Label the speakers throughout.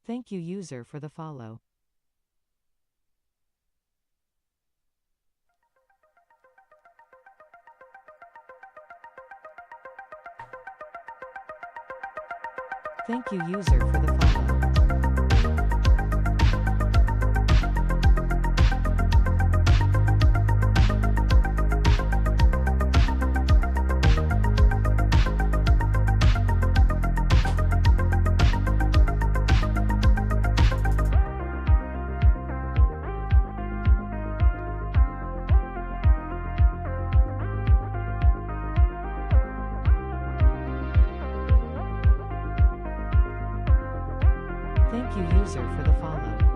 Speaker 1: Thank you user for the follow. Thank you user for the follow. Thank you user for the follow.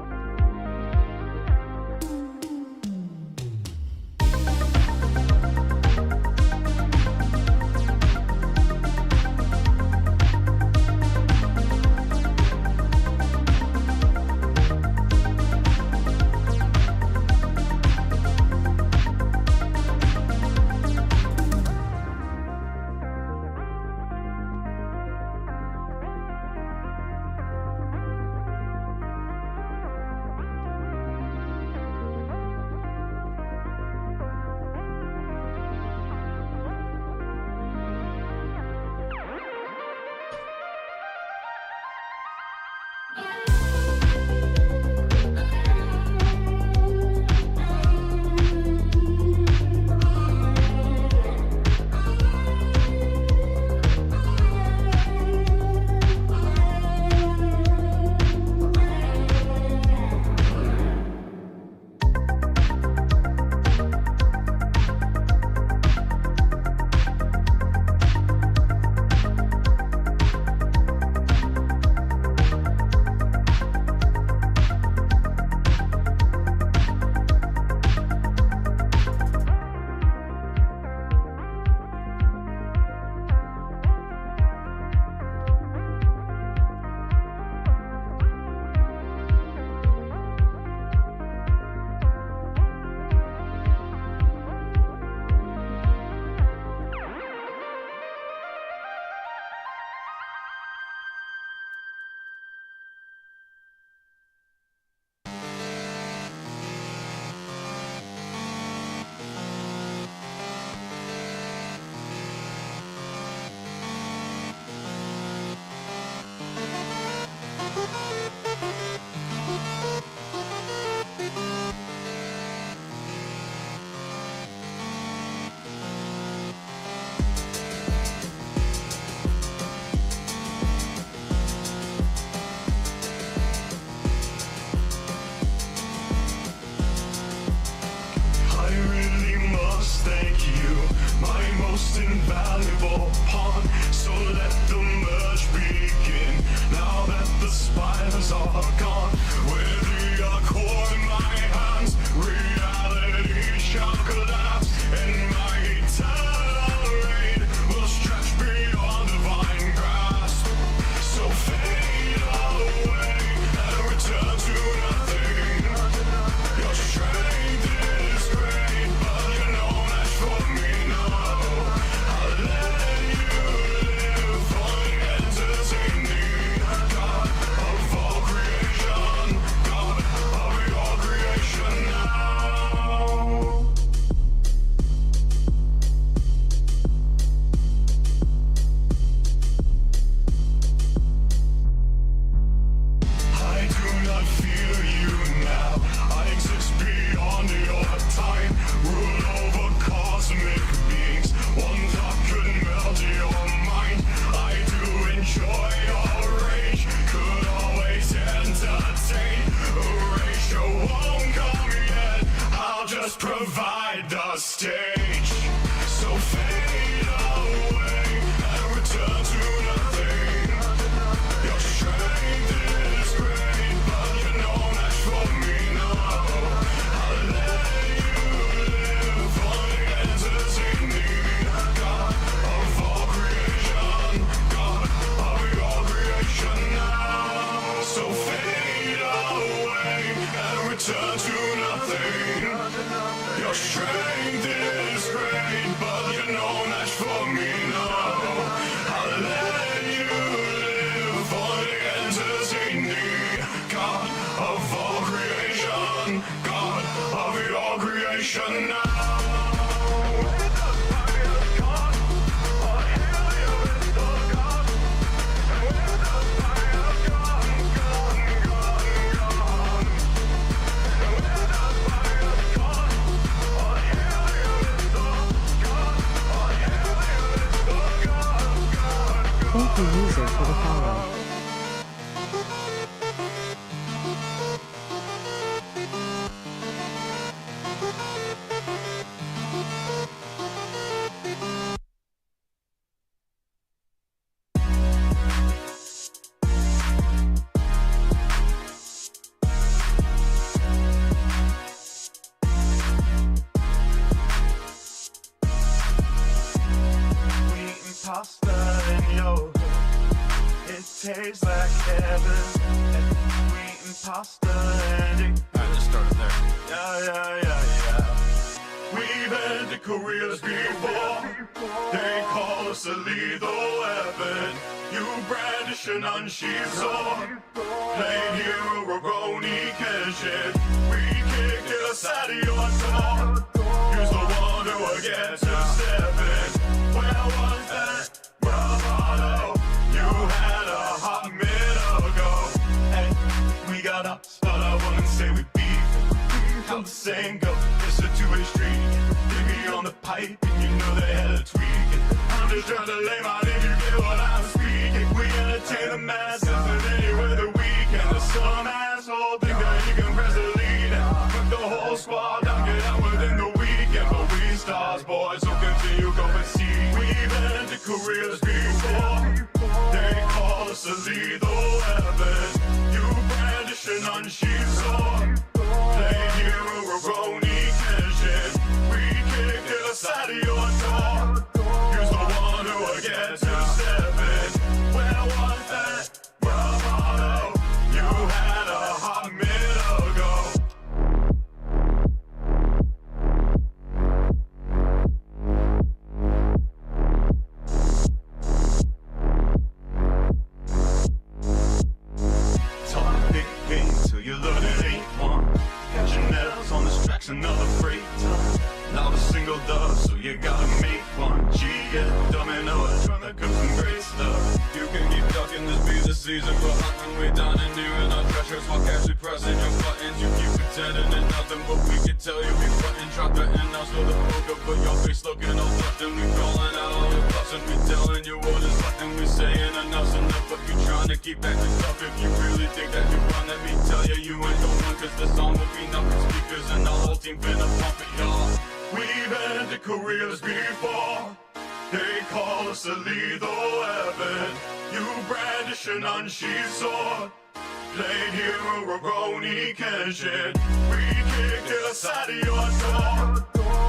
Speaker 2: tradition now. Where the fire's gone, our helium is the god. And where the fire's gone, gone, gone, gone. And where the fire's gone, our helium is the god. Our helium is the god, god.
Speaker 1: Thank you user for the follow.
Speaker 2: We eating pasta and yogurt. It tastes like heaven. And we eating pasta and it.
Speaker 3: Alright, let's start it there.
Speaker 2: Yeah. We've ended careers before. They call us a lethal weapon. You brandish an unsheathed sword. Playing hero, Roroni Kenshin. We kicked it aside of your door. Use the one who will get to step in. Where was that bravado you had a hot minute ago? Hey, we got ups, but I wouldn't say we beef. How the saying go, it's a two-way street. Dig me on the pipe, and you know they had a tweak. I'm just trying to lay my name, you get what I'm speaking. We entertain the masses, and anywhere the weekend. There's some asshole think that you can press the lead and put the whole squad down, get out within the weekend. But we stars, boys, who continue going see. We've ended careers before. They call us a lethal weapon. You brandish an unsheathed sword. Play hero, Roroni Kenshin. We kicked it aside of your door. Use the one who will get to step in. Where was that bravado you had a hot minute ago? Talk big game till you learn it ain't one. Catching nails on this track's another freight time. Not a single dub, so you gotta make one. Yeah, domino, trying to cook some great stuff.
Speaker 3: You can keep ducking, this be the season for hunting. We down and near in our treasures while casually pressing your buttons. You keep pretending and nothing, but we can tell you be frontin'. Drop the in-house with a poker, but your face looking all left. And we calling out all your bluffs, and we telling you what is left. And we saying enough's enough, but you trying to keep acting tough. If you really think that you run, let me tell you, you ain't the one. Cause the song will be knocking speakers, and the whole team finna pump it, y'all.
Speaker 2: We've ended careers before. They call us a lethal weapon. You brandish an unsheathed sword. Played hero, Roroni Kenshin. We kicked it aside of your door.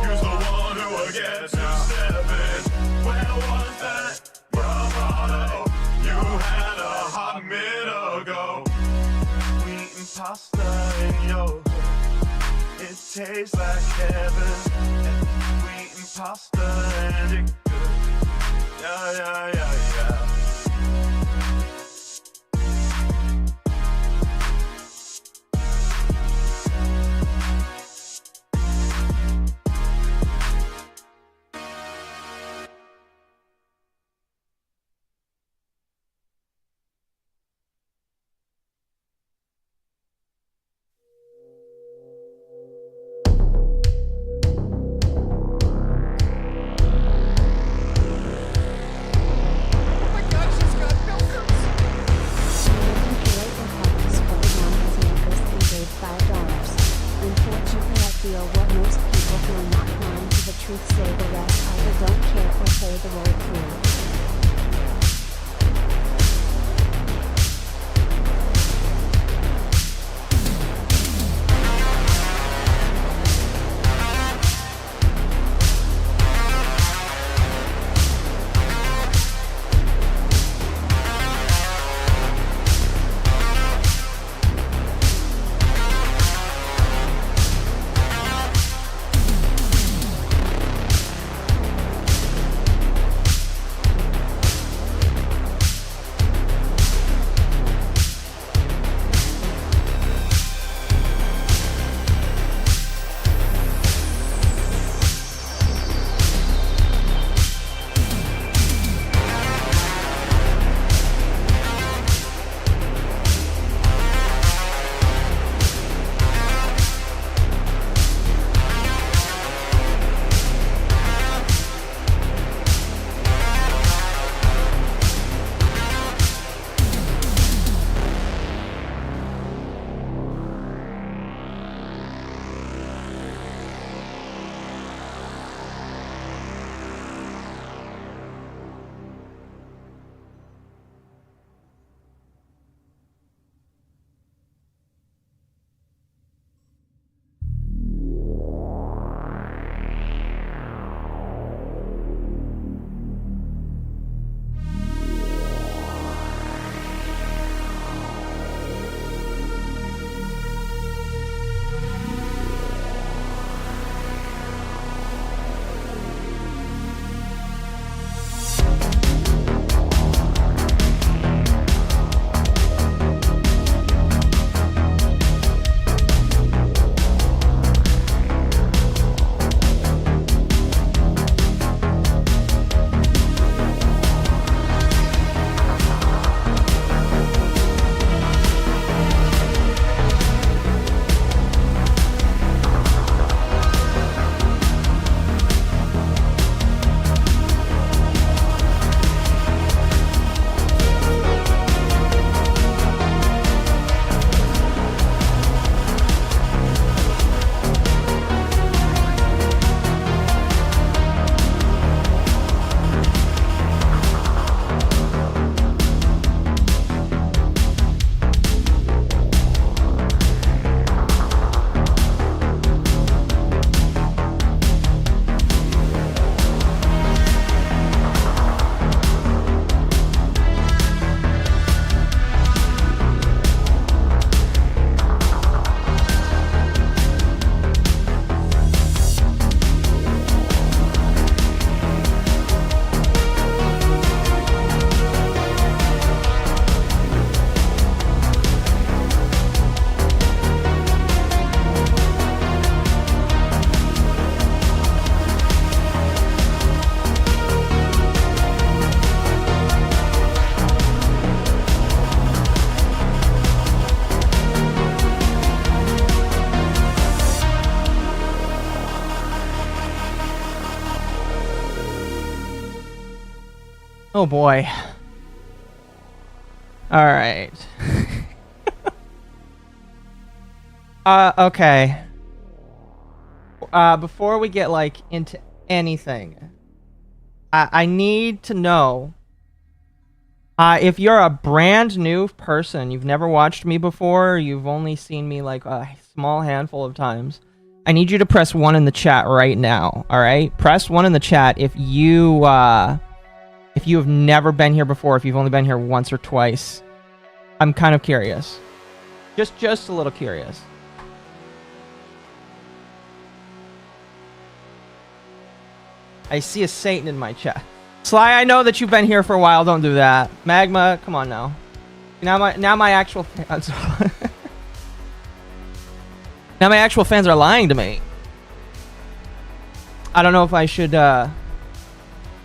Speaker 2: Use the one who will get to step in. Where was that bravado you had a hot minute ago? We eating pasta and yogurt. It tastes like heaven. And we eating pasta and it good. Yeah.
Speaker 4: Oh boy. All right. Okay. Before we get like into anything, I need to know if you're a brand new person, you've never watched me before, you've only seen me like a small handful of times, I need you to press 1 in the chat right now. All right, press 1 in the chat if you have never been here before, if you've only been here once or twice. I'm kind of curious, just a little curious. I see a Satan in my chat. Sly, I know that you've been here for a while. Don't do that. Magma, come on now. Now my actual fans. Now my actual fans are lying to me. I don't know if I should.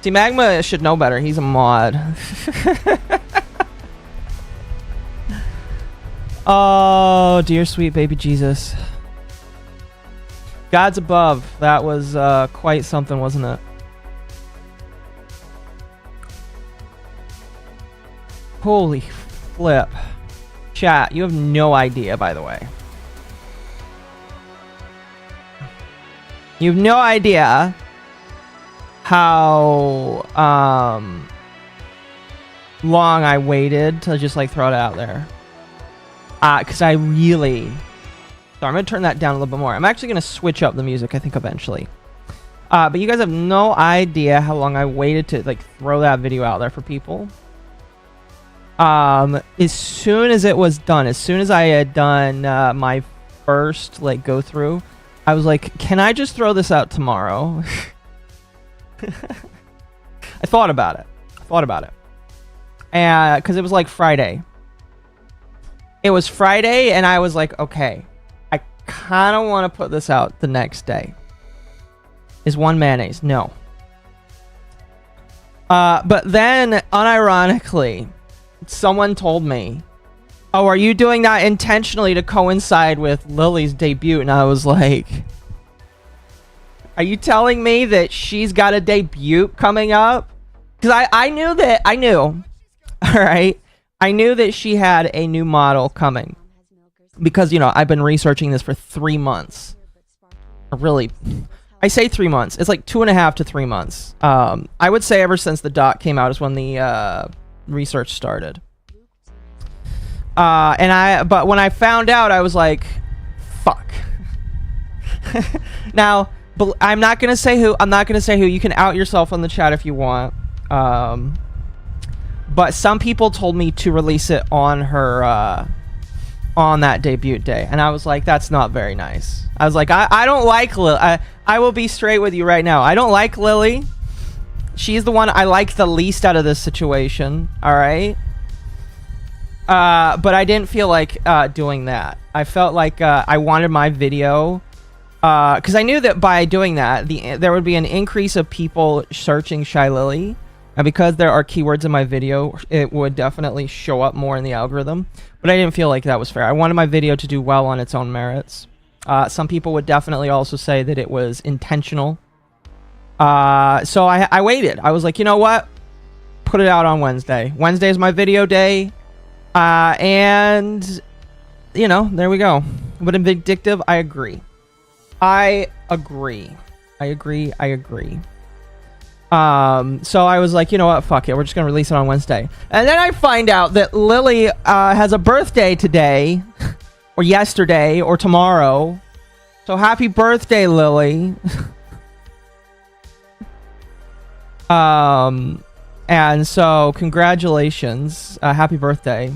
Speaker 4: See, Magma should know better. He's a mod. Oh, dear sweet baby Jesus. God's above. That was quite something, wasn't it? Holy flip. Chat, you have no idea, by the way. You have no idea how long I waited to just like throw it out there. Because I really... So I'm going to turn that down a little bit more. I'm actually going to switch up the music, I think, eventually. But you guys have no idea how long I waited to like throw that video out there for people. As soon as it was done, as soon as I had done my first like go through, I was like, can I just throw this out tomorrow? I thought about it. And because it was like Friday. It was Friday and I was like, okay, I kind of want to put this out the next day. Is one mayonnaise? No. But then unironically, someone told me, oh, are you doing that intentionally to coincide with Lily's debut? And I was like, are you telling me that she's got a debut coming up? Because I knew, all right, I knew that she had a new model coming. Because, you know, I've been researching this for 3 months. Really, I say 3 months. It's like 2.5 to 3 months. I would say ever since the doc came out is when the research started. But when I found out, I was like, fuck. Now, I'm not gonna say who. You can out yourself on the chat if you want. But some people told me to release it on her on that debut day, and I was like, that's not very nice. I was like, I don't like Lily. I will be straight with you right now. I don't like Lily. She's the one I like the least out of this situation. All right. But I didn't feel like doing that. I felt like I wanted my video, because I knew that by doing that, there would be an increase of people searching Shy Lily, and because there are keywords in my video, it would definitely show up more in the algorithm. But I didn't feel like that was fair. I wanted my video to do well on its own merits. Some people would definitely also say that it was intentional. So I waited. I was like, you know what? Put it out on Wednesday. Wednesday is my video day. And, you know, there we go. But in Vindictive, I agree. I agree. So I was like, you know what? Fuck it. We're just going to release it on Wednesday. And then I find out that Lily has a birthday today, or yesterday, or tomorrow. So happy birthday, Lily. And so congratulations. Happy birthday.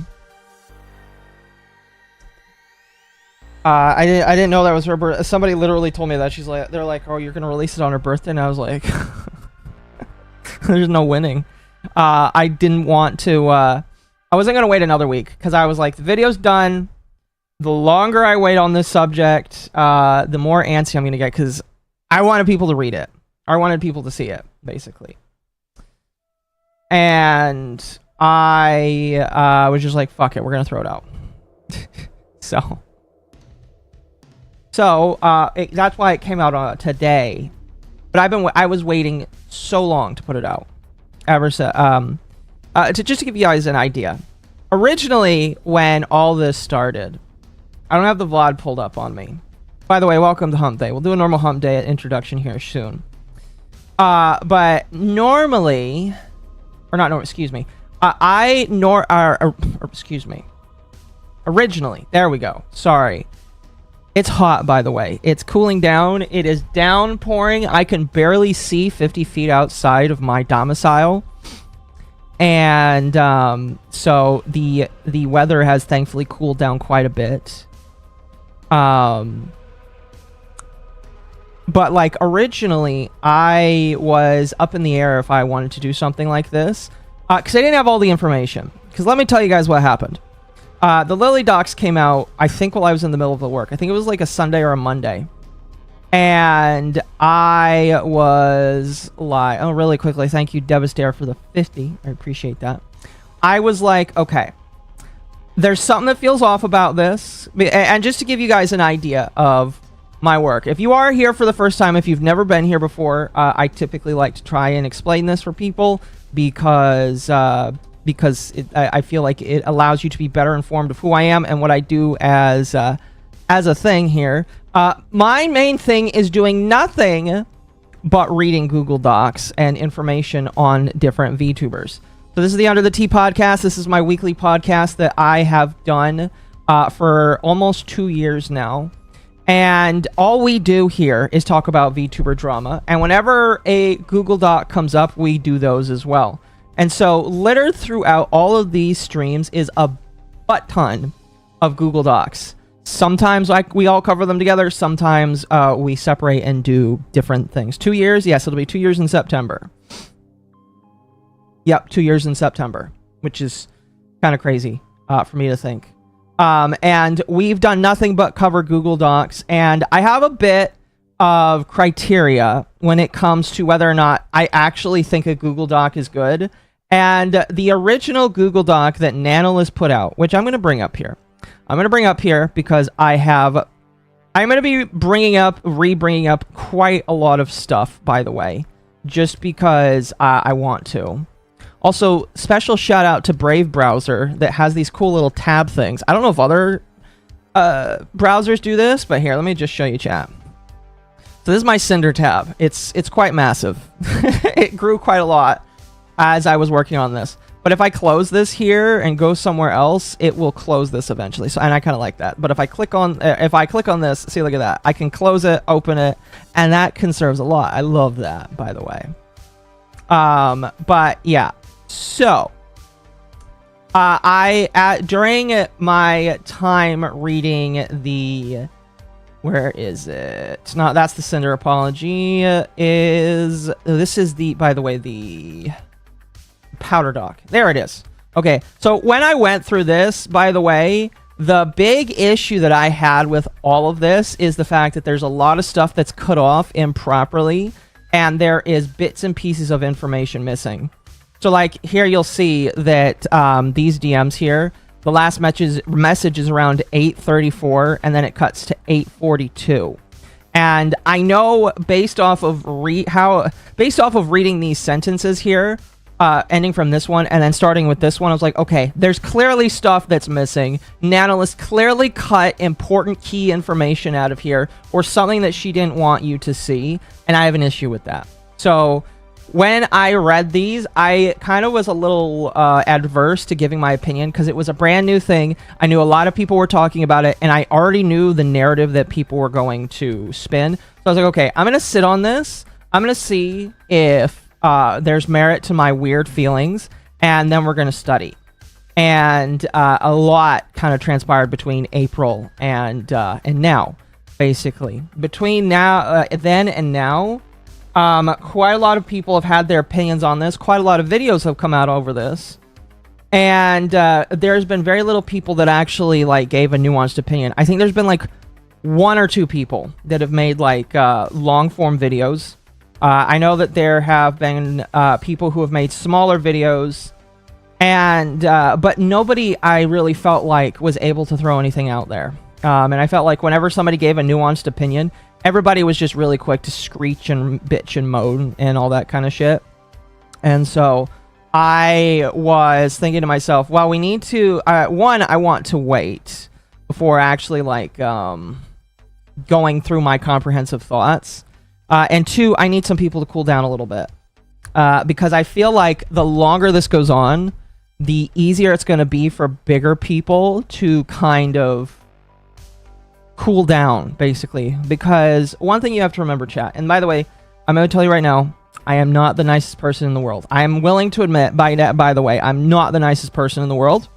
Speaker 4: I didn't know that was her birthday. Somebody literally told me that. She's like, they're like, oh, you're gonna release it on her birthday, and I was like, there's no winning. I didn't want to. I wasn't gonna wait another week because I was like, the video's done. The longer I wait on this subject, the more antsy I'm gonna get because I wanted people to read it. I wanted people to see it, basically. And I was just like, fuck it, we're gonna throw it out. So that's why it came out today. But I was waiting so long to put it out. Ever since just to give you guys an idea. Originally, when all this started, I don't have the VOD pulled up on me. By the way, welcome to Hump Day. We'll do a normal Hump Day introduction here soon. But normally, or not normal, excuse me. Excuse me. Originally, there we go. Sorry. It's hot, by the way. It's cooling down. It is downpouring. I can barely see 50 feet outside of my domicile. And so the weather has thankfully cooled down quite a bit. But like originally, I was up in the air if I wanted to do something like this, because I didn't have all the information. Because let me tell you guys what happened. The Lily docs came out, I think, while I was in the middle of the work. I think it was like a Sunday or a Monday. And I was like, oh, really quickly, thank you, Devastator, for the 50. I appreciate that. I was like, okay, there's something that feels off about this. And just to give you guys an idea of my work, if you are here for the first time, if you've never been here before, I typically like to try and explain this for people because I feel like it allows you to be better informed of who I am and what I do as a thing here. My main thing is doing nothing but reading Google Docs and information on different VTubers. So this is the Under the Tea podcast. This is my weekly podcast that I have done for almost 2 years now. And all we do here is talk about VTuber drama. And whenever a Google Doc comes up, we do those as well. And so littered throughout all of these streams is a butt ton of Google Docs. Sometimes like we all cover them together. Sometimes we separate and do different things. 2 years? Yes, it'll be 2 years in September. Yep, 2 years in September, which is kind of crazy for me to think. And we've done nothing but cover Google Docs. And I have a bit of criteria when it comes to whether or not I actually think a Google Doc is good. And the original Google Doc that Nanolis put out, which I'm going to bring up here. I'm going to bring up here because I'm going to be re-bringing up quite a lot of stuff, by the way, just because I want to. Also, special shout out to Brave Browser that has these cool little tab things. I don't know if other browsers do this, but here, let me just show you, chat. So this is my Cinder tab. It's quite massive. It grew quite a lot as I was working on this. But if I close this here and go somewhere else, it will close this eventually. So, and I kind of like that. But if I click on this, see, look at that. I can close it, open it, and that conserves a lot. I love that, by the way. But yeah. So, during my time reading the, where is it? No, that's the Cinder apology. This is the, by the way, the powder doc. There it is. Okay, so when I went through this, by the way, the big issue that I had with all of this is the fact that there's a lot of stuff that's cut off improperly, and there is bits and pieces of information missing. So like here you'll see that these DMs here, the last message is around 8:34 and then it cuts to 8:42. And I know based off of reading these sentences here, ending from this one and then starting with this one, I was like, okay, there's clearly stuff that's missing. Nanolis clearly cut important key information out of here or something that she didn't want you to see, and I have an issue with that. So when I read these, I kind of was a little adverse to giving my opinion because it was a brand new thing. I knew a lot of people were talking about it, and I already knew the narrative that people were going to spin. So I was like, okay, I'm going to sit on this. I'm going to see if there's merit to my weird feelings, and then we're going to study. And a lot kind of transpired between April and now, basically. Between now, then and now, quite a lot of people have had their opinions on this. Quite a lot of videos have come out over this. And there's been very little people that actually like gave a nuanced opinion. I think there's been like 1 or 2 people that have made like long form videos. I know that there have been people who have made smaller videos, and but nobody I really felt like was able to throw anything out there. And I felt like whenever somebody gave a nuanced opinion, everybody was just really quick to screech and bitch and moan and all that kind of shit. And so I was thinking to myself, well, we need to, one, I want to wait before actually, like, going through my comprehensive thoughts. And two, I need some people to cool down a little bit. Because I feel like the longer this goes on, the easier it's going to be for bigger people to kind of cool down, basically. Because one thing you have to remember, chat, and by the way, I'm going to tell you right now, I am not the nicest person in the world. I am willing to admit, by the way, I'm not the nicest person in the world.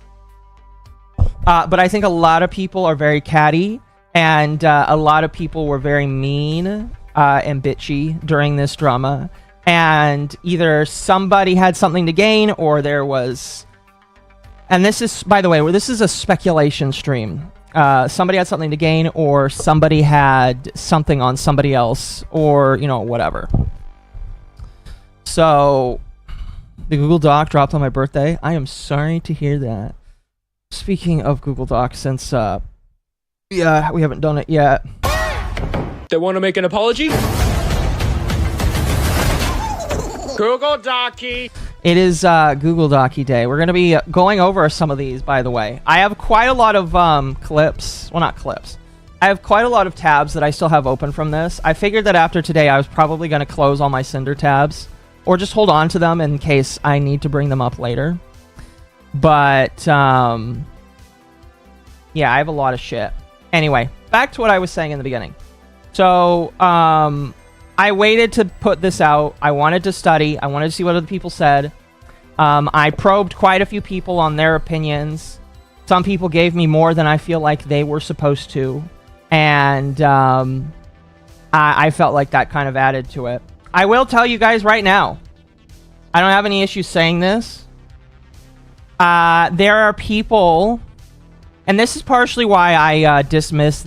Speaker 4: But I think a lot of people are very catty, and a lot of people were very mean and bitchy during this drama. And either somebody had something to gain, or there was... And this is, by the way, this is a speculation stream. Somebody had something to gain, or somebody had something on somebody else, or, you know, whatever. So, the Google Doc dropped on my birthday. I am sorry to hear that. Speaking of Google Doc, since, yeah, we haven't done it yet.
Speaker 5: They want to make an apology? Google Docky.
Speaker 4: It is Google Docky Day. We're going to be going over some of these, by the way. I have quite a lot of clips. Well, not clips. I have quite a lot of tabs that I still have open from this. I figured that after today, I was probably going to close all my Cinder tabs, or just hold on to them in case I need to bring them up later. But, yeah, I have a lot of shit. Anyway, back to what I was saying in the beginning. So, I waited to put this out. I wanted to study. I wanted to see what other people said. I probed quite a few people on their opinions. Some people gave me more than I feel like they were supposed to. And I felt like that kind of added to it. I will tell you guys right now, I don't have any issues saying this. There are people, and this is partially why I dismiss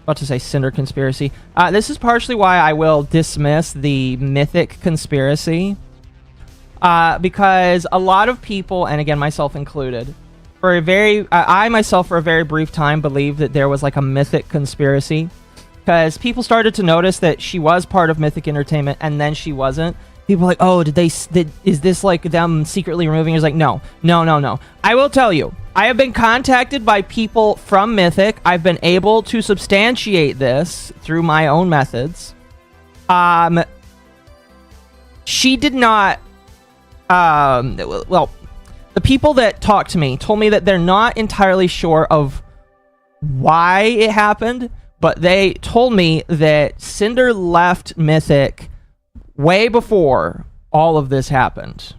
Speaker 4: about to say Cinder Conspiracy. This is partially why I will dismiss the Mythic Conspiracy. Because a lot of people, and again, myself included, for a very, I myself for a very brief time believed that there was like a Mythic Conspiracy. Because people started to notice that she was part of Mythic Entertainment and then she wasn't. People were like, oh, is this like them secretly removing her? It's like, no. I will tell you, I have been contacted by people from Mythic. I've been able to substantiate this through my own methods. She did not, well, the people that talked to me told me that they're not entirely sure of why it happened, but they told me that Cinder left Mythic way before all of this happened,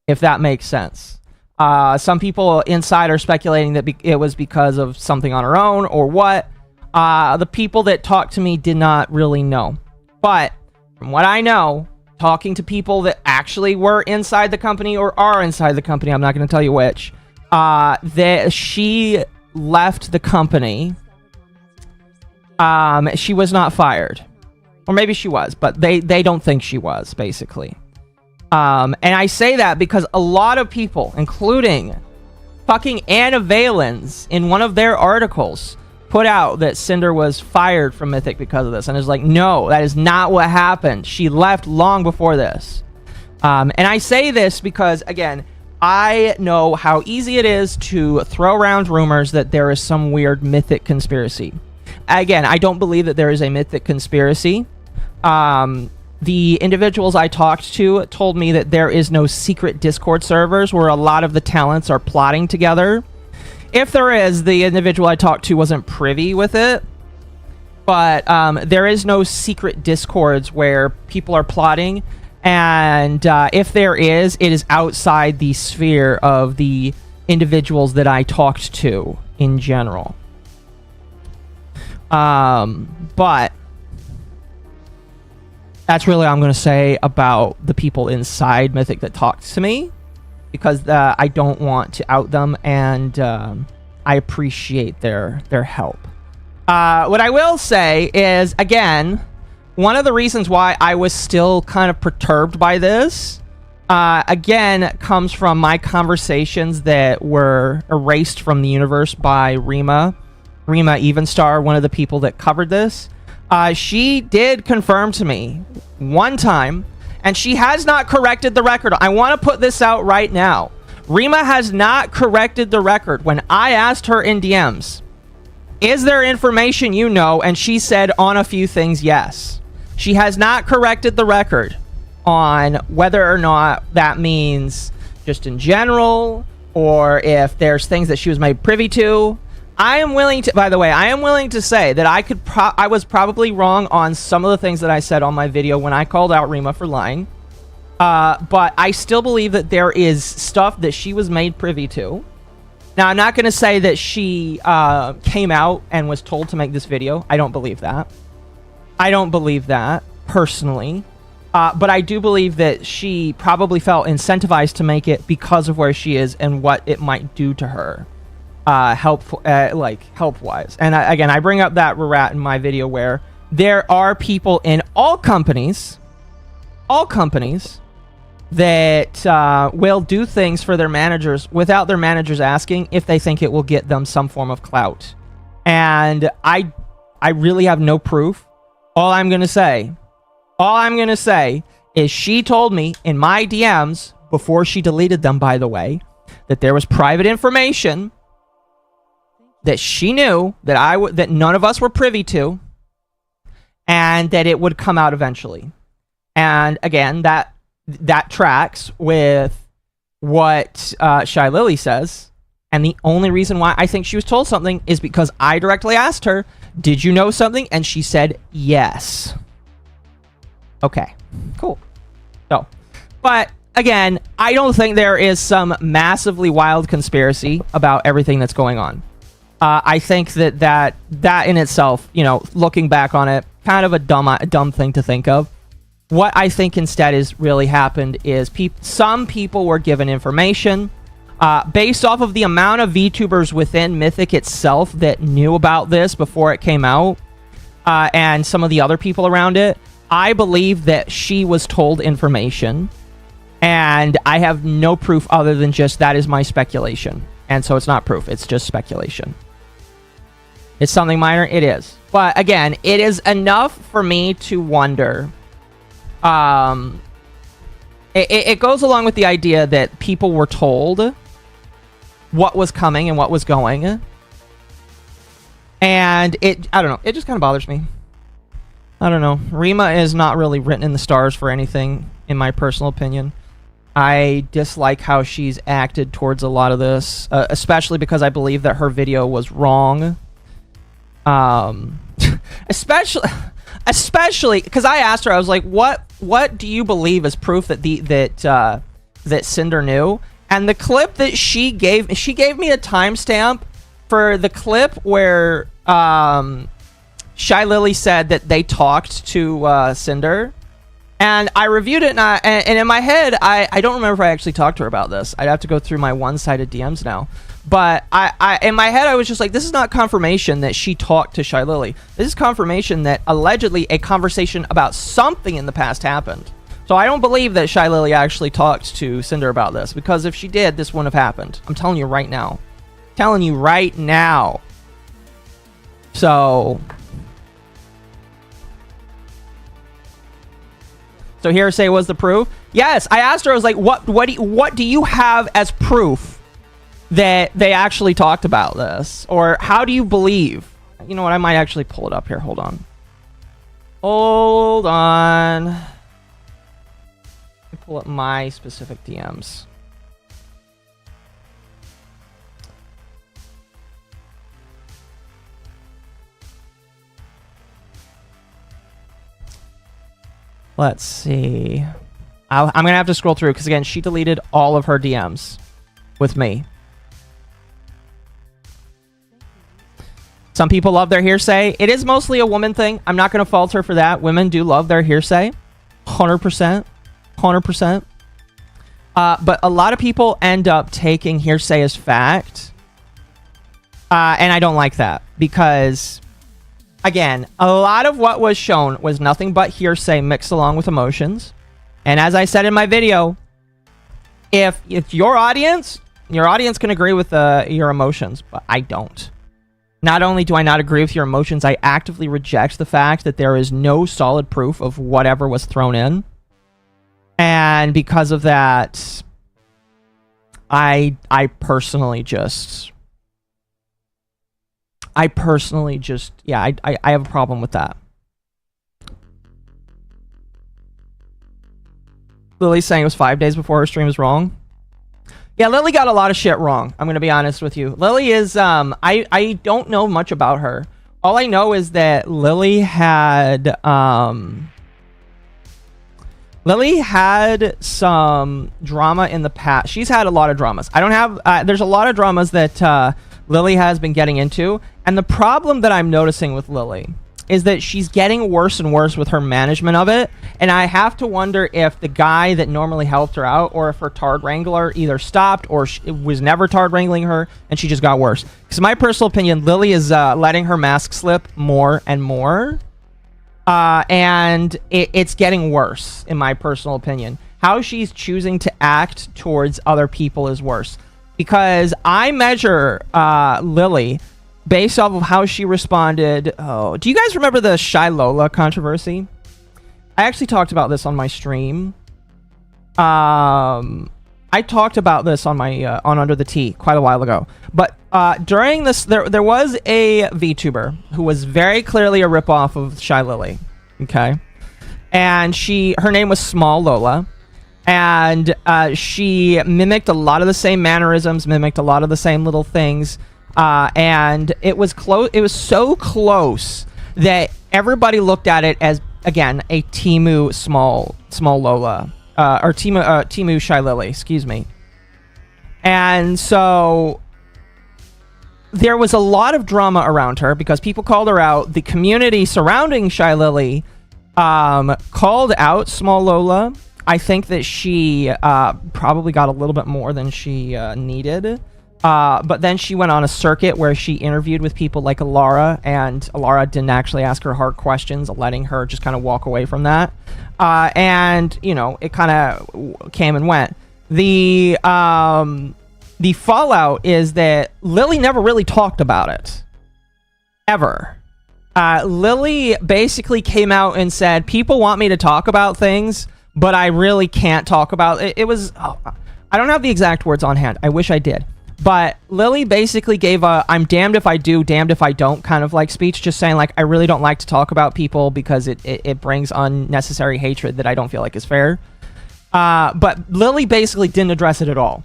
Speaker 4: if that makes sense. Some people inside are speculating that it was because of something on her own or what. The people that talked to me did not really know. But from what I know, talking to people that actually were inside the company or are inside the company, I'm not going to tell you which, that she left the company. She was not fired. Or maybe she was, but they don't think she was, basically. And I say that because a lot of people, including fucking Anna Valens, in one of their articles, put out that Cinder was fired from Mythic because of this. And it's like, no, that is not what happened. She left long before this. And I say this because, again, I know how easy it is to throw around rumors that there is some weird Mythic conspiracy. Again, I don't believe that there is a Mythic conspiracy. The individuals I talked to told me that there is no secret Discord servers where a lot of the talents are plotting together. If there is, the individual I talked to wasn't privy with it. But there is no secret Discords where people are plotting. And if there is, it is outside the sphere of the individuals that I talked to in general. But that's really all I'm going to say about the people inside Mythic that talked to me, because I don't want to out them, and I appreciate their help. What I will say is, again, one of the reasons why I was still kind of perturbed by this, again, comes from my conversations that were erased from the universe by Rima Evenstar, one of the people that covered this. She did confirm to me one time, And she has not corrected the record. I want to put this out right now. Rima has not corrected the record. When I asked her in DMs, is there information you know? And she said on a few things, yes. She has not corrected the record on whether or not that means just in general, or if there's things that she was made privy to. I am willing to, by the way, I am willing to say that I was probably wrong on some of the things that I said on my video when I called out Rima for lying. But I still believe that there is stuff that she was made privy to. Now, I'm not going to say that she came out and was told to make this video. I don't believe that. I don't believe that, personally. But I do believe that she probably felt incentivized to make it because of where she is and what it might do to her, help-wise. And again, I bring up that rat in my video where there are people in all companies that will do things for their managers without their managers asking if they think it will get them some form of clout. And I really have no proof. All I'm going to say is she told me in my DMs, before she deleted them, by the way, that there was private information that she knew that that none of us were privy to, and that it would come out eventually. And again, that tracks with what Shy Lily says. And the only reason why I think she was told something is because I directly asked her, did you know something? And she said yes. Okay, cool. So, but again, I don't think there is some massively wild conspiracy about everything that's going on. I think that in itself, you know, looking back on it, kind of a dumb thing to think of. What I think instead is really happened is some people were given information based off of the amount of VTubers within Mythic itself that knew about this before it came out, and some of the other people around it. I believe that she was told information, and I have no proof other than just that is my speculation. And so it's not proof, it's just speculation. It's something minor, it is. But again, it is enough for me to wonder. It goes along with the idea that people were told what was coming and what was going. And I don't know, it just kind of bothers me. I don't know. Rima is not really written in the stars for anything, in my personal opinion. I dislike how she's acted towards a lot of this, especially because I believe that her video was wrong. Especially because I asked her, I was like, "What do you believe is proof that that Cinder knew?" And the clip that she gave me a timestamp for the clip where Shy Lily said that they talked to Cinder, and I reviewed it, and in my head, I don't remember if I actually talked to her about this. I'd have to go through my one-sided DMs now. But I in my head, I was just like, this is not confirmation that she talked to Shy Lily. This is confirmation that allegedly a conversation about something in the past happened. So I don't believe that Shy Lily actually talked to Cinder about this, because if she did, this wouldn't have happened. I'm telling you right now. Telling you right now. So hearsay was the proof? Yes, I asked her, I was like, what do you have as proof that they actually talked about this? Or how do you believe? You know what, I might actually pull it up here. Hold on. Hold on. Let me pull up my specific DMs. Let's see. I'm going to have to scroll through because, again, she deleted all of her DMs with me. Some people love their hearsay. It is mostly a woman thing. I'm not going to fault her for that. Women do love their hearsay. 100%. 100%. But a lot of people end up taking hearsay as fact. And I don't like that because, again, a lot of what was shown was nothing but hearsay mixed along with emotions. And as I said in my video, if your audience can agree with your emotions, but I don't. Not only do I not agree with your emotions, I actively reject the fact that there is no solid proof of whatever was thrown in. And because of that, I personally just yeah, I have a problem with that. Lily's saying it was 5 days before her stream was wrong. Yeah, Lily got a lot of shit wrong. I'm gonna be honest with you. Lily is I don't know much about her. All I know is that Lily had some drama in the past. She's had a lot of dramas. I don't have there's a lot of dramas that Lily has been getting into, and the problem that I'm noticing with Lily is that she's getting worse and worse with her management of it, and I have to wonder if the guy that normally helped her out, or if her Tard Wrangler either stopped or was never Tard Wrangling her and she just got worse. Because my personal opinion, Lily is letting her mask slip more and more, and it's getting worse, in my personal opinion. How she's choosing to act towards other people is worse. Because I measure Lily based off of how she responded. Oh, do you guys remember the Shy Lola controversy? I actually talked about this on my stream. I talked about this on my on Under the Tea quite a while ago. But during this, there was a VTuber who was very clearly a ripoff of Shy Lily. Okay, and her name was Small Lola. And she mimicked a lot of the same mannerisms, mimicked a lot of the same little things. And it was close. It was so close that everybody looked at it as, again, a Temu small Lola, or Temu Shy Lily, excuse me. And so there was a lot of drama around her because people called her out. The community surrounding Shy Lily called out Small Lola. I think that she probably got a little bit more than she needed. But then she went on a circuit where she interviewed with people like Alara, and Alara didn't actually ask her hard questions, letting her just kind of walk away from that. And, you know, it kind of came and went. The fallout is that Lily never really talked about it. Ever. Lily basically came out and said, people want me to talk about things, but I really can't talk about it. It was, I don't have the exact words on hand. I wish I did. But Lily basically gave a, I'm damned if I do, damned if I don't kind of like speech, just saying like, I really don't like to talk about people because it brings unnecessary hatred that I don't feel like is fair. But Lily basically didn't address it at all.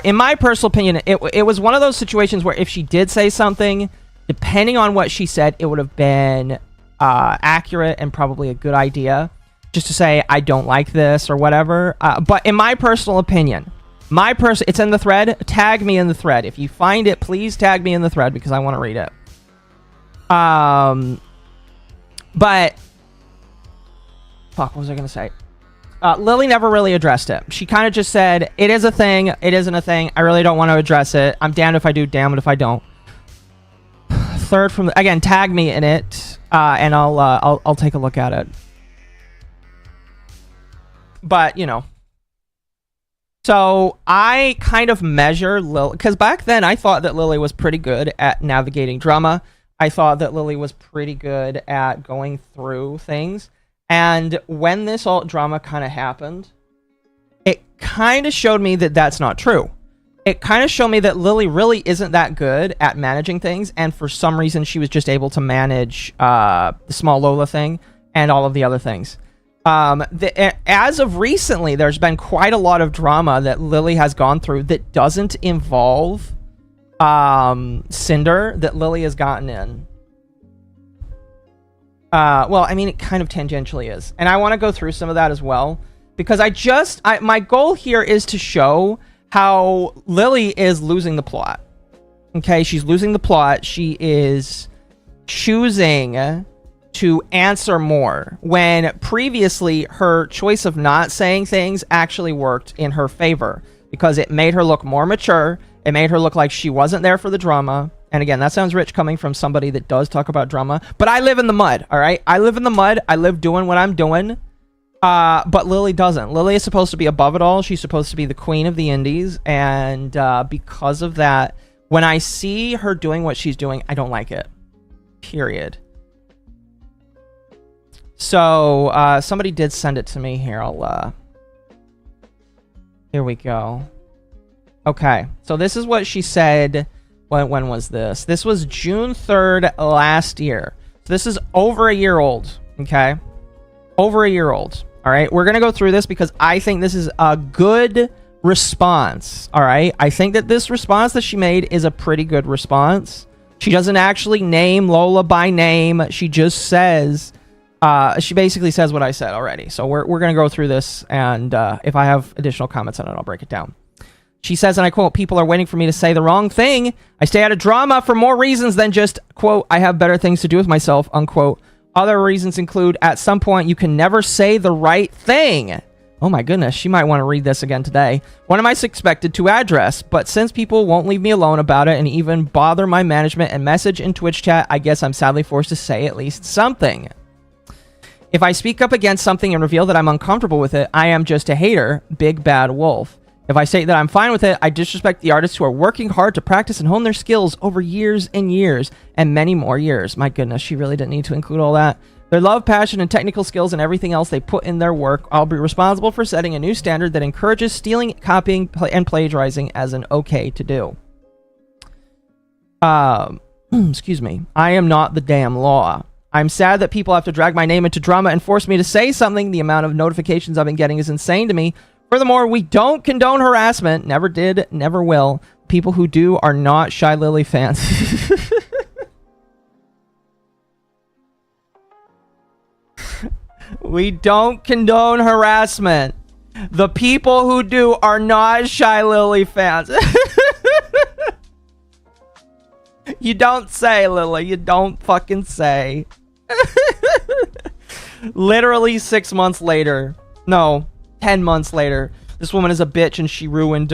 Speaker 4: In my personal opinion, it was one of those situations where if she did say something, depending on what she said, it would have been accurate and probably a good idea. Just to say, I don't like this or whatever. But in my personal opinion, it's in the thread. Tag me in the thread. If you find it, please tag me in the thread because I want to read it. But fuck, what was I going to say? Lily never really addressed it. She kind of just said, it is a thing. It isn't a thing. I really don't want to address it. I'm damned if I do, damned if I don't. Third from again, tag me in it, and I'll take a look at it. But, you know. So, I kind of measure Lily... Because back then, I thought that Lily was pretty good at navigating drama. I thought that Lily was pretty good at going through things. And when this alt drama kind of happened, it kind of showed me that that's not true. It kind of showed me that Lily really isn't that good at managing things. And for some reason, she was just able to manage the Small Lola thing and all of the other things. As of recently, there's been quite a lot of drama that Lily has gone through that doesn't involve Cinder, that Lily has gotten in. Well, I mean, it kind of tangentially is. And I want to go through some of that as well. Because my goal here is to show how Lily is losing the plot. Okay, she's losing the plot. She is choosing to answer more, when previously her choice of not saying things actually worked in her favor, because it made her look more mature. It made her look like she wasn't there for the drama. And again, that sounds rich coming from somebody that does talk about drama, but I live in the mud. All right, I live in the mud. I live doing what I'm doing. But Lily doesn't. Lily is supposed to be above it all. She's supposed to be the queen of the indies, and because of that, when I see her doing what she's doing, I don't like it. Period. So, somebody did send it to me here. Here we go. Okay, so this is what she said. When was this? This was June 3rd last year. So this is over a year old, okay? Over a year old, all right? We're going to go through this because I think this is a good response, all right? I think that this response that she made is a pretty good response. She doesn't actually name Lola by name. She just says, she basically says what I said already. So we're going to go through this, and if I have additional comments on it, I'll break it down. She says, and I quote, "People are waiting for me to say the wrong thing. I stay out of drama for more reasons than just, quote, I have better things to do with myself, unquote. Other reasons include, at some point, you can never say the right thing." Oh my goodness, she might want to read this again today. "What am I expected to address? But since people won't leave me alone about it and even bother my management and message in Twitch chat, I guess I'm sadly forced to say at least something. If I speak up against something and reveal that I'm uncomfortable with it, I am just a hater, big bad wolf. If I say that I'm fine with it, I disrespect the artists who are working hard to practice and hone their skills over years and years and many more years." My goodness, she really didn't need to include all that. "Their love, passion, and technical skills and everything else they put in their work. I'll be responsible for setting a new standard that encourages stealing, copying, and plagiarizing as an okay to do. Excuse me. I am not the damn law. I'm sad that people have to drag my name into drama and force me to say something. The amount of notifications I've been getting is insane to me. Furthermore, we don't condone harassment. Never did, never will. People who do are not Shy Lily fans." We don't condone harassment. The people who do are not Shy Lily fans. You don't say, Lily. You don't fucking say. Literally 6 months later. No. 10 months later, this woman is a bitch and she ruined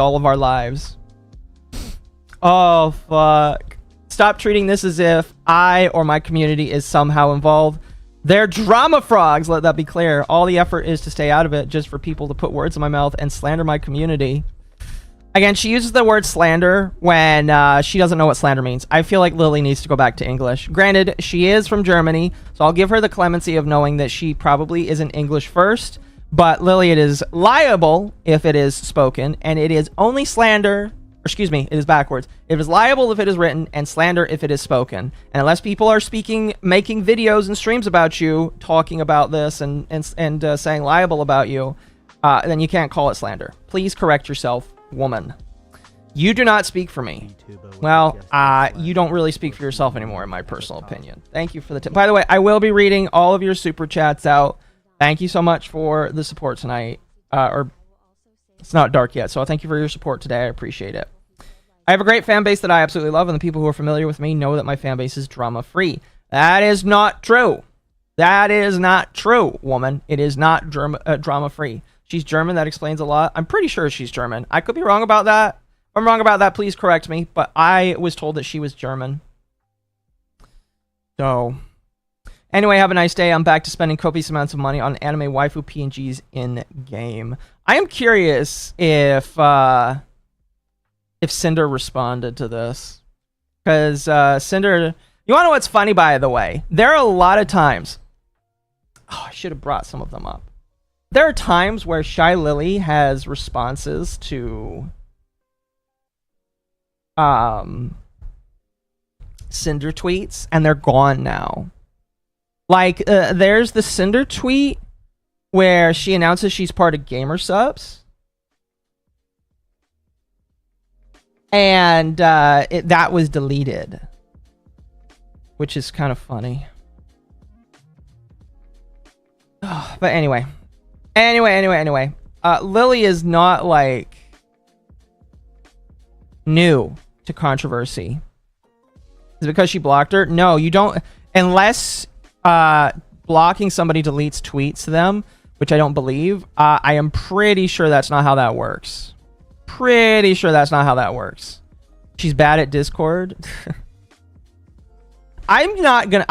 Speaker 4: all of our lives. Oh, fuck. Stop treating this as if I or my community is somehow involved. They're drama frogs, let that be clear. All the effort is to stay out of it, just for people to put words in my mouth and slander my community. Again, she uses the word slander when she doesn't know what slander means. I feel like Lily needs to go back to English. Granted, she is from Germany, so I'll give her the clemency of knowing that she probably isn't English first. But Lily, it is liable if it is spoken, and it is only slander, or excuse me, it is backwards. It is liable if it is written, and slander if it is spoken. And unless people are making videos and streams about you, talking about this and saying liable about you, then you can't call it slander. Please correct yourself, woman. You do not speak for me. Well, you don't really speak for yourself anymore, in my personal opinion. Thank you for the tip. By the way, I will be reading all of your super chats out. Thank you so much for the support tonight. Or it's not dark yet, so thank you for your support today. I appreciate it. I have a great fan base that I absolutely love, and the people who are familiar with me know that my fan base is drama-free. That is not true. That is not true, woman. It is not drama-free. She's German. That explains a lot. I'm pretty sure she's German. I could be wrong about that. If I'm wrong about that, please correct me. But I was told that she was German. So... anyway, have a nice day. I'm back to spending copious amounts of money on anime waifu PNGs in-game. I am curious if Cinder responded to this. Because Cinder... you want to know what's funny, by the way? There are a lot of times... oh, I should have brought some of them up. There are times where Shy Lily has responses to... Cinder tweets, and they're gone now. Like, there's the Cinder tweet where she announces she's part of Gamer Subs. And that was deleted. Which is kind of funny. Oh, but anyway. Anyway. Lily is not, like, new to controversy. Is it because she blocked her? No, you don't... unless... blocking somebody deletes tweets to them, which I don't believe. I am pretty sure that's not how that works. Pretty sure that's not how that works. She's bad at Discord. I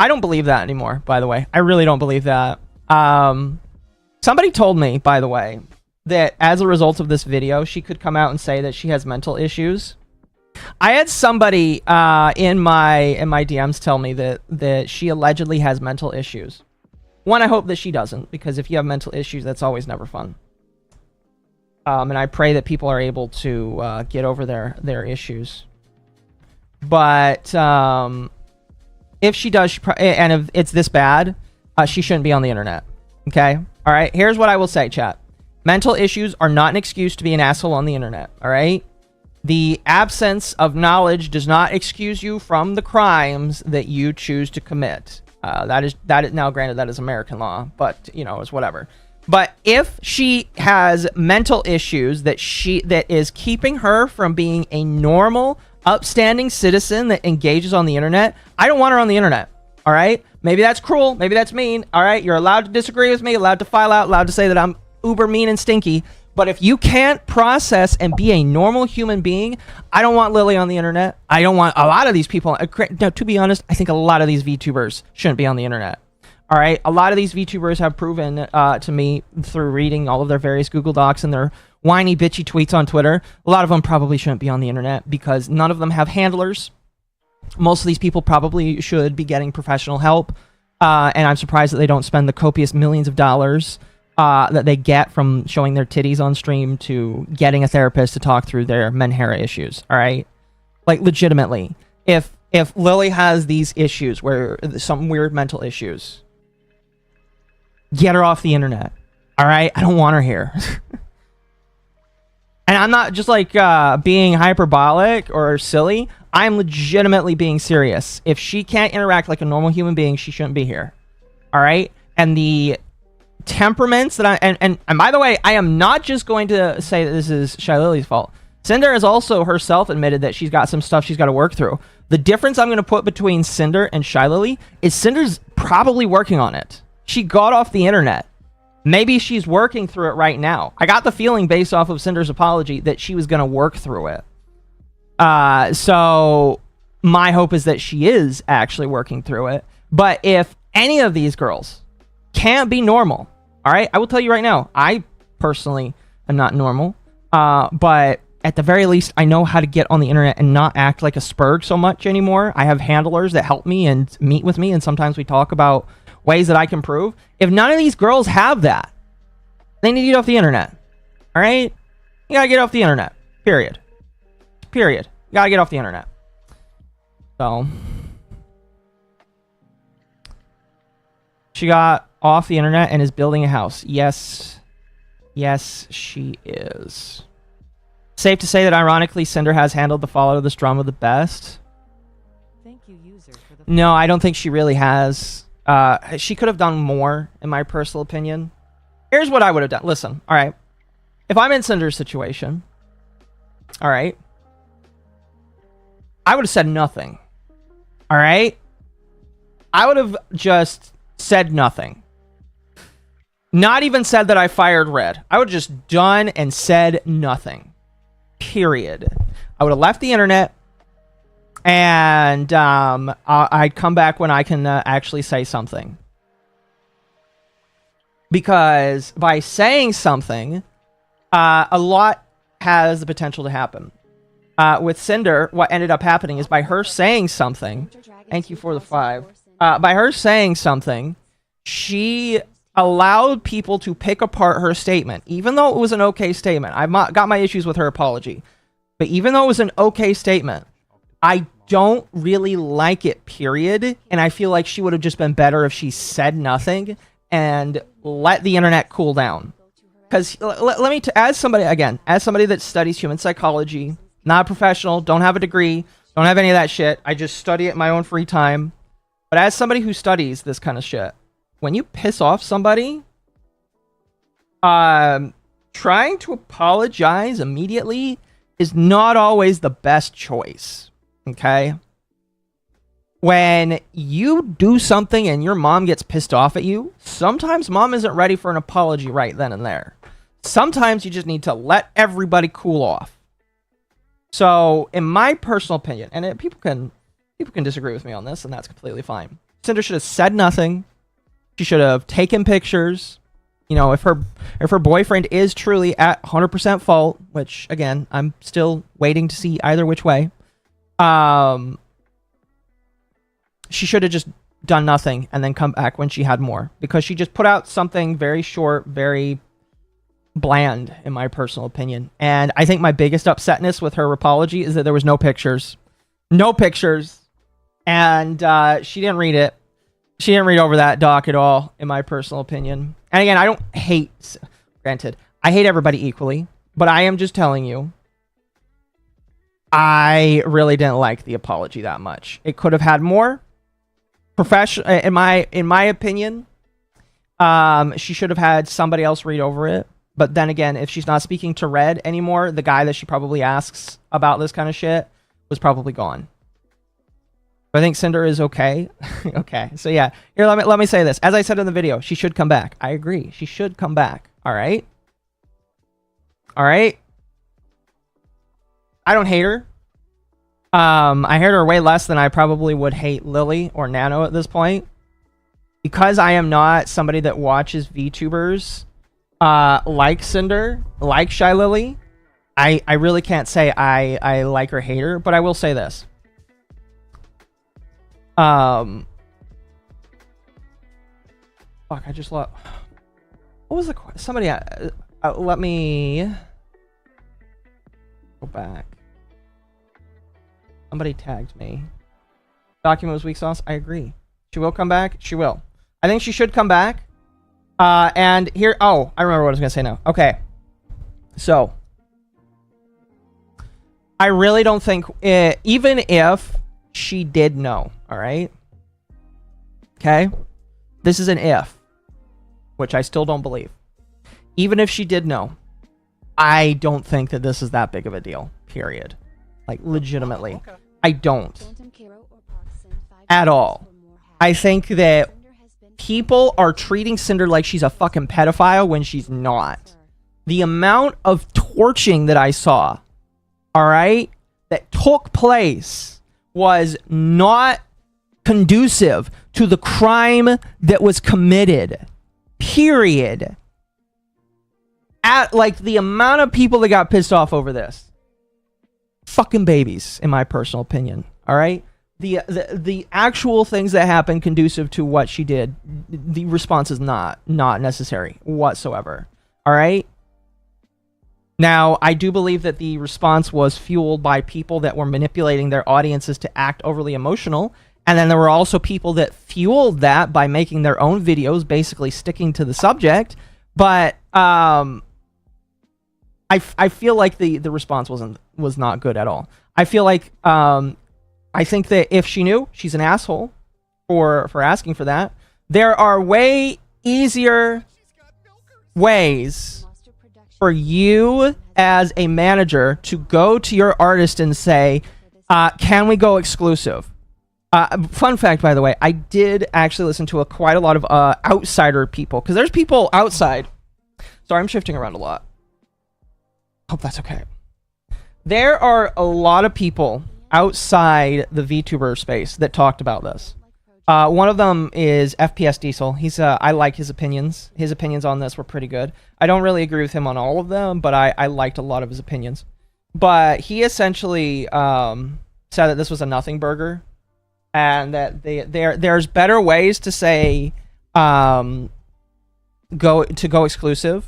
Speaker 4: don't believe that anymore, by the way. I really don't believe that. Somebody told me, by the way, that as a result of this video, she could come out and say that she has mental issues. I had somebody in my DMs tell me that she allegedly has mental issues. One, I hope that she doesn't, because if you have mental issues, that's always never fun. And I pray that people are able to get over their issues. But if she does, and if it's this bad, she shouldn't be on the internet. Okay? All right? Here's what I will say, chat. Mental issues are not an excuse to be an asshole on the internet. All right? The absence of knowledge does not excuse you from the crimes that you choose to commit. That is now, granted, that is American law, but you know, it's whatever. But if she has mental issues that is keeping her from being a normal, upstanding citizen that engages on the internet, I don't want her on the internet. All right? Maybe that's cruel. Maybe that's mean. All right? You're allowed to disagree with me, allowed to file out, allowed to say that I'm uber mean and stinky. But if you can't process and be a normal human being, I don't want Lily on the internet. I don't want a lot of these people. Now, to be honest, I think a lot of these VTubers shouldn't be on the internet. All right? A lot of these VTubers have proven to me through reading all of their various Google Docs and their whiny, bitchy tweets on Twitter. A lot of them probably shouldn't be on the internet because none of them have handlers. Most of these people probably should be getting professional help. And I'm surprised that they don't spend the copious millions of dollars that they get from showing their titties on stream to getting a therapist to talk through their menhera issues. All right? Like, legitimately. If Lily has these issues, where some weird mental issues, get her off the internet. All right? I don't want her here. And I'm not just like being hyperbolic or silly. I'm legitimately being serious. If she can't interact like a normal human being, she shouldn't be here. All right? And the temperaments that and by the way, I am not just going to say that this is Shy Lily's fault. Cinder has also herself admitted that she's got some stuff she's got to work through. The difference I'm going to put between Cinder and Shy Lily is Cinder's probably working on it. She got off the internet. Maybe she's working through it right now. I got the feeling based off of Cinder's apology that she was going to work through it. So my hope is that she is actually working through it. But if any of these girls can't be normal, all right, I will tell you right now, I personally am not normal. But at the very least, I know how to get on the internet and not act like a spurg so much anymore. I have handlers that help me and meet with me, and sometimes we talk about ways that I can improve. If none of these girls have that, they need to get off the internet. All right? You gotta get off the internet. Period. You gotta get off the internet. So, she got off the internet and is building a house. Yes, she is. Safe to say that ironically, Cinder has handled the fallout of this drama the best.
Speaker 1: Thank you, user, for the
Speaker 4: No, I don't think she really has. She could have done more, in my personal opinion. Here's what I would have done. Listen, all right. If I'm in Cinder's situation, all right, I would have said nothing. All right? I would have just said nothing. Not even said that I fired Red. I would have just done and said nothing. Period. I would have left the internet, and I'd come back when I can actually say something. Because by saying something, a lot has the potential to happen. With Cinder, what ended up happening is by her saying something, thank you for the 5, by her saying something, she allowed people to pick apart her statement, even though it was an okay statement. I've got my issues with her apology, but even though it was an okay statement, I don't really like it, period, and I feel like she would have just been better if she said nothing and let the internet cool down. Because let me, as somebody that studies human psychology, not a professional, don't have a degree, don't have any of that shit, I just study it in my own free time, but as somebody who studies this kind of shit, when you piss off somebody, trying to apologize immediately is not always the best choice, okay? When you do something and your mom gets pissed off at you, sometimes mom isn't ready for an apology right then and there. Sometimes you just need to let everybody cool off. So, in my personal opinion, and people can disagree with me on this, and that's completely fine. Cinder should have said nothing. She should have taken pictures. You know, if her boyfriend is truly at 100% fault, which again, I'm still waiting to see either which way. She should have just done nothing and then come back when she had more, because she just put out something very short, very bland, in my personal opinion. And I think my biggest upsetness with her apology is that there was no pictures. No pictures. And she didn't read it. She didn't read over that doc at all, in my personal opinion. And again, I don't hate... Granted, I hate everybody equally. But I am just telling you, I really didn't like the apology that much. It could have had more. In my opinion, she should have had somebody else read over it. But then again, if she's not speaking to Red anymore, the guy that she probably asks about this kind of shit was probably gone. I think Cinder is okay. Okay, so yeah. Here, let me say this. As I said in the video, she should come back. I agree. She should come back. All right? All right? I don't hate her. I hate her way less than I probably would hate Lily or Nano at this point. Because I am not somebody that watches VTubers like Cinder, like Shy Lily, I really can't say I like or hate her, but I will say this. Fuck, I just lost. What was the question? Somebody, let me go back. Somebody tagged me. Document was weak sauce. I agree. She will come back. She will. I think she should come back. And here, oh, I remember what I was gonna say now. Okay. So, I really don't think, even if she did know, all right? Okay? This is an if, which I still don't believe. Even if she did know, I don't think that this is that big of a deal, period. Like, legitimately.
Speaker 6: Oh, okay.
Speaker 4: I don't. At all. I think that people are treating Cinder like she's a fucking pedophile when she's not. The amount of torching that I saw, all right, that took place was not conducive to the crime that was committed. Period. At, like, the amount of people that got pissed off over this. Fucking babies, in my personal opinion. All right? The actual things that happened conducive to what she did, the response is not necessary whatsoever. All right? Now, I do believe that the response was fueled by people that were manipulating their audiences to act overly emotional. And then there were also people that fueled that by making their own videos, basically sticking to the subject. But I feel like the response was not good at all. I feel like I think that if she knew, she's an asshole for asking for that. There are way easier ways for you as a manager to go to your artist and say, can we go exclusive? Fun fact, by the way, I did actually listen to quite a lot of outsider people, because there's people outside. Sorry, I'm shifting around a lot. Hope that's okay. There are a lot of people outside the VTuber space that talked about this. One of them is FPS Diesel. He's I like his opinions. His opinions on this were pretty good. I don't really agree with him on all of them, but I liked a lot of his opinions. But he essentially said that this was a nothing burger, and that there's better ways to say go exclusive.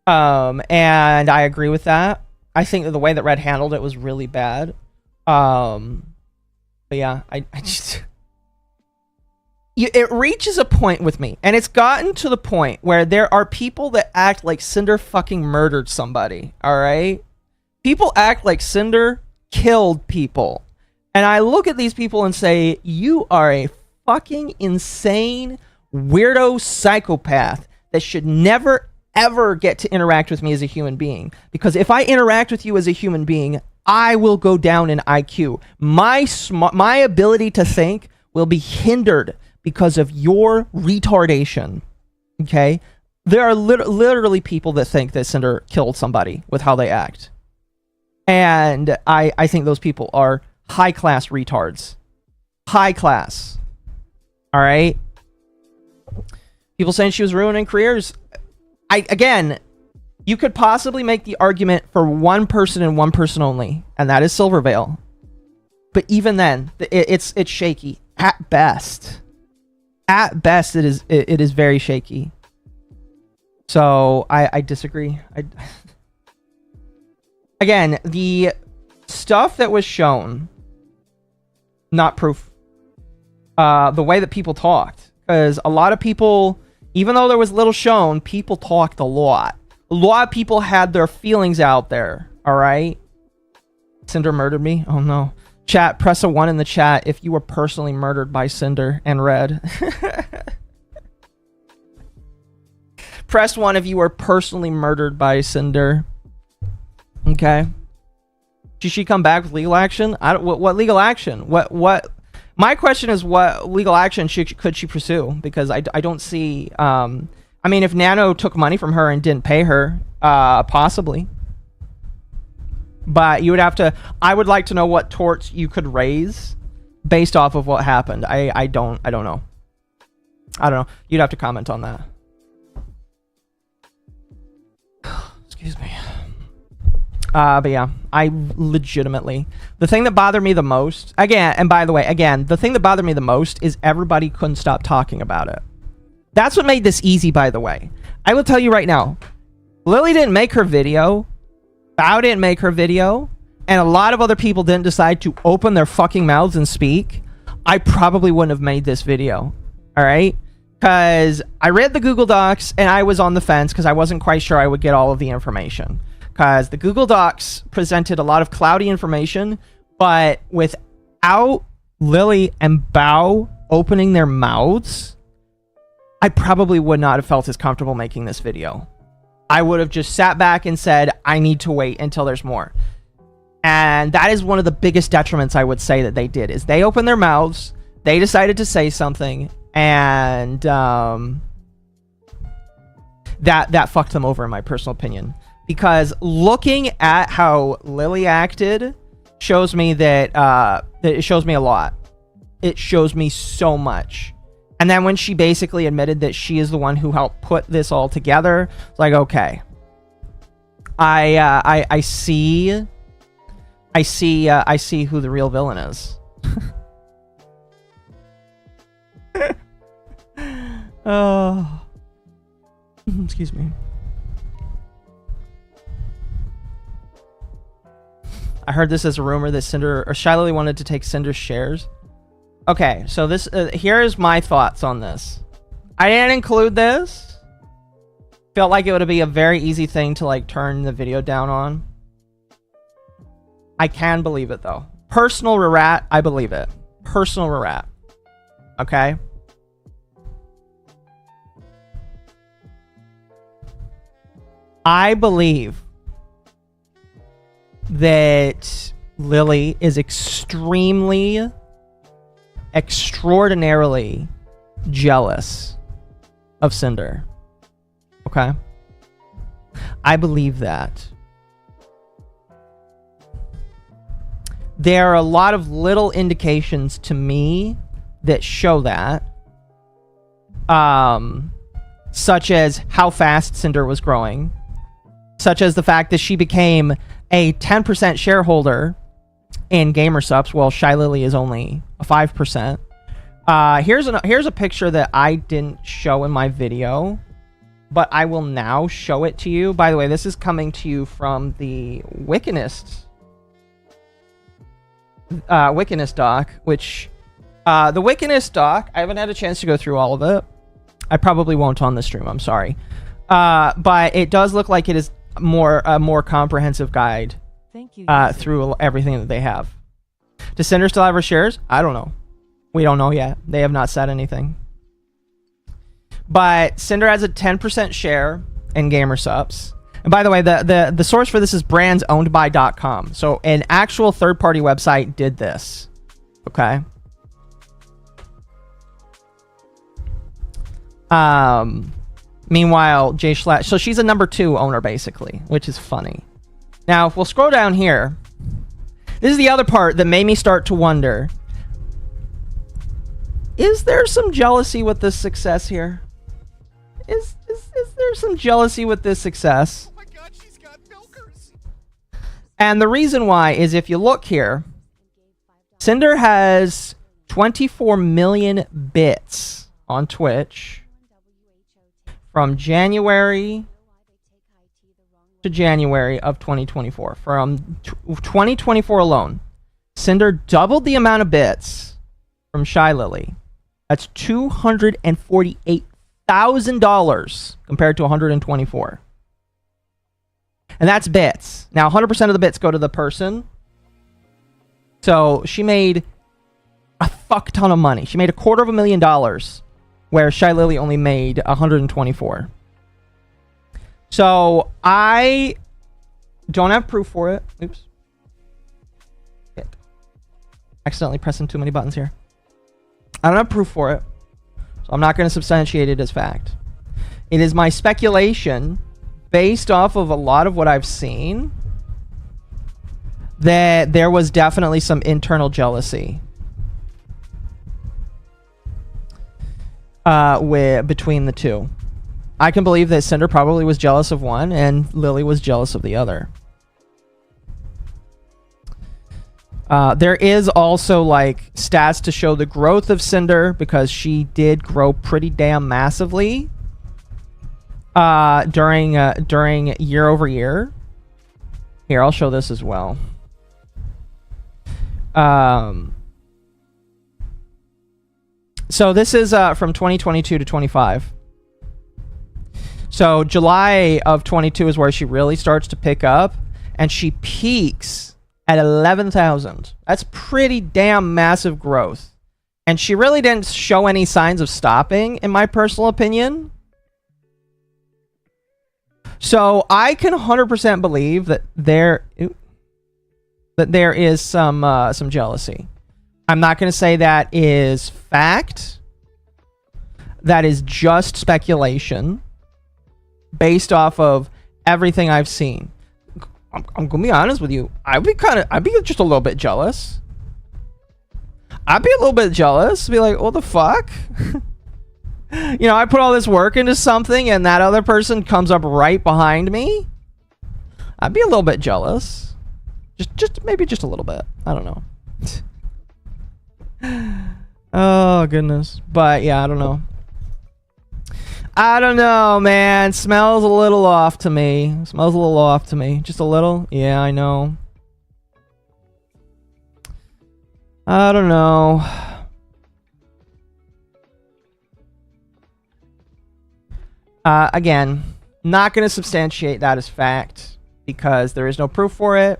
Speaker 4: And I agree with that. I think that the way that Red handled it was really bad. But yeah, I just... It reaches a point with me, and it's gotten to the point where there are people that act like Cinder fucking murdered somebody, alright? People act like Cinder killed people. And I look at these people and say, you are a fucking insane, weirdo psychopath that should never, ever get to interact with me as a human being. Because if I interact with you as a human being, I will go down in IQ. My ability to think will be hindered because of your retardation. Okay? There are literally people that think that Cinder killed somebody with how they act. And I think those people are high-class retards. High class. Alright? People saying she was ruining careers. Again, you could possibly make the argument for one person and one person only, and that is Silvervale. But even then, it's shaky at best. At best, it is very shaky. So I disagree. Again, the stuff that was shown, not proof. The way that people talked, because a lot of people, even though there was little shown, people talked a lot. A lot of people had their feelings out there. All right. Cinder murdered me. Oh no. Chat, press a 1 in the chat if you were personally murdered by Cinder and Red. Press 1 if you were personally murdered by Cinder. Okay. Should she come back with legal action? What legal action? What? My question is, what legal action could she pursue? Because I don't see. I mean, if Nano took money from her and didn't pay her, possibly. But you would have to. I would like to know what torts you could raise based off of what happened. I don't know. I don't know. You'd have to comment on that. Excuse me. But yeah, I legitimately, the thing that bothered me the most, again, and by the way, again, the thing that bothered me the most is everybody couldn't stop talking about it. That's what made this easy, by the way. I will tell you right now, Lily didn't make her video, Bao didn't make her video, and a lot of other people didn't decide to open their fucking mouths and speak. I probably wouldn't have made this video. All right? Because I read the Google Docs and I was on the fence because I wasn't quite sure I would get all of the information. Because the Google Docs presented a lot of cloudy information, but without Lily and Bao opening their mouths, I probably would not have felt as comfortable making this video. I would have just sat back and said, I need to wait until there's more. And that is one of the biggest detriments I would say that they did, is they opened their mouths, they decided to say something, and that fucked them over, in my personal opinion. Because looking at how Lily acted shows me that it shows me a lot. It shows me so much. And then when she basically admitted that she is the one who helped put this all together, it's like, okay, I see who the real villain is. Oh, excuse me. I heard this as a rumor that Cinder or Shy Lily wanted to take Cinder's shares. Okay, so this here's my thoughts on this. I didn't include this. Felt like it would be a very easy thing to like turn the video down on. I can believe it though. Personal rat, I believe it. Personal rat. Okay. I believe that Lily is extraordinarily jealous of Cinder. Okay? I believe that. There are a lot of little indications to me that show that. Such as how fast Cinder was growing. Such as the fact that she became a 10% shareholder in GamerSupps, while Shy Lily is only a 5%. Here's a picture that I didn't show in my video, but I will now show it to you. By the way, this is coming to you from the Wiccanist doc, which the Wiccanist doc, I haven't had a chance to go through all of it. I probably won't on the stream, I'm sorry. But it does look like it is a more comprehensive guide through everything that they have. Does Cinder still have her shares? I don't know. We don't know yet. They have not said anything. But Cinder has a 10% share in GamerSupps. And by the way, the source for this is brandsownedby.com. So an actual third-party website did this. Okay. Meanwhile, Jay Schlatt, so she's a number 2 owner basically, which is funny. Now, if we'll scroll down here, this is the other part that made me start to wonder. Is there some jealousy with this success here? Is there some jealousy with this success?
Speaker 6: Oh my god, she's got milkers.
Speaker 4: And the reason why is if you look here, Cinder has 24 million bits on Twitch. from January to January of 2024. From 2024 alone, Cinder doubled the amount of bits from Shy Lily. That's $248,000 compared to 124. And that's bits. Now, 100% of the bits go to the person. So she made a fuck ton of money. She made $250,000, where Shy Lily only made 124. So I don't have proof for it. Oops. Shit. Accidentally pressing too many buttons here. I don't have proof for it, so I'm not going to substantiate it as fact. It is my speculation, based off of a lot of what I've seen, that there was definitely some internal jealousy between the two. I can believe that Cinder probably was jealous of one and Lily was jealous of the other. There is also like stats to show the growth of Cinder, because she did grow pretty damn massively during year over year. Here, I'll show this as well. So this is from 2022 to 25. So July of 22 is where she really starts to pick up, and she peaks at 11,000. That's pretty damn massive growth. And she really didn't show any signs of stopping, in my personal opinion. So I can 100% believe that there is some jealousy. I'm not going to say that is fact. That is just speculation based off of everything I've seen. I'm gonna be honest with you. I'd be just a little bit jealous. I'd be a little bit jealous. Be like, what the fuck? You know, I put all this work into something and that other person comes up right behind me. I'd be a little bit jealous. Maybe just a little bit. I don't know. Oh, goodness. But yeah, I don't know. I don't know, man. Smells a little off to me. Smells a little off to me. Just a little? Yeah, I know. I don't know. Again, not going to substantiate that as fact because there is no proof for it.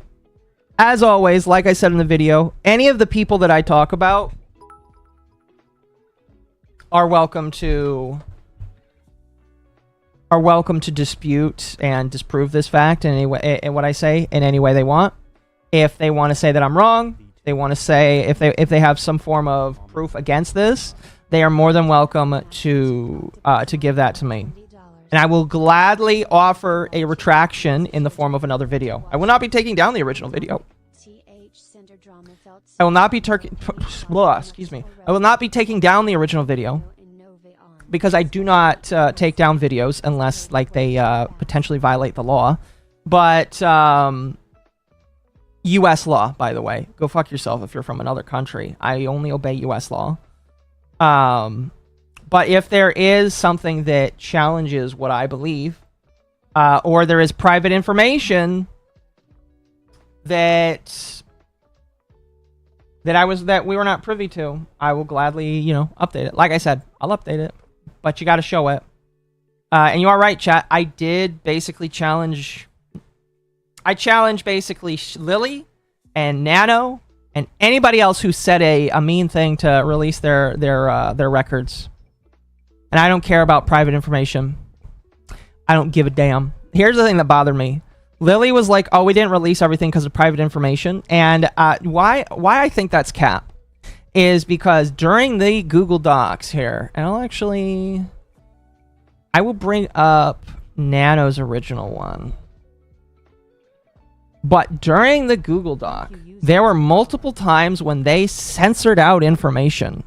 Speaker 4: As always, like I said in the video, any of the people that I talk about are welcome to dispute and disprove this fact in any way, in what I say, in any way they want. If they want to say that I'm wrong, they want to say if they have some form of proof against this, they are more than welcome to give that to me. And I will gladly offer a retraction in the form of another video. I will not be taking down the original video. I will not be excuse me. I will not be taking down the original video because I do not take down videos unless like they potentially violate the law. But U.S. law, by the way. Go fuck yourself if you're from another country. I only obey U.S. law. But if there is something that challenges what I believe, or there is private information that we were not privy to, I will gladly, update it. Like I said, I'll update it, but you got to show it. And you are right, chat. I did basically challenge. I challenged basically Lily and Nano and anybody else who said a mean thing to release their records. And I don't care about private information. I don't give a damn. Here's the thing that bothered me. Lily was like, oh, we didn't release everything because of private information. And why I think that's cap is because during the Google Docs here, and I will bring up Nano's original one. But during the Google Doc, there were multiple times when they censored out information.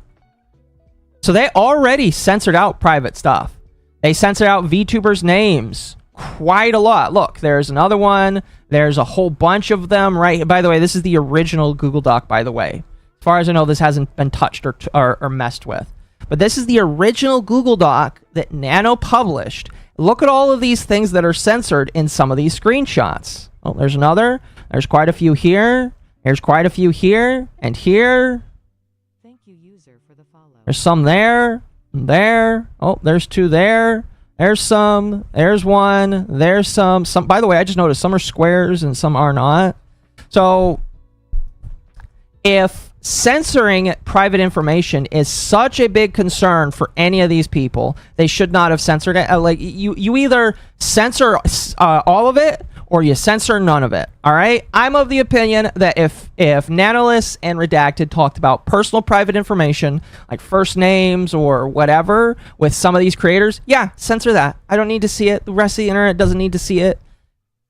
Speaker 4: So they already censored out private stuff. They censored out VTubers' names quite a lot. Look, there's another one. There's a whole bunch of them, right? By the way, this is the original Google Doc, by the way. As far as I know, this hasn't been touched or messed with. But this is the original Google Doc that Nano published. Look at all of these things that are censored in some of these screenshots. Oh, there's another. There's quite a few here. There's quite a few here and here.
Speaker 1: Thank you, user, for the follow.
Speaker 4: There's some there. There. Oh, there's 2 there. There's some. There's 1. There's some. By the way, I just noticed some are squares and some are not. So, if censoring private information is such a big concern for any of these people, they should not have censored it. Like, you either censor all of it or you censor none of it. All right? I'm of the opinion that if Nanolist and Redacted talked about personal private information, like first names or whatever, with some of these creators, yeah, censor that. I don't need to see it. The rest of the internet doesn't need to see it.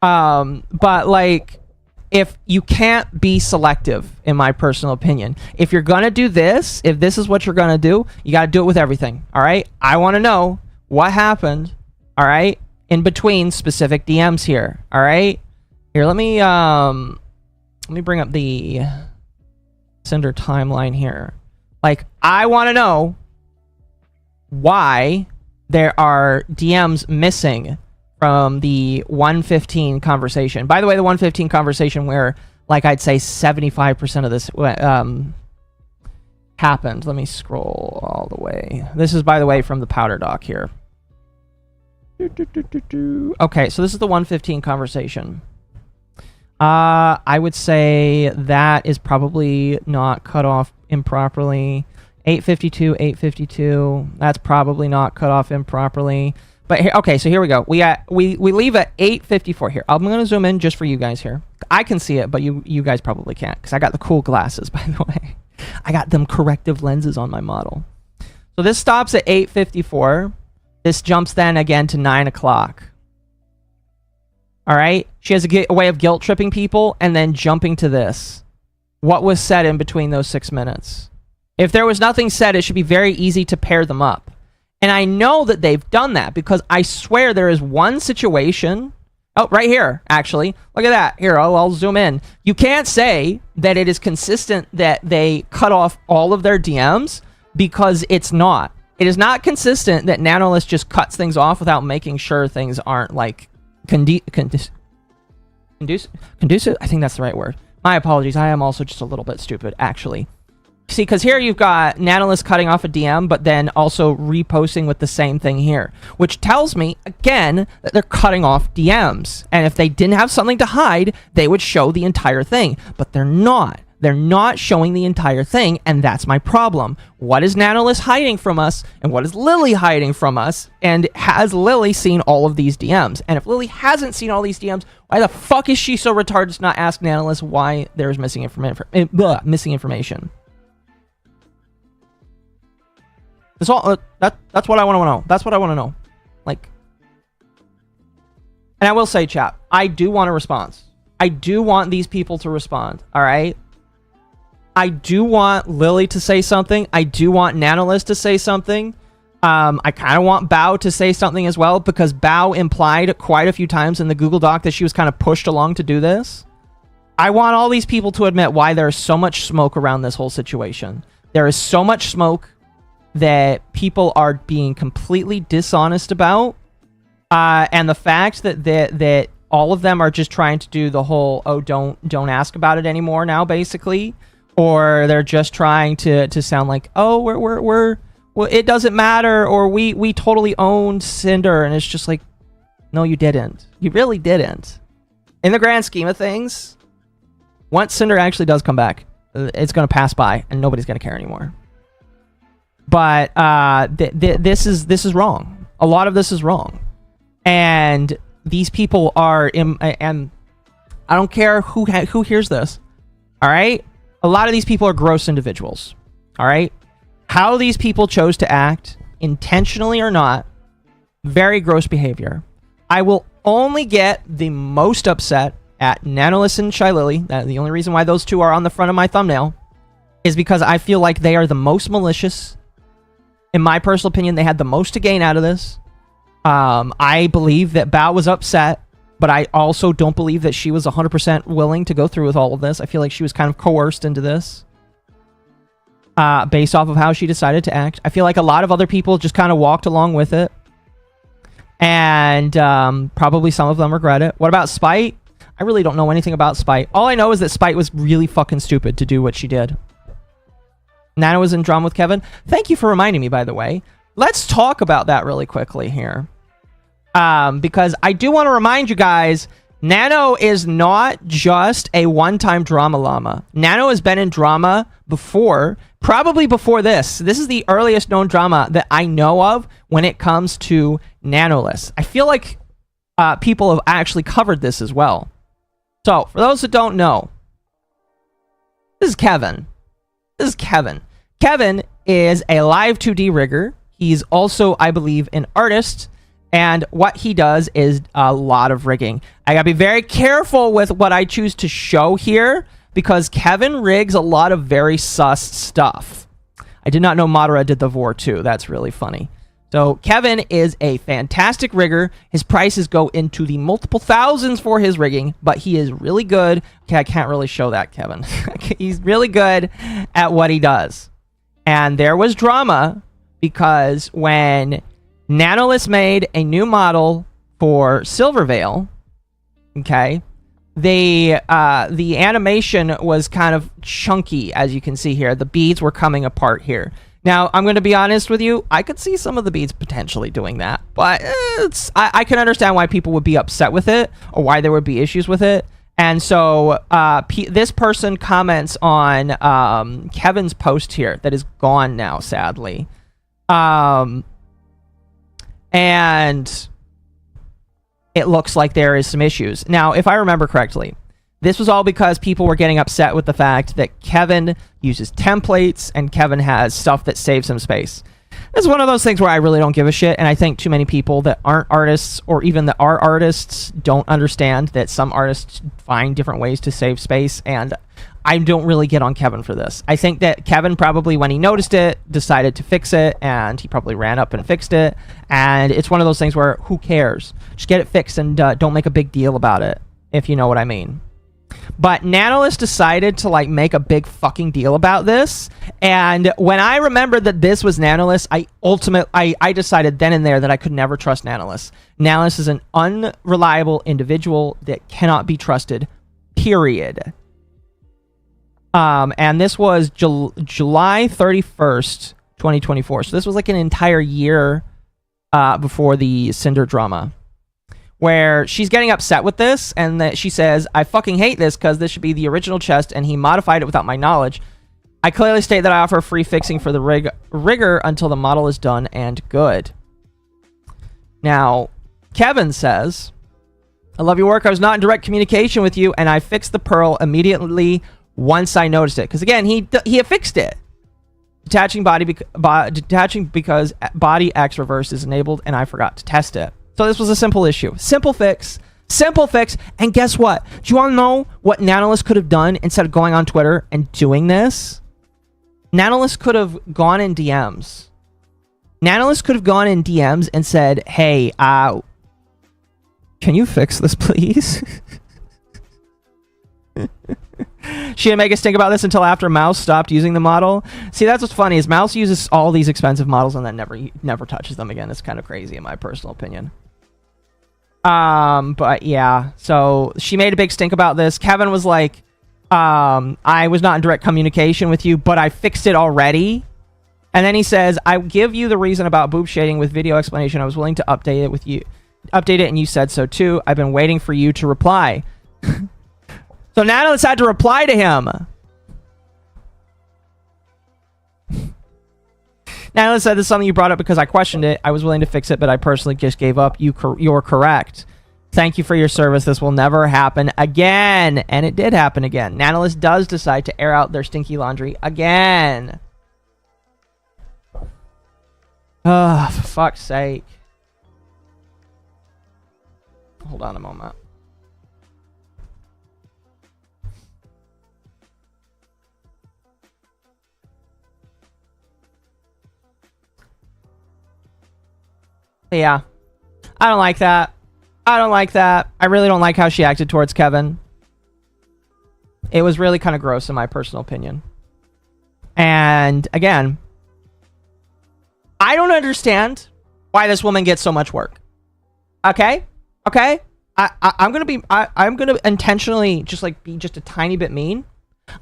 Speaker 4: But like, if you can't be selective, in my personal opinion, if you're gonna do this, if this is what you're gonna do, you gotta do it with everything. All right? I want to know what happened. All right? In between specific DMs here. All right? Here, let me bring up the Cinder timeline here. Like, I want to know why there are DMs missing from the 115 conversation. By the way, the 115 conversation where, like, I'd say 75% of this happened. Let me scroll all the way. This is, by the way, from the Powder Doc here. Okay, so this is the 115 conversation. I would say that is probably not cut off improperly. 852, that's probably not cut off improperly. But here, okay, so here we go. We leave at 8:54 here. I'm gonna zoom in just for you guys here. I can see it, but you guys probably can't because I got the cool glasses, by the way. I got them corrective lenses on my model. So this stops at 8:54. This jumps then again to 9 o'clock. All right? She has a way of guilt tripping people and then jumping to this. What was said in between those 6 minutes? If there was nothing said, it should be very easy to pair them up. And I know that they've done that because I swear there is one situation. Oh, right here, actually. Look at that. Here, I'll zoom in. You can't say that it is consistent that they cut off all of their DMs because it's not. It is not consistent that Nanolist just cuts things off without making sure things aren't, like, conducive? I think that's the right word. My apologies. I am also just a little bit stupid, actually. See, because here you've got Nanolist cutting off a DM, but then also reposting with the same thing here, which tells me, again, that they're cutting off DMs. And if they didn't have something to hide, they would show the entire thing. But they're not. They're not showing the entire thing, and that's my problem. What is Nanolist hiding from us, and what is Lily hiding from us? And has Lily seen all of these DMs? And if Lily hasn't seen all these DMs, why the fuck is she so retarded to not ask Nanolist why there's missing information? That's all. That's what I want to know. That's what I want to know. Like, and I will say, chat, I do want a response. I do want these people to respond. All right. I do want Lily to say something. I do want Nanolist to say something. I kind of want Bao to say something as well, because Bao implied quite a few times in the Google Doc that she was kind of pushed along to do this. I want all these people to admit why there is so much smoke around this whole situation. There is so much smoke that people are being completely dishonest about. And the fact that all of them are just trying to do the whole, oh, don't ask about it anymore now, basically. Or they're just trying to sound like, oh, well, it doesn't matter, or we totally owned Cinder, and it's just like, no, you didn't. You really didn't. In the grand scheme of things, once Cinder actually does come back, it's going to pass by, and nobody's going to care anymore. But this is wrong. A lot of this is wrong, and these people are and I don't care who hears this. All right. A lot of these people are gross individuals, all right? How these people chose to act, intentionally or not, very gross behavior. I will only get the most upset at Nanolist and Shy Lily. The only reason why those two are on the front of my thumbnail is because I feel like they are the most malicious. In my personal opinion, they had the most to gain out of this. I believe that Bao was upset, but I also don't believe that she was 100% willing to go through with all of this. I feel like she was kind of coerced into this based off of how she decided to act. I feel like a lot of other people just kind of walked along with it. And probably some of them regret it. What about Spite? I really don't know anything about Spite. All I know is that Spite was really fucking stupid to do what she did. Nano was in drama with Kevin. Thank you for reminding me, by the way. Let's talk about that really quickly here. Because I do want to remind you guys, Nano is not just a one-time drama llama. Nano has been in drama before, probably before this. This is the earliest known drama that I know of when it comes to Nanoless. I feel like people have actually covered this as well. So, for those that don't know, this is Kevin. This is Kevin. Kevin is a live 2D rigger. He's also, I believe, an artist. And what he does is a lot of rigging. I gotta be very careful with what I choose to show here, because Kevin rigs a lot of very sus stuff. I did not know Madara did the Vor too. That's really funny. So Kevin is a fantastic rigger. His prices go into the multiple thousands for his rigging, but he is really good. Okay, I can't really show that, Kevin. He's really good at what he does. And there was drama because when Nanoless made a new model for Silvervale, okay, the animation was kind of chunky, as you can see here. The beads were coming apart here. Now, I'm going to be honest with you. I could see some of the beads potentially doing that, but I can understand why people would be upset with it or why there would be issues with it. And so this person comments on Kevin's post here that is gone now, sadly. And it looks like there is some issues. Now, if I remember correctly, this was all because people were getting upset with the fact that Kevin uses templates and Kevin has stuff that saves him space. This is one of those things where I really don't give a shit, and I think too many people that aren't artists or even that are artists don't understand that some artists find different ways to save space, and I don't really get on Kevin for this. I think that Kevin probably, when he noticed it, decided to fix it, and he probably ran up and fixed it, and it's one of those things where, who cares? Just get it fixed and don't make a big deal about it, if you know what I mean. But Nanoless decided to like make a big fucking deal about this, and when I remembered that this was Nanoless, I decided then and there that I could never trust Nanoless. Nanoless is an unreliable individual that cannot be trusted, period. And this was July 31st, 2024. So this was like an entire year before the Cinder drama, where she's getting upset with this, and that she says, I fucking hate this because this should be the original chest, and he modified it without my knowledge. I clearly state that I offer free fixing for the rigger until the model is done and good. Now, Kevin says, I love your work. I was not in direct communication with you, and I fixed the pearl immediately once I noticed it. Because again, he fixed it. Detaching because body X reverse is enabled, and I forgot to test it. So this was a simple issue. Simple fix. Simple fix. And guess what? Do you want to know what Nanoless could have done instead of going on Twitter and doing this? Nanoless could have gone in DMs. Nanoless could have gone in DMs and said, hey, can you fix this, please? She didn't make us think about this until after Mouse stopped using the model. See, that's what's funny, is Mouse uses all these expensive models and then never touches them again. It's kind of crazy in my personal opinion. But yeah, so she made a big stink about this. Kevin was like, I was not in direct communication with you, but I fixed it already. And then he says, I give you the reason about boob shading with video explanation. I was willing to update it with you. Update it, and you said so too. I've been waiting for you to reply. So Nanoless had to reply to him. Nanoless said, this is something you brought up because I questioned it. I was willing to fix it, but I personally just gave up. You're correct. Thank you for your service. This will never happen again. And it did happen again. Nanoless does decide to air out their stinky laundry again. Oh, for fuck's sake. Hold on a moment. Yeah, I don't like that. I don't like that. I really don't like how she acted towards Kevin. It was really kind of gross in my personal opinion. And again, I don't understand why this woman gets so much work. Okay? Okay? I'm gonna intentionally just like be just a tiny bit mean.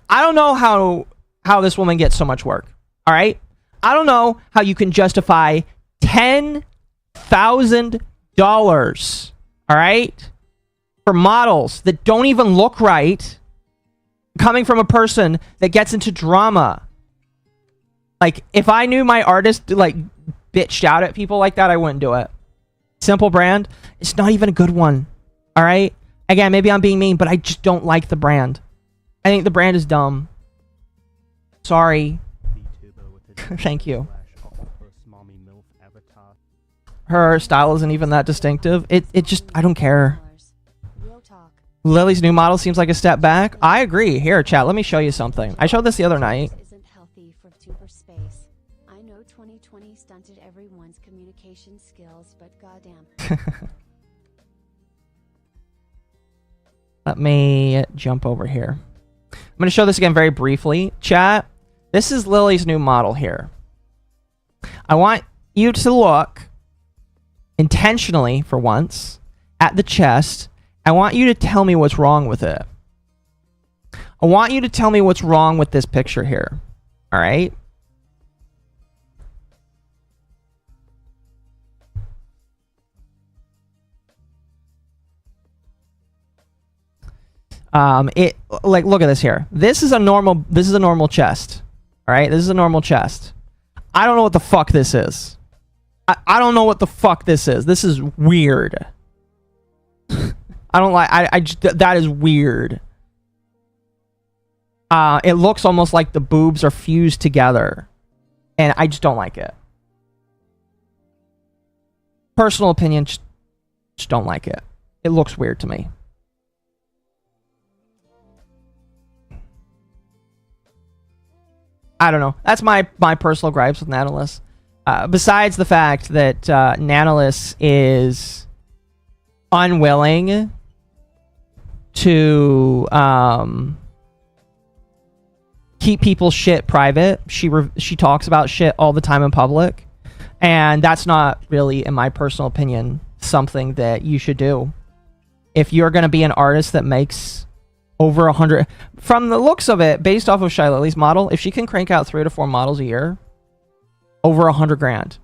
Speaker 4: I don't know how this woman gets so much work. All right? I don't know how you can justify $10,000, all right, for models that don't even look right, coming from a person that gets into drama. Like, if I knew my artist like bitched out at people like that, I wouldn't do it. Simple brand, it's not even a good one. All right? Again, maybe I'm being mean, but I just don't like the brand. I think the brand is dumb. Sorry. Thank you. Her style isn't even that distinctive. It just, I don't care. Lily's new model seems like a step back. I agree. Here, chat, let me show you something. I showed this the other night.
Speaker 7: Isn't healthy for tuber space. I know 2020 stunted everyone's communication skills, but goddamn.
Speaker 4: Let me jump over here. I'm going to show this again very briefly. Chat, this is Lily's new model here. I want you to look intentionally, for once, at the chest. I want you to tell me what's wrong with it. I want you to tell me what's wrong with this picture here. All right? Like, look at this here. This is a normal chest. All right? This is a normal chest. I don't know what the fuck this is. I don't know what the fuck this is. This is weird. I don't like, I just, that is weird. It looks almost like the boobs are fused together. And I just don't like it. Personal opinion, just don't like it. It looks weird to me. I don't know. That's my personal gripes with Nanolis. Besides the fact that Nanolis is unwilling to keep people's shit private. She talks about shit all the time in public, and that's not really, in my personal opinion, something that you should do. If you're going to be an artist that makes over 100, from the looks of it, based off of Shy Lily's model, if she can crank out 3 to 4 models a year, over 100 grand.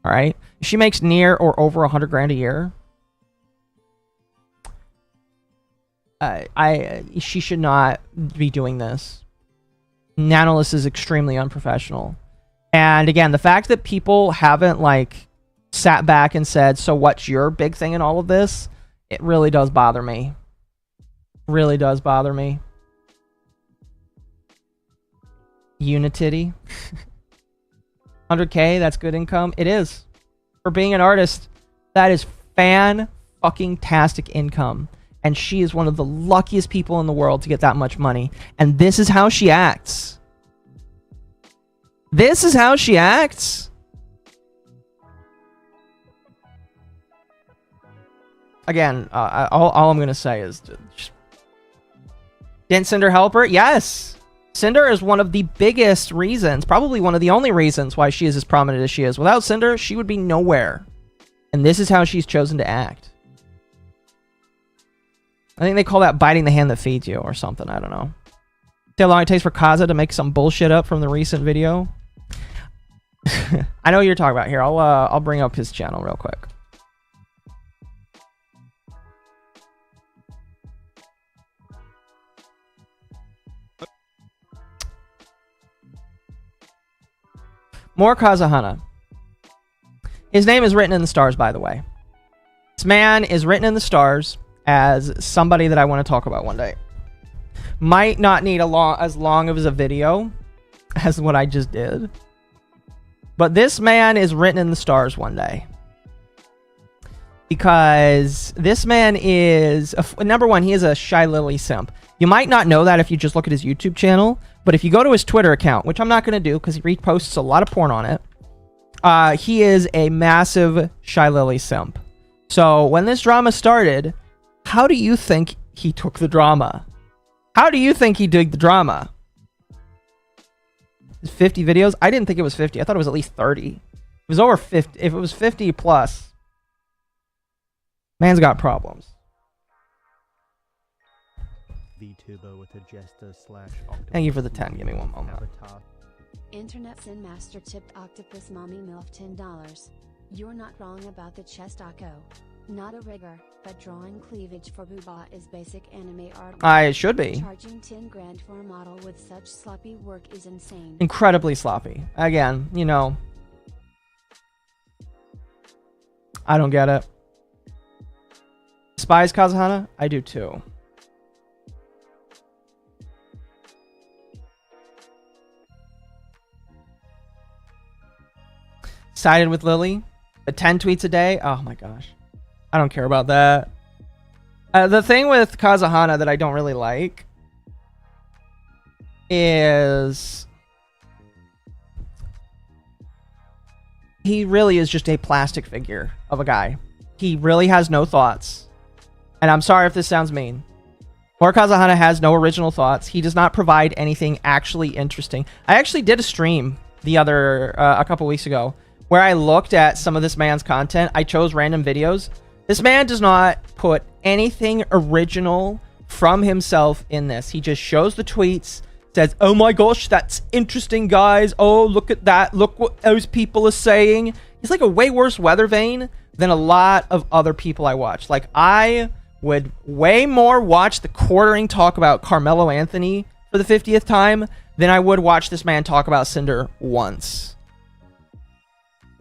Speaker 4: All right, if she makes near or over 100 grand a year, she should not be doing this. Nanolis is extremely unprofessional. And again, the fact that people haven't like sat back and said, so what's your big thing in all of this? It really does bother me. Really does bother me. Unitity. 100K, that's good income. It is. For being an artist, that is fan-fucking-tastic income. And she is one of the luckiest people in the world to get that much money. And this is how she acts. This is how she acts. Again, all I'm going to say is... Didn't Cinder help her? Yes! Cinder is one of the biggest reasons, probably one of the only reasons why she is as prominent as she is. Without Cinder, she would be nowhere. And this is how she's chosen to act. I think they call that biting the hand that feeds you or something. I don't know. See how long it takes for Kaza to make some bullshit up from the recent video? I know what you're talking about. Here, I'll bring up his channel real quick. More Kazahana. His name is written in the stars, by the way. This man is written in the stars as somebody that I want to talk about one day. Might not need as long of a video as what I just did. But this man is written in the stars one day. Because this man is... number one, he is a Shy Lily simp. You might not know that if you just look at his YouTube channel. But if you go to his Twitter account, which I'm not going to do because he reposts a lot of porn on it. He is a massive Shy Lily simp. So when this drama started, how do you think he took the drama? How do you think he did the drama? 50 videos? I didn't think it was 50. I thought it was at least 30. It was over 50. If it was 50 plus. Man's got problems.
Speaker 8: VTuber with a jester slash
Speaker 4: Thank you for the 10. Give me one moment.
Speaker 8: avatar.
Speaker 7: Internet Sin Master tipped Octopus Mommy MILF $10. You're not wrong about the chest Occo. Not a rigger, but drawing cleavage for booba is basic anime art.
Speaker 4: I should be.
Speaker 7: Charging 10 grand for a model with such sloppy work is insane.
Speaker 4: Incredibly sloppy. Again, you know. I don't get it. Despise Kazuhana? I do too. Sided with Lily? The 10 tweets a day? Oh my gosh. I don't care about that. The thing with Kazuhana that I don't really like is he really is just a plastic figure of a guy. He really has no thoughts. And I'm sorry if this sounds mean. Poor Kazuhana has no original thoughts. He does not provide anything actually interesting. I actually did a stream a couple weeks ago where I looked at some of this man's content. I chose random videos. This man does not put anything original from himself in this. He just shows the tweets, says, oh my gosh, that's interesting, guys. Oh, look at that. Look what those people are saying. He's like a way worse weather vane than a lot of other people I watch. Like, I would way more watch the quartering talk about Carmelo Anthony for the 50th time than I would watch this man talk about Cinder once.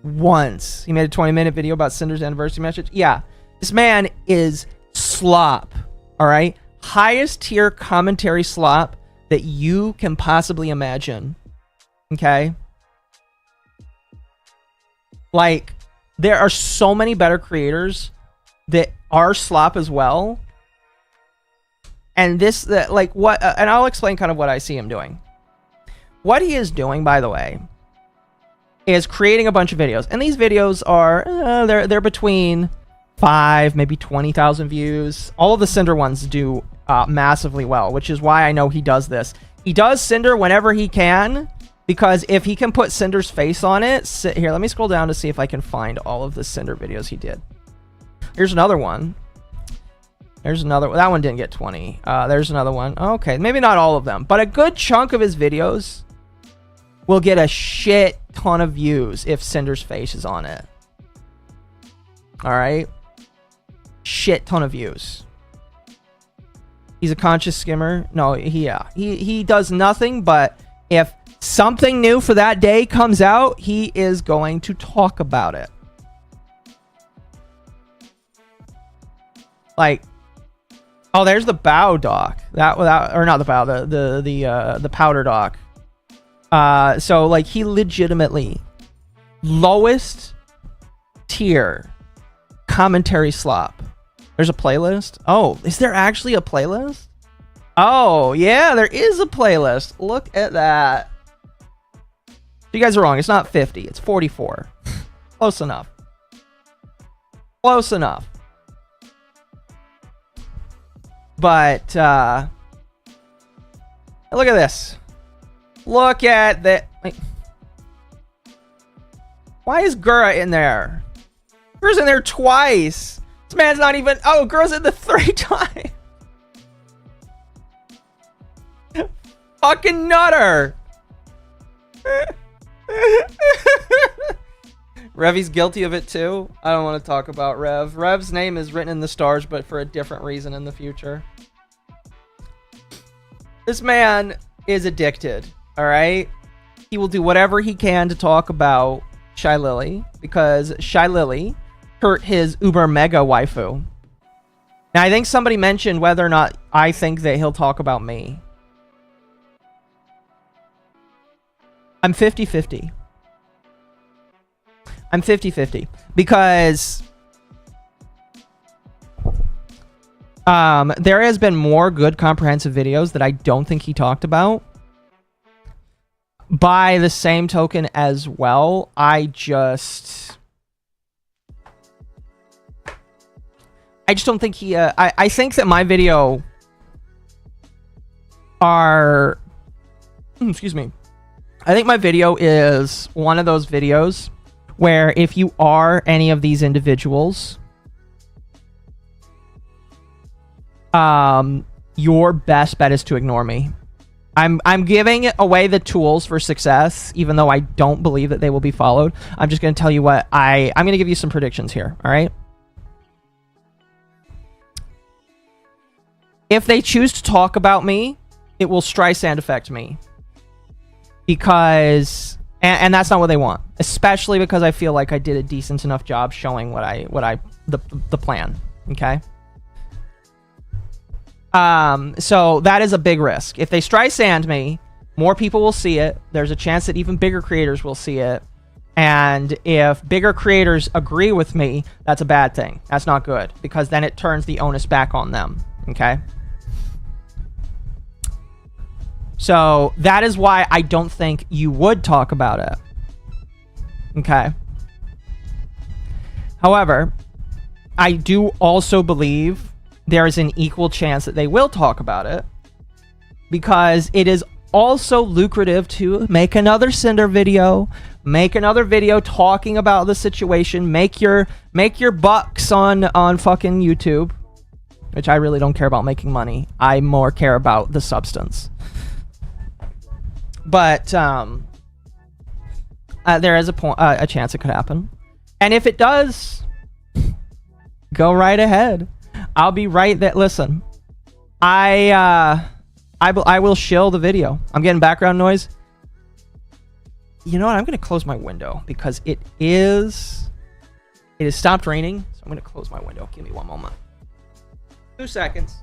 Speaker 4: Once. He made a 20-minute video about Cinder's anniversary message. Yeah. This man is slop. All right? Highest tier commentary slop that you can possibly imagine. Okay? Like, there are so many better creators that are slop as well. And this, like, what, and I'll explain kind of what I see him doing. What he is doing, by the way, is creating a bunch of videos. And these videos are, they're between 5, maybe 20,000 views. All of the Cinder ones do massively well, which is why I know he does this. He does Cinder whenever he can, because if he can put Cinder's face on it... Here, let me scroll down to see if I can find all of the Cinder videos he did. Here's another one. There's another... That one didn't get 20. There's another one. Okay, maybe not all of them, but a good chunk of his videos will get a shit ton of views if Cinder's face is on it. Alright? Shit ton of views. He's a conscious skimmer. No, he does nothing, but if something new for that day comes out, he is going to talk about it. Like, oh, there's the bow doc. Or not the bow, the powder doc. So like he legitimately lowest tier commentary slop. There's a playlist. Oh, is there actually a playlist? Oh, yeah, there is a playlist. Look at that. You guys are wrong. It's not 50. It's 44. Close enough. Close enough. But, look at this. Look at that. Why is Gura in there? Gura's in there twice. This man's not even... Oh, Gura's in the 3 times. Fucking nutter. Revy's guilty of it too. I don't want to talk about Rev. Rev's name is written in the stars, but for a different reason in the future. This man is addicted, all right? He will do whatever he can to talk about Shy Lily, because Shy Lily hurt his uber mega waifu. Now, I think somebody mentioned whether or not I think that he'll talk about me. I'm 50-50. I'm 50-50 because there has been more good comprehensive videos that I don't think he talked about. By the same token as well, I just don't think he I think that my video are excuse me. I think my video is one of those videos where if you are any of these individuals, your best bet is to ignore me. I'm giving away the tools for success, even though I don't believe that they will be followed. I'm just going to tell you what I'm going to give you some predictions here, all right? If they choose to talk about me, it will Streisand affect me. Because, and that's not what they want. Especially because I feel like I did a decent enough job showing the plan, okay? So that is a big risk. If they Streisand me, more people will see it. There's a chance that even bigger creators will see it. And if bigger creators agree with me, that's a bad thing. That's not good, because then it turns the onus back on them, okay? So that is why I don't think you would talk about it, okay? However, I do also believe there is an equal chance that they will talk about it, because it is also lucrative to make another Cinder video, make another video talking about the situation, make your bucks on fucking YouTube, which I really don't care about making money. I more care about the substance. But there is a chance it could happen, and if it does, go right ahead. I'll be right there. Listen, I will shill the video. I'm getting background noise. You know what? I'm going to close my window because it has stopped raining. So I'm going to close my window. Give me one moment. 2 seconds.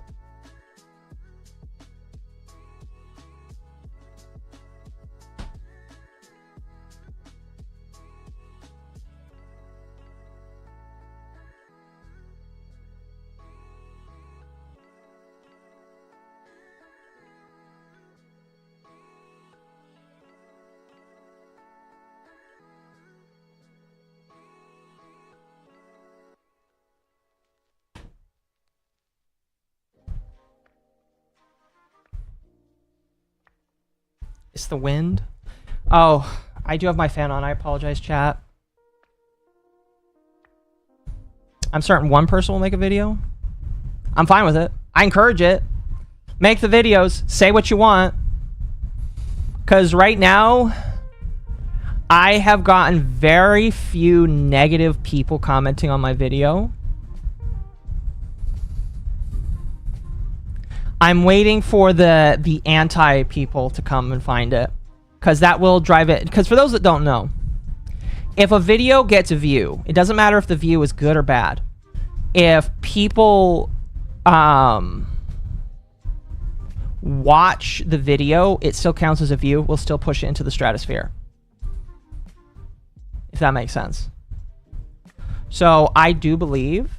Speaker 4: It's the wind. Oh, I do have my fan on. I apologize, chat. I'm certain one person will make a video. I'm fine with it. I encourage it. Make the videos. Say what you want. Because right now, I have gotten very few negative people commenting on my video. I'm waiting for the anti people to come and find it, because that will drive it. Because for those that don't know, if a video gets a view, it doesn't matter if the view is good or bad. If people watch the video, it still counts as a view. We'll still push it into the stratosphere, if that makes sense. So I do believe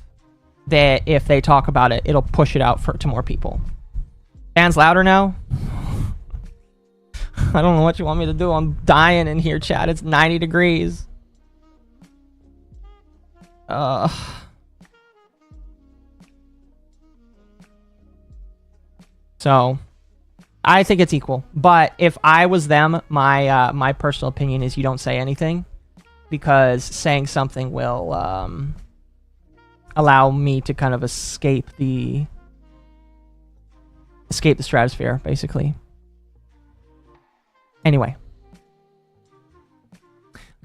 Speaker 4: that if they talk about it, it'll push it out to more people. Fans louder now? I don't know what you want me to do. I'm dying in here, chat. It's 90 degrees. So, I think it's equal. But if I was them, my personal opinion is you don't say anything, because saying something will allow me to kind of escape the stratosphere, basically. Anyway,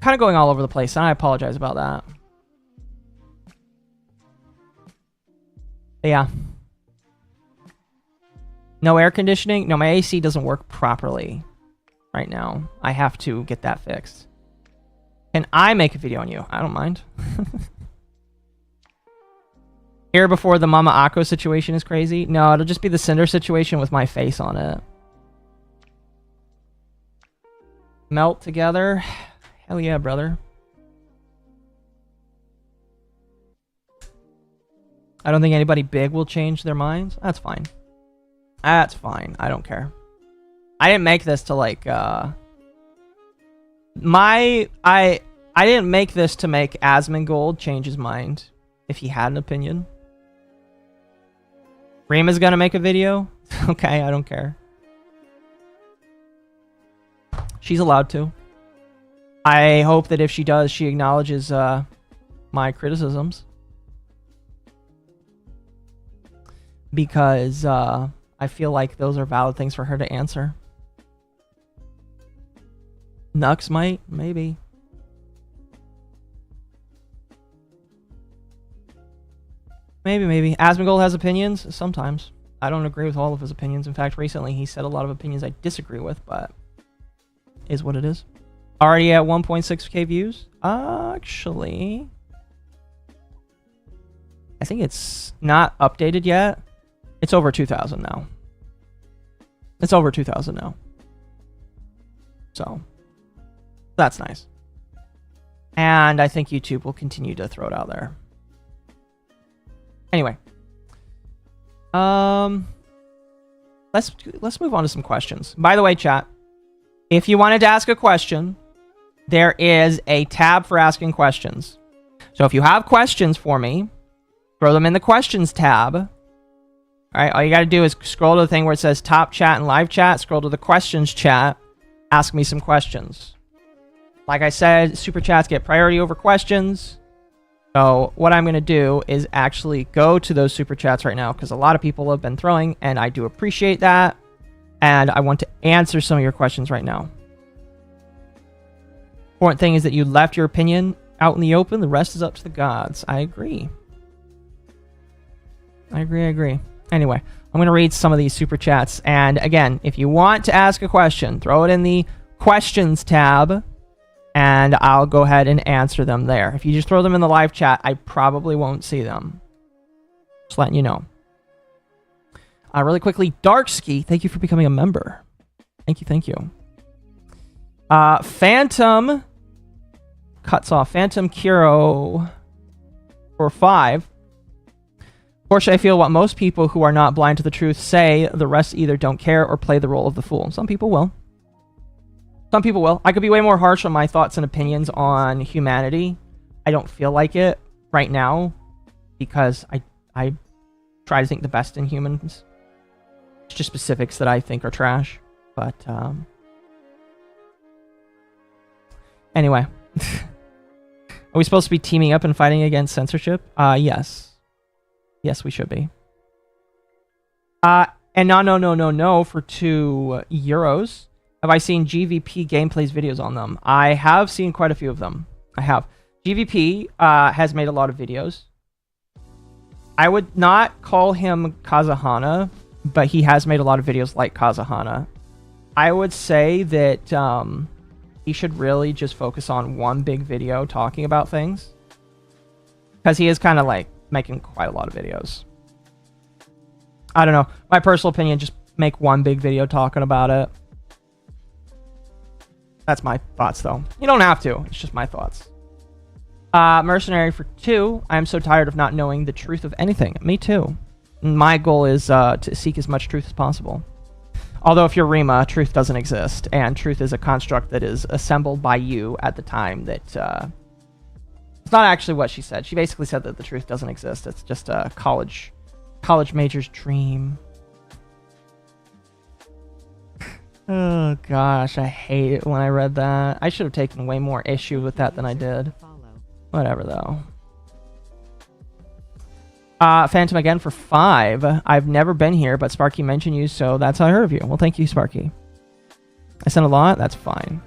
Speaker 4: kind of going all over the place, and I apologize about that. But yeah. No air conditioning? No, my AC doesn't work properly right now. I have to get that fixed. Can I make a video on you? I don't mind. Here before the MommaOcco situation is crazy? No, it'll just be the Cinder situation with my face on it. Melt together? Hell yeah, brother. I don't think anybody big will change their minds. That's fine. That's fine. I don't care. I didn't make this to like I didn't make this to make Asmongold change his mind if he had an opinion. Rima's gonna make a video? Okay, I don't care. She's allowed to. I hope that if she does, she acknowledges my criticisms. because I feel like those are valid things for her to answer. Nux might, maybe. Maybe. Asmongold has opinions sometimes. I don't agree with all of his opinions. In fact, recently he said a lot of opinions I disagree with, but is what it is. Already at 1.6k views? Actually, I think it's not updated yet. It's over 2,000 now. It's over 2,000 now. So, that's nice. And I think YouTube will continue to throw it out there. Anyway. Let's move on to some questions. By the way, chat, if you wanted to ask a question, there is a tab for asking questions. So if you have questions for me, throw them in the questions tab. All right, all you got to do is scroll to the thing where it says top chat and live chat, scroll to the questions chat, ask me some questions. Like I said, super chats get priority over questions. So what I'm going to do is actually go to those super chats right now because a lot of people have been throwing, and I do appreciate that. And I want to answer some of your questions right now. Important thing is that you left your opinion out in the open. The rest is up to the gods. I agree. I agree. Anyway, I'm going to read some of these super chats. And again, if you want to ask a question, throw it in the questions tab. And I'll go ahead and answer them there. If you just throw them in the live chat, I probably won't see them. Just letting you know. Really quickly, Darkski, thank you for becoming a member. Thank you. Phantom cuts off. Phantom Kiro for 5. Fortunately, I feel what most people who are not blind to the truth say. The rest either don't care or play the role of the fool. Some people will. Some people will. I could be way more harsh on my thoughts and opinions on humanity. I don't feel like it right now because I try to think the best in humans. It's just specifics that I think are trash. But, anyway. Are we supposed to be teaming up and fighting against censorship? Yes. Yes, we should be. And no for €2. Have I seen GVP gameplays videos on them? I have seen quite a few of them. I have. GVP has made a lot of videos. I would not call him Kazuhana, but he has made a lot of videos like Kazuhana. I would say that he should really just focus on one big video talking about things. Because he is kind of like making quite a lot of videos. I don't know. My personal opinion, just make one big video talking about it. That's my thoughts, though. You don't have to. It's just my thoughts. Mercenary for 2. I am so tired of not knowing the truth of anything. Me too. My goal is to seek as much truth as possible. Although if you're Rima, truth doesn't exist. And truth is a construct that is assembled by you at the time that... it's not actually what she said. She basically said that the truth doesn't exist. It's just a college major's dream. Oh gosh, I hate it when I read that. I should have taken way more issue with that than I did. Whatever though. Phantom again for 5. I've never been here, but Sparky mentioned you, so that's how I heard of you. Well, thank you, Sparky. I sent a lot? That's fine.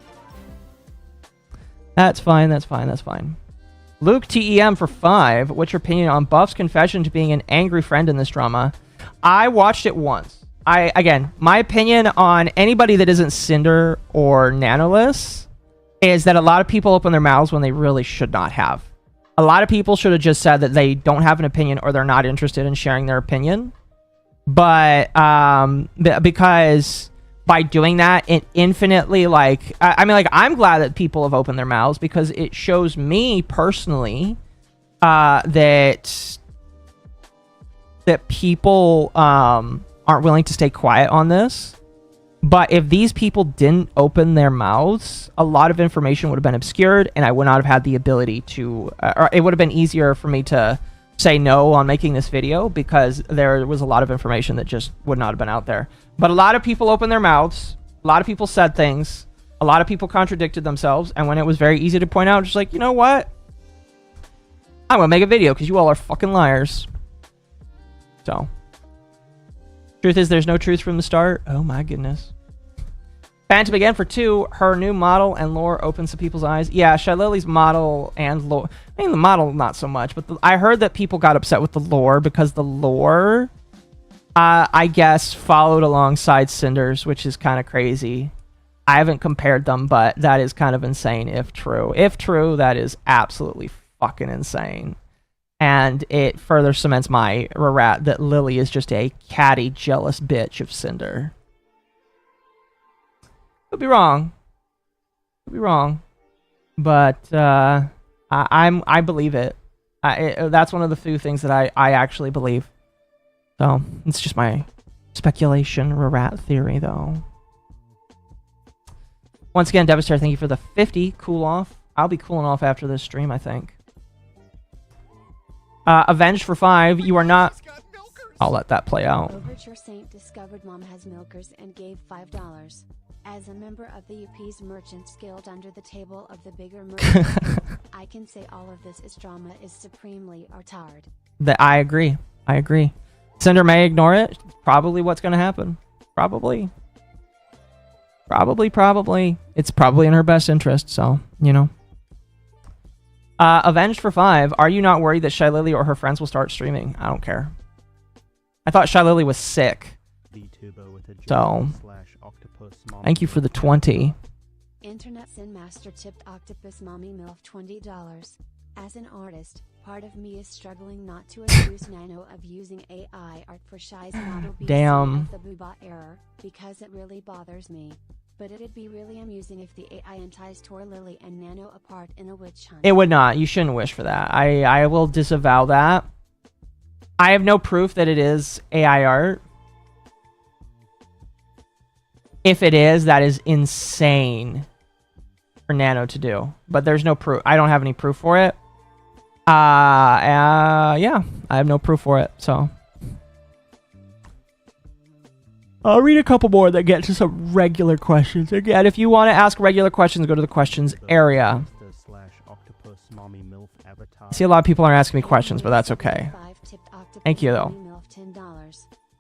Speaker 4: That's fine. Luke TEM for 5. What's your opinion on Buff's confession to being an angry friend in this drama? I watched it once. Again, my opinion on anybody that isn't Cinder or Nanoless is that a lot of people open their mouths when they really should not have. A lot of people should have just said that they don't have an opinion or they're not interested in sharing their opinion. But because by doing that, it infinitely, like... I mean, like, I'm glad that people have opened their mouths because it shows me personally that people... aren't willing to stay quiet on this. But if these people didn't open their mouths, a lot of information would have been obscured and I would not have had the ability to... or it would have been easier for me to say no on making this video because there was a lot of information that just would not have been out there. But a lot of people opened their mouths. A lot of people said things. A lot of people contradicted themselves. And when it was very easy to point out, just like, you know what? I'm going to make a video because you all are fucking liars. So... Truth is, there's no truth from the start. Oh my goodness. Phantom again for 2. Her new model and lore opens some people's eyes. Yeah, Shylili's model and lore. I mean, the model not so much, but I heard that people got upset with the lore because the lore, I guess, followed alongside Cinder's, which is kind of crazy. I haven't compared them, but that is kind of insane if true. If true, that is absolutely fucking insane. And it further cements my rat that Lily is just a catty, jealous bitch of Cinder. Could be wrong. Could be wrong. But I believe it. That's one of the few things that I actually believe. So it's just my speculation, rat theory, though. Once again, Devastator, thank you for the 50 cool off. I'll be cooling off after this stream, I think. Avenged for 5. You are not. I'll let that play out.
Speaker 7: Overture Saint discovered Mom has milkers and gave $5. As a member of the UP's Merchants Guild under the table of the bigger merchants, I can say all of this is drama is supremely retarded.
Speaker 4: That I agree. I agree. Cinder may ignore it. Probably what's going to happen. Probably. Probably. It's probably in her best interest, so, you know. Avenged for 5. Are you not worried that Shylily or her friends will start streaming? I don't care. I thought Shylily was sick. So, thank you for the 20.
Speaker 7: Internet Sin Master tipped Octopus Mommy MILF $20. As an artist, part of me is struggling not to accuse Nano of using AI art for Shy's model
Speaker 4: Damn.
Speaker 7: of the Booba error, because it really bothers me. But it'd be really amusing if the AI entice tore Lily and Nano apart in a witch hunt.
Speaker 4: It would not. You shouldn't wish for that. I will disavow that. I have no proof that it is AI art. If it is, that is insane for Nano to do. But there's no proof. I don't have any proof for it. Yeah, I have no proof for it, so. I'll read a couple more that get to some regular questions. Again, if you want to ask regular questions, go to the questions area. I see a lot of people aren't asking me questions, but that's okay. Thank you, though.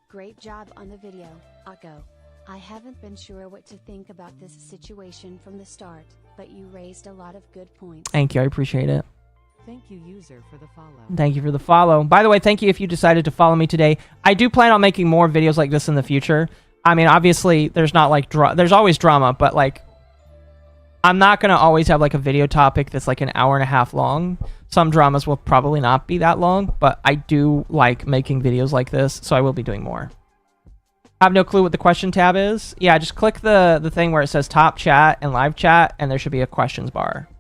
Speaker 7: Great job on the video, Occo. I haven't been sure what to think about this situation from the start, but you raised a lot of good points.
Speaker 4: Thank you, I appreciate it.
Speaker 1: Thank you, user, for the follow.
Speaker 4: Thank you for the follow. By the way, thank you if you decided to follow me today. I do plan on making more videos like this in the future. I mean, obviously, there's not like there's always drama, but like I'm not gonna always have like a video topic that's like an hour and a half long. Some dramas will probably not be that long, but I do like making videos like this, so I will be doing more. I have no clue what the question tab is. Yeah, just click the thing where it says top chat and live chat, and there should be a questions bar.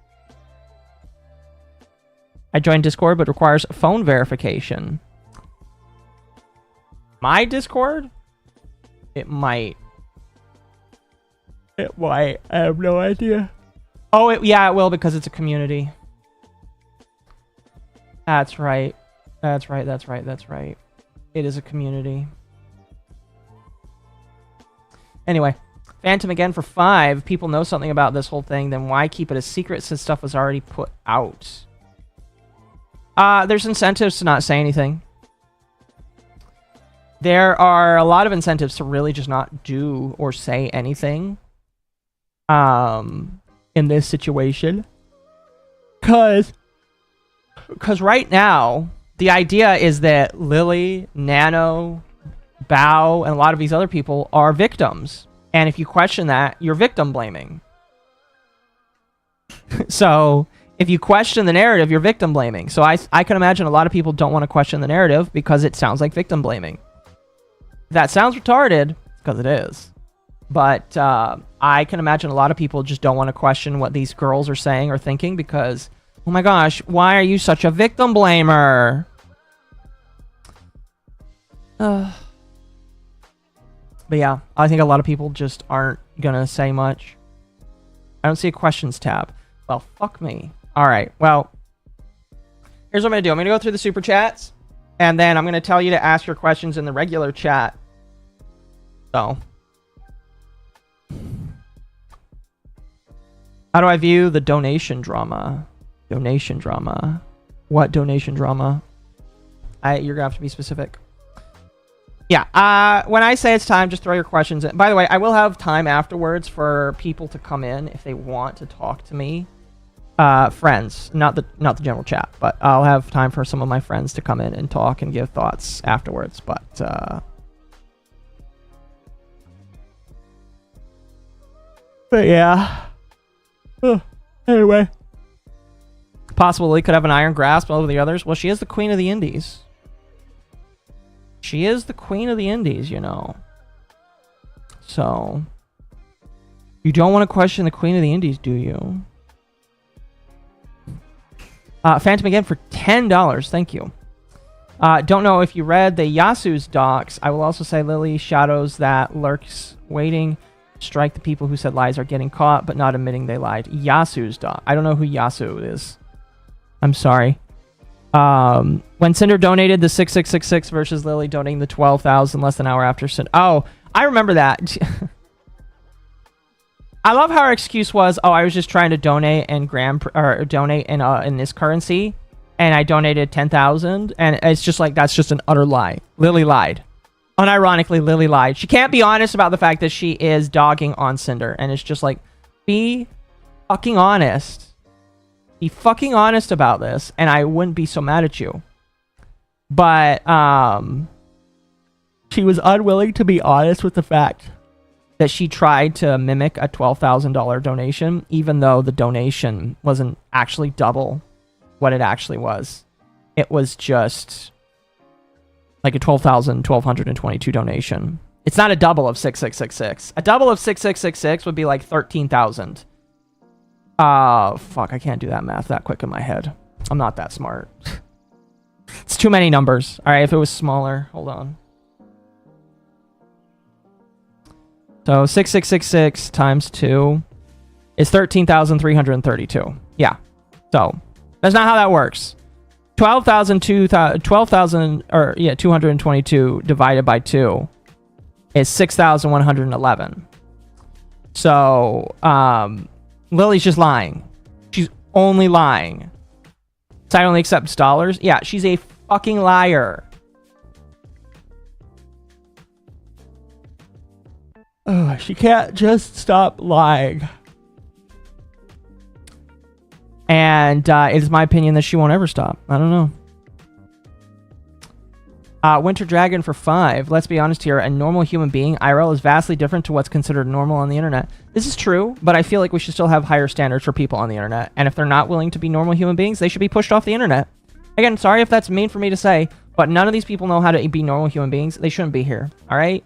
Speaker 4: I joined Discord, but requires phone verification. My Discord? It might. It might. I have no idea. Oh, yeah, it will because it's a community. That's right. That's right. It is a community. Anyway, Phantom again for 5. People know something about this whole thing, then why keep it a secret since stuff was already put out? There's incentives to not say anything. There are a lot of incentives to really just not do or say anything. In this situation. Cause right now, the idea is that Lily, Nano, Bao, and a lot of these other people are victims. And if you question that, you're victim blaming. So if you question the narrative, you're victim blaming. So I can imagine a lot of people don't want to question the narrative because it sounds like victim blaming. If that sounds retarded, because it is. But I can imagine a lot of people just don't want to question what these girls are saying or thinking because, oh my gosh, why are you such a victim blamer? But yeah, I think a lot of people just aren't gonna say much. I don't see a questions tab. Well, fuck me. Alright, well, here's what I'm gonna do. I'm gonna go through the super chats, and then I'm gonna tell you to ask your questions in the regular chat. So. How do I view the donation drama? Donation drama. What donation drama? You're gonna have to be specific. Yeah, when I say it's time, just throw your questions in. By the way, I will have time afterwards for people to come in if they want to talk to me. Friends, not the general chat, but I'll have time for some of my friends to come in and talk and give thoughts afterwards. But yeah. Anyway. Possibly could have an iron grasp over the others. Well, she is the queen of the indies. She is the queen of the indies, you know. So, you don't want to question the queen of the indies, do you? Phantom again for $10. Thank you. Don't know if you read the Yasu's docs. I will also say Lily shadows that lurks waiting. Strike the people who said lies are getting caught, but not admitting they lied. Yasu's doc. I don't know who Yasu is. I'm sorry. When Cinder donated the 6666 versus Lily donating the 12,000 less than an hour after Cinder. Oh, I remember that. I love how our excuse was, oh, I was just trying to donate and donate in this currency, and I donated 10,000, and it's just like that's just an utter lie. Lily lied. Unironically, Lily lied. She can't be honest about the fact that she is dogging on Cinder, and it's just like, be fucking honest. Be fucking honest about this, and I wouldn't be so mad at you. But she was unwilling to be honest with the fact that she tried to mimic a $12,000 donation, even though the donation wasn't actually double what it actually was. It was just like a 12,122 donation. It's not a double of 6666. A double of 6666 would be like 13,000. Fuck, I can't do that math that quick in my head. I'm not that smart. It's too many numbers. All right, if it was smaller, hold on. So 6666 times 2 is 13,332. Yeah. So that's not how that works. 222 divided by 2 is 6,111. So Lily's just lying. She's only lying. Side only accepts dollars. Yeah, she's a fucking liar. Ugh, she can't just stop lying. And it is my opinion that she won't ever stop. I don't know. Winter Dragon for 5. Let's be honest here. A normal human being, IRL, is vastly different to what's considered normal on the internet. This is true, but I feel like we should still have higher standards for people on the internet. And if they're not willing to be normal human beings, they should be pushed off the internet. Again, sorry if that's mean for me to say, but none of these people know how to be normal human beings. They shouldn't be here. All right?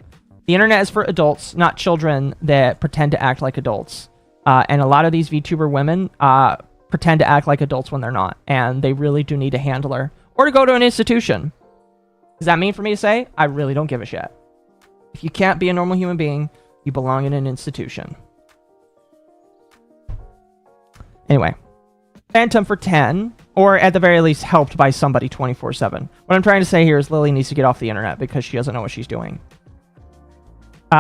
Speaker 4: The internet is for adults, not children that pretend to act like adults. And a lot of these VTuber women pretend to act like adults when they're not. And they really do need a handler. Or to go to an institution. Does that mean for me to say? I really don't give a shit. If you can't be a normal human being, you belong in an institution. Anyway. Phantom for 10. Or at the very least, helped by somebody 24/7. What I'm trying to say here is Lily needs to get off the internet because she doesn't know what she's doing.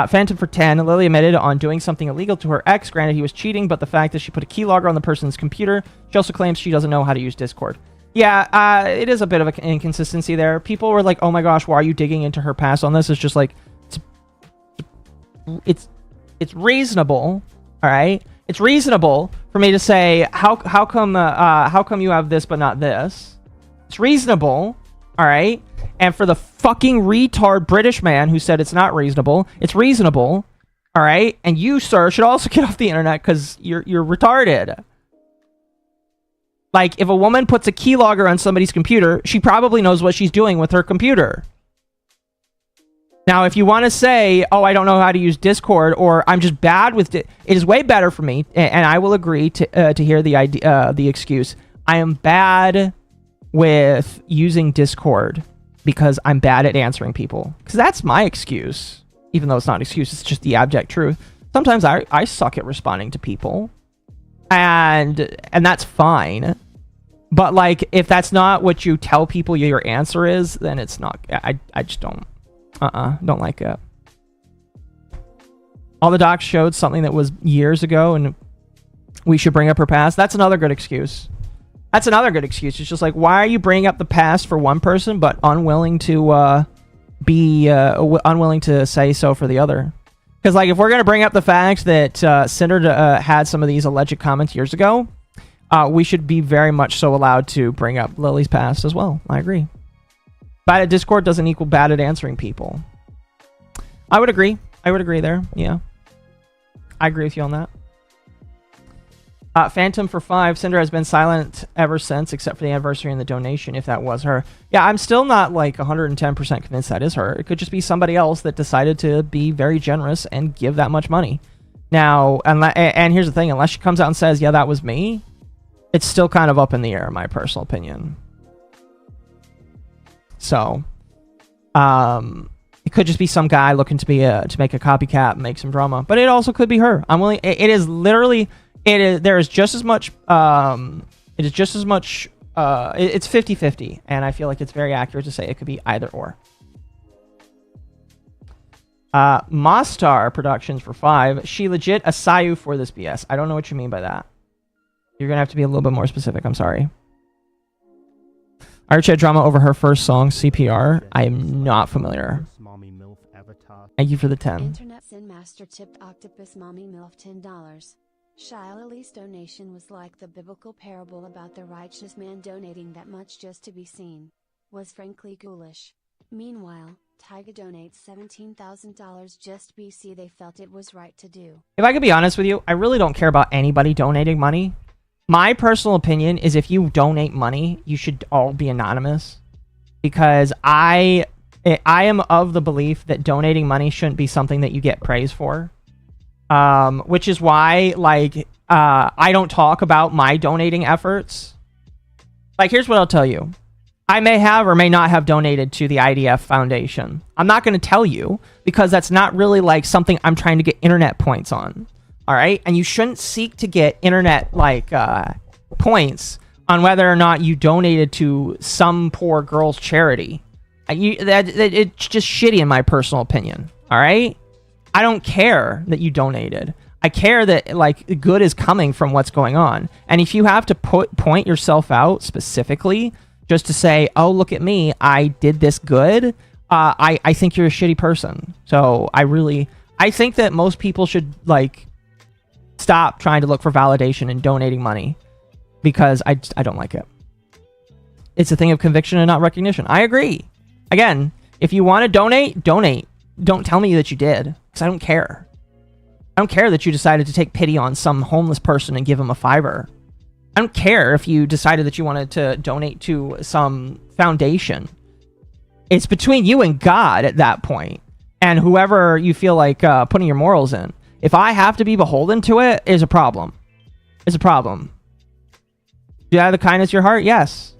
Speaker 4: Phantom for 10. Lily admitted on doing something illegal to her ex. Granted, he was cheating, but the fact that she put a keylogger on the person's computer. She also claims she doesn't know how to use Discord. Yeah, it is a bit of an inconsistency there. People were like, oh my gosh, why are you digging into her past on this? It's just like, it's reasonable, all right? It's reasonable for me to say, how come you have this but not this? It's reasonable, all right? And for the fucking retard British man who said it's not reasonable, it's reasonable, all right? And you, sir, should also get off the internet because you're retarded. Like, if a woman puts a keylogger on somebody's computer, she probably knows what she's doing with her computer. Now, if you want to say, oh, I don't know how to use Discord, or I'm just bad with it is way better for me, and I will agree to hear the excuse. I am bad with using Discord because I'm bad at answering people. Because that's my excuse. Even though it's not an excuse, it's just the abject truth. Sometimes I suck at responding to people. And that's fine. But, like, if that's not what you tell people your answer is, then it's not. I just don't. Don't like it. All the docs showed something that was years ago, and we should bring up her past. That's another good excuse. That's another good excuse. It's just like, why are you bringing up the past for one person, but unwilling to be unwilling to say so for the other. Because, like, if we're going to bring up the fact that Cinder had some of these alleged comments years ago, we should be very much so allowed to bring up Lily's past as well. I agree. Bad at Discord doesn't equal bad at answering people. I would agree. I would agree there. Yeah. I agree with you on that. Phantom for 5. Cinder has been silent ever since, except for the anniversary and the donation, if that was her. Yeah, I'm still not like 110% convinced that is her. It could just be somebody else that decided to be very generous and give that much money. Now, and here's the thing, unless she comes out and says, yeah, that was me, it's still kind of up in the air, in my personal opinion. So, it could just be some guy looking to be to make a copycat and make some drama. But it also could be her. I'm willing. It is literally... There is just as much, it is just as much, it's 50-50, and I feel like it's very accurate to say it could be either or. Mostar Productions for 5. She legit a Sayu for this BS. I don't know what you mean by that. You're going to have to be a little bit more specific. I'm sorry. Archie had drama over her first song, CPR. I am not familiar. Thank you for the 10.
Speaker 7: Internet Sin Master tipped Octopus Mommy MILF $10. Shia Lily's donation was like the biblical parable about the righteous man donating that much just to be seen. Was frankly ghoulish. Meanwhile, Tyga donates $17,000 just BC they felt it was right to do.
Speaker 4: If I could be honest with you, I really don't care about anybody donating money. My personal opinion is if you donate money, you should all be anonymous. Because I am of the belief that donating money shouldn't be something that you get praise for. Which is why, like, I don't talk about my donating efforts. Like, here's what I'll tell you. I may have or may not have donated to the IDF Foundation. I'm not going to tell you because that's not really, like, something I'm trying to get internet points on. All right? And you shouldn't seek to get internet, like, points on whether or not you donated to some poor girl's charity. It's just shitty in my personal opinion. All right? I don't care that you donated. I care that, like, good is coming from what's going on. And if you have to point yourself out specifically just to say, oh, look at me, I did this good, I think you're a shitty person. So I think that most people should, like, stop trying to look for validation and donating money because I don't like it. It's a thing of conviction and not recognition. I agree. Again, if you want to donate, donate. Don't tell me that you did, because I don't care. I don't care that you decided to take pity on some homeless person and give him a $5. I don't care if you decided that you wanted to donate to some foundation. It's between you and God at that point, and whoever you feel like putting your morals in. If I have to be beholden to it, is a problem. It's a problem. Do you have the kindness of your heart? Yes.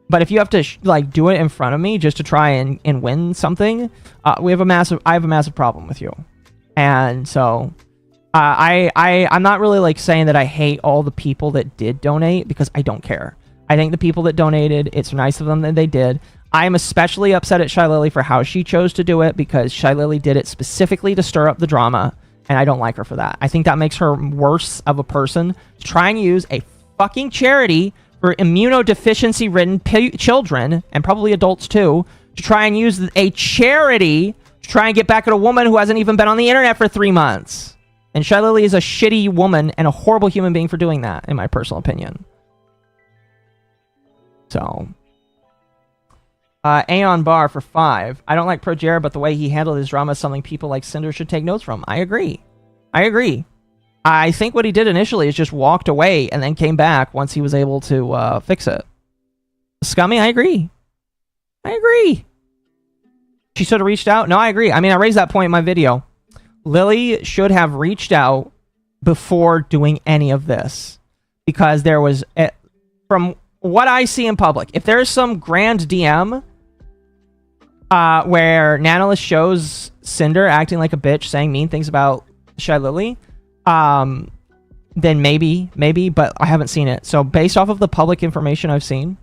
Speaker 4: But if you have to like do it in front of me just to try and win something, I have a massive problem with you. And so I'm not really like saying that I hate all the people that did donate because I don't care. I think the people that donated, it's nice of them that they did. I am especially upset at Shy Lily for how she chose to do it because Shy Lily did it specifically to stir up the drama, and I don't like her for that. I think that makes her worse of a person to try and use a fucking charity for immunodeficiency-ridden children, and probably adults too, to try and use a charity to try and get back at a woman who hasn't even been on the internet for 3 months. And Shy Lily is a shitty woman and a horrible human being for doing that, in my personal opinion. So, Aeon Bar for 5. I don't like Pro Jared, but the way he handled his drama is something people like Cinder should take notes from. I agree. I agree. I think what he did initially is just walked away and then came back once he was able to fix it. Scummy, I agree. I agree. She should have reached out. No, I agree. I mean, I raised that point in my video. Lily should have reached out before doing any of this. Because there was, from what I see in public, if there's some grand DM where Nanolis shows Cinder acting like a bitch, saying mean things about Shy Lily, then maybe, but I haven't seen it. So based off of the public information I've seen,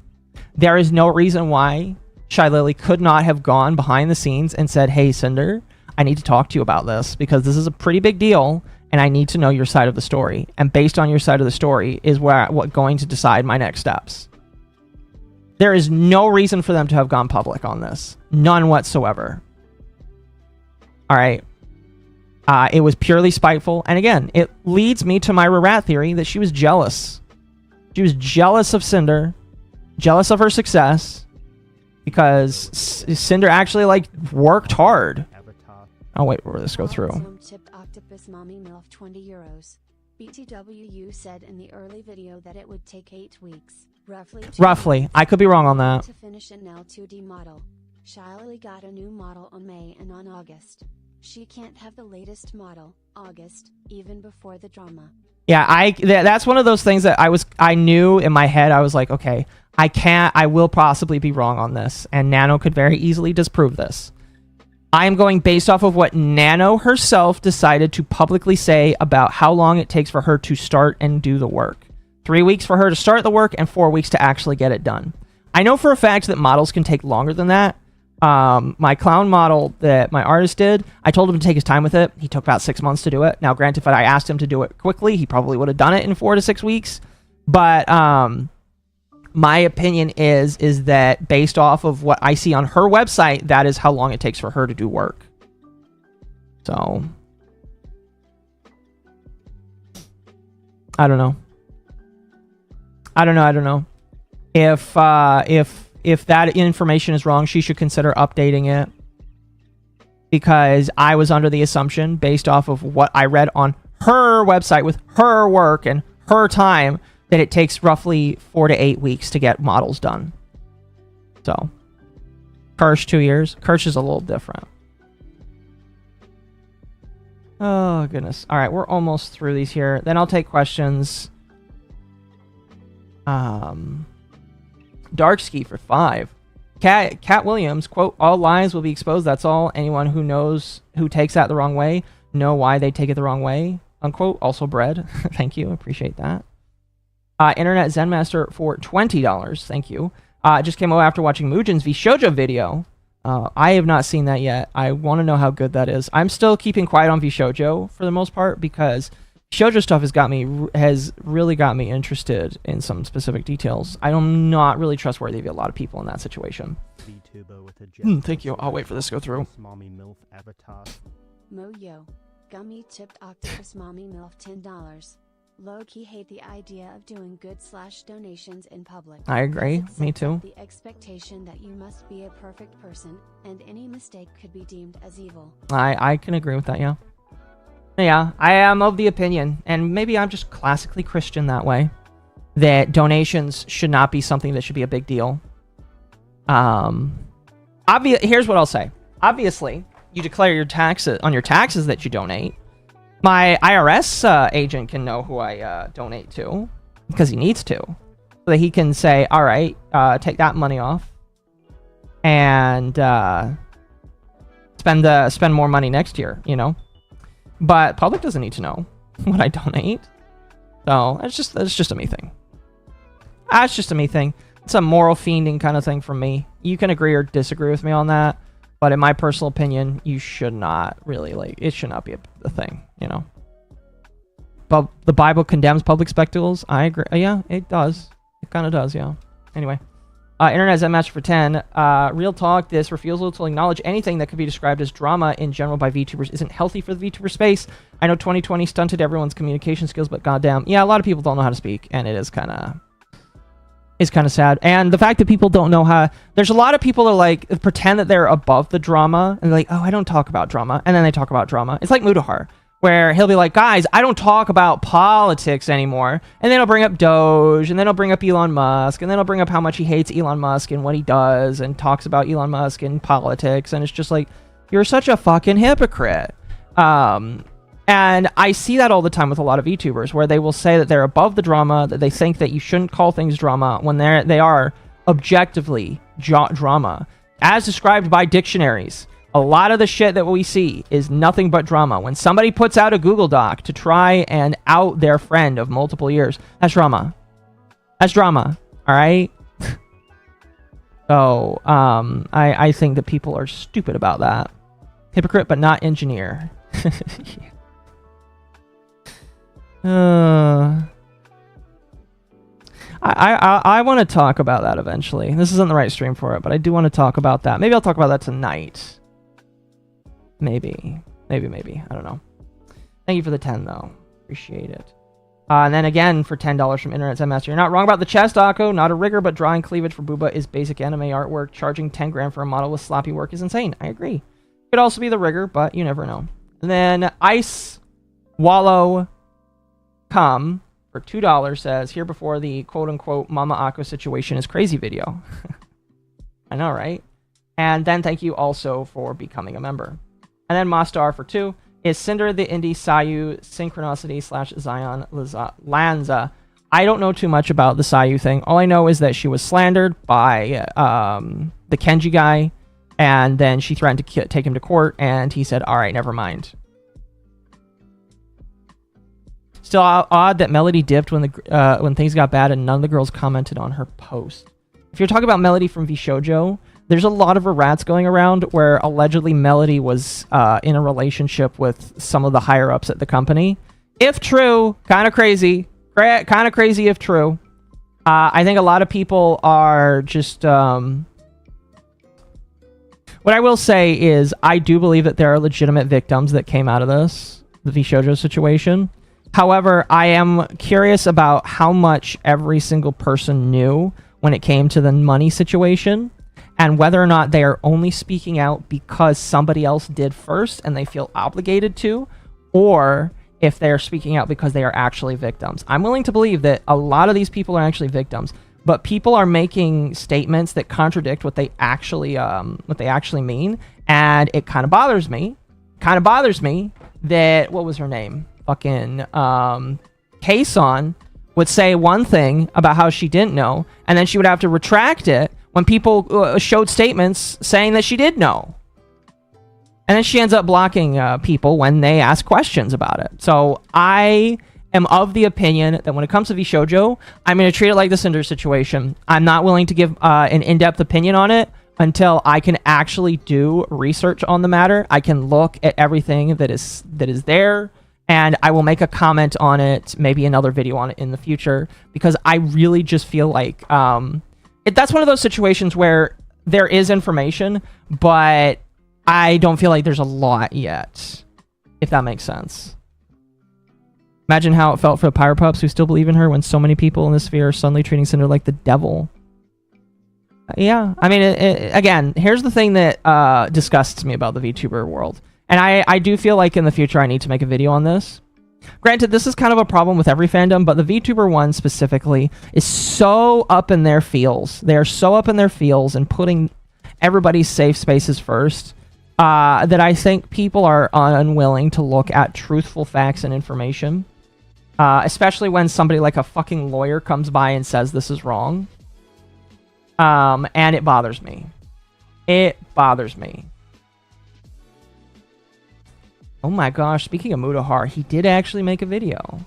Speaker 4: there is no reason why Shy Lily could not have gone behind the scenes and said, hey, Cinder, I need to talk to you about this because this is a pretty big deal and I need to know your side of the story. And based on your side of the story is what going to decide my next steps. There is no reason for them to have gone public on this. None whatsoever. All right. It was purely spiteful. And again, it leads me to my rat theory that she was jealous. She was jealous of Cinder, jealous of her success, because Cinder actually, like, worked hard. Oh, wait, where this go through?
Speaker 7: Tipped octopus mommy MILF 20 euros. BTWU said in the early video that it would take 8 weeks, roughly.
Speaker 4: I could be wrong on that.
Speaker 7: To finish an L2D model. Shiley got a new model on May and on August. She can't have the latest model, August, even before the drama.
Speaker 4: Yeah, that's one of those things that I knew in my head. I was like, okay, I will possibly be wrong on this, and Nano could very easily disprove this. I am going based off of what Nano herself decided to publicly say about how long it takes for her to start and do the work. 3 weeks for her to start the work and 4 weeks to actually get it done. I know for a fact that models can take longer than that. My clown model that my artist did, I told him to take his time with it. He took about 6 months to do it. Now, granted, if I asked him to do it quickly, he probably would have done it in 4 to 6 weeks. But my opinion is that based off of what I see on her website, that is how long it takes for her to do work. So, I don't know. If that information is wrong, she should consider updating it. Because I was under the assumption, based off of what I read on her website with her work and her time, that it takes roughly 4 to 8 weeks to get models done. So, Kirsch 2 years. Kirsch is a little different. Oh, goodness. All right, we're almost through these here. Then I'll take questions. Darkski for 5. Cat Williams, quote, all lies will be exposed. That's all. Anyone who takes that the wrong way know why they take it the wrong way. Unquote. Also bread. Thank you. Appreciate that. Internet Zen Master for $20. Thank you. Just came over after watching Mujin's VShojo video. I have not seen that yet. I want to know how good that is. I'm still keeping quiet on VShojo for the most part because Shoujo stuff has really got me interested in some specific details. I'm not really trustworthy of a lot of people in that situation. Thank you. I'll wait for this to go through.
Speaker 8: Mommy MILF avatar.
Speaker 7: Moyo. Gummy tipped octopus mommy MILF $10. Low-key hate the idea of doing good/donations in public.
Speaker 4: I agree. Me too.
Speaker 7: The expectation that you must be a perfect person, and any mistake could be deemed as evil.
Speaker 4: I can agree with that, yeah. Yeah, I am of the opinion, and maybe I'm just classically Christian that way, that donations should not be something that should be a big deal. Here's what I'll say. Obviously, you declare your taxes that you donate. My IRS agent can know who I donate to, because he needs to. So that he can say, all right, take that money off, and spend more money next year, you know? But public doesn't need to know what I donate. So, it's just a me thing. That's just a me thing. It's a moral fiending kind of thing for me. You can agree or disagree with me on that. But in my personal opinion, you should not really, it should not be a thing, you know? But the Bible condemns public spectacles. I agree. Yeah, it does. It kind of does, yeah. Anyway. Internet Zen Match for 10. Real talk, this refusal to acknowledge anything that could be described as drama in general by VTubers isn't healthy for the VTuber space. I know 2020 stunted everyone's communication skills, but goddamn, yeah, a lot of people don't know how to speak, and it is kind of sad. And the fact that people don't know how... There's a lot of people that pretend that they're above the drama, and they're like, oh, I don't talk about drama, and then they talk about drama. It's like Mudahar, where he'll be like, guys, I don't talk about politics anymore. And then he'll bring up Doge, and then he'll bring up Elon Musk, and then he'll bring up how much he hates Elon Musk and what he does, and talks about Elon Musk and politics, and it's just like, you're such a fucking hypocrite. And I see that all the time with a lot of VTubers, where they will say that they're above the drama, that they think that you shouldn't call things drama, when they are objectively drama. As described by dictionaries, a lot of the shit that we see is nothing but drama. When somebody puts out a Google Doc to try and out their friend of multiple years, that's drama. That's drama, all right? So, I think that people are stupid about that. Hypocrite, but not engineer. I want to talk about that eventually. This isn't the right stream for it, but I do want to talk about that. Maybe I'll talk about that tonight. Maybe. I don't know. Thank you for the 10, though. Appreciate it. And then again, for $10 from Internet Master. You're not wrong about the chest, Akko. Not a rigger, but drawing cleavage for Booba is basic anime artwork. Charging 10 grand for a model with sloppy work is insane. I agree. Could also be the rigger, but you never know. And then Ice Wallow Come for $2 says, here before the quote-unquote MommaOcco situation is crazy video. I know, right? And then thank you also for becoming a member. And then Mostar for 2. Is Cinder the indie Sayu synchronicity / Zion Lanza? I don't know too much about the Sayu thing. All I know is that she was slandered by the Kenji guy, and then she threatened to take him to court, and he said, all right, never mind. Still odd that Melody dipped when things got bad and none of the girls commented on her post. If you're talking about Melody from VShojo, there's a lot of rats going around where allegedly Melody was in a relationship with some of the higher-ups at the company. If true, kind of crazy. Kind of crazy if true. I think a lot of people are just... What I will say is I do believe that there are legitimate victims that came out of this, the VShojo situation. However, I am curious about how much every single person knew when it came to the money situation, and whether or not they are only speaking out because somebody else did first and they feel obligated to, or if they're speaking out because they are actually victims. I'm willing to believe that a lot of these people are actually victims, but people are making statements that contradict what they actually mean, and it kind of bothers me. That, what was her name? Fucking Kason would say one thing about how she didn't know, and then she would have to retract it when people showed statements saying that she did know. And then she ends up blocking people when they ask questions about it. So I am of the opinion that when it comes to VShojo, I'm going to treat it like the Cinder situation. I'm not willing to give an in-depth opinion on it until I can actually do research on the matter. I can look at everything that is there, and I will make a comment on it, maybe another video on it in the future, because I really just feel like that's one of those situations where there is information, but I don't feel like there's a lot yet, if that makes sense. Imagine how it felt for the Pyro Pups who still believe in her when so many people in this sphere are suddenly treating Cinder like the devil. Yeah, I mean, again, here's the thing that disgusts me about the VTuber world. And I do feel like in the future I need to make a video on this. Granted, this is kind of a problem with every fandom, but the VTuber one specifically is so up in their feels. They are so up in their feels and putting everybody's safe spaces first that I think people are unwilling to look at truthful facts and information. Especially when somebody like a fucking lawyer comes by and says this is wrong. And it bothers me. It bothers me. Oh my gosh, speaking of Mutahar, he did actually make a video.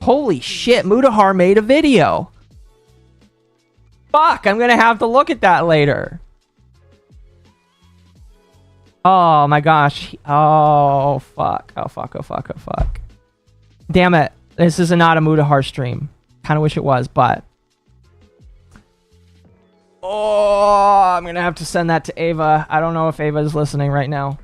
Speaker 4: Holy shit, Mutahar made a video. Fuck, I'm gonna have to look at that later. Oh my gosh. Oh fuck. Oh fuck. Oh fuck. Oh fuck. Damn it. This is not a Mutahar stream. Kind of wish it was, but... Oh, I'm gonna have to send that to Ava. I don't know if Ava is listening right now.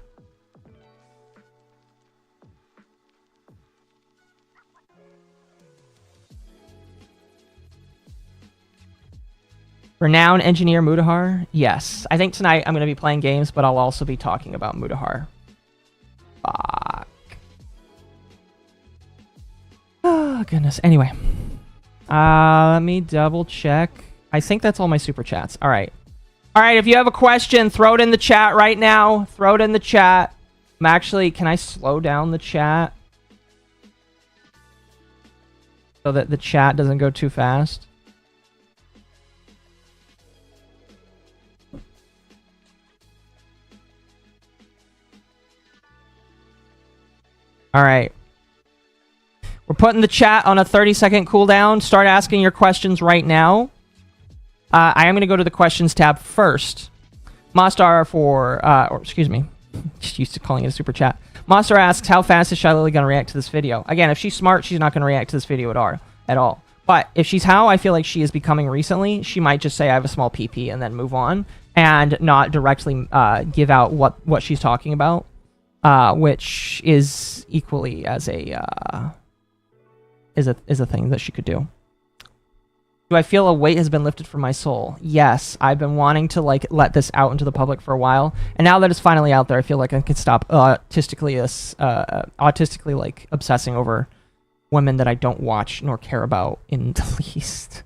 Speaker 4: Renowned engineer Mutahar? Yes. I think tonight I'm gonna be playing games, but I'll also be talking about Mutahar. Fuck. Oh, goodness. Anyway. Let me double check. I think that's all my super chats. All right. All right, if you have a question, throw it in the chat right now. Throw it in the chat. I'm actually... Can I slow down the chat? So that the chat doesn't go too fast? All right. We're putting the chat on a 30-second cooldown. Start asking your questions right now. I am going to go to the questions tab first. Mostar or excuse me, just used to calling it a super chat. Mostar asks, how fast is Shylily going to react to this video? Again, if she's smart, she's not going to react to this video at all. But if she's how I feel like she is becoming recently, she might just say, I have a small PP, and then move on. and not directly give out what she's talking about, which is equally as a thing that she could do. Do I feel a weight has been lifted from my soul? Yes, I've been wanting to like let this out into the public for a while, and now that it's finally out there, I feel like I can stop autistically like obsessing over women that I don't watch nor care about in the least.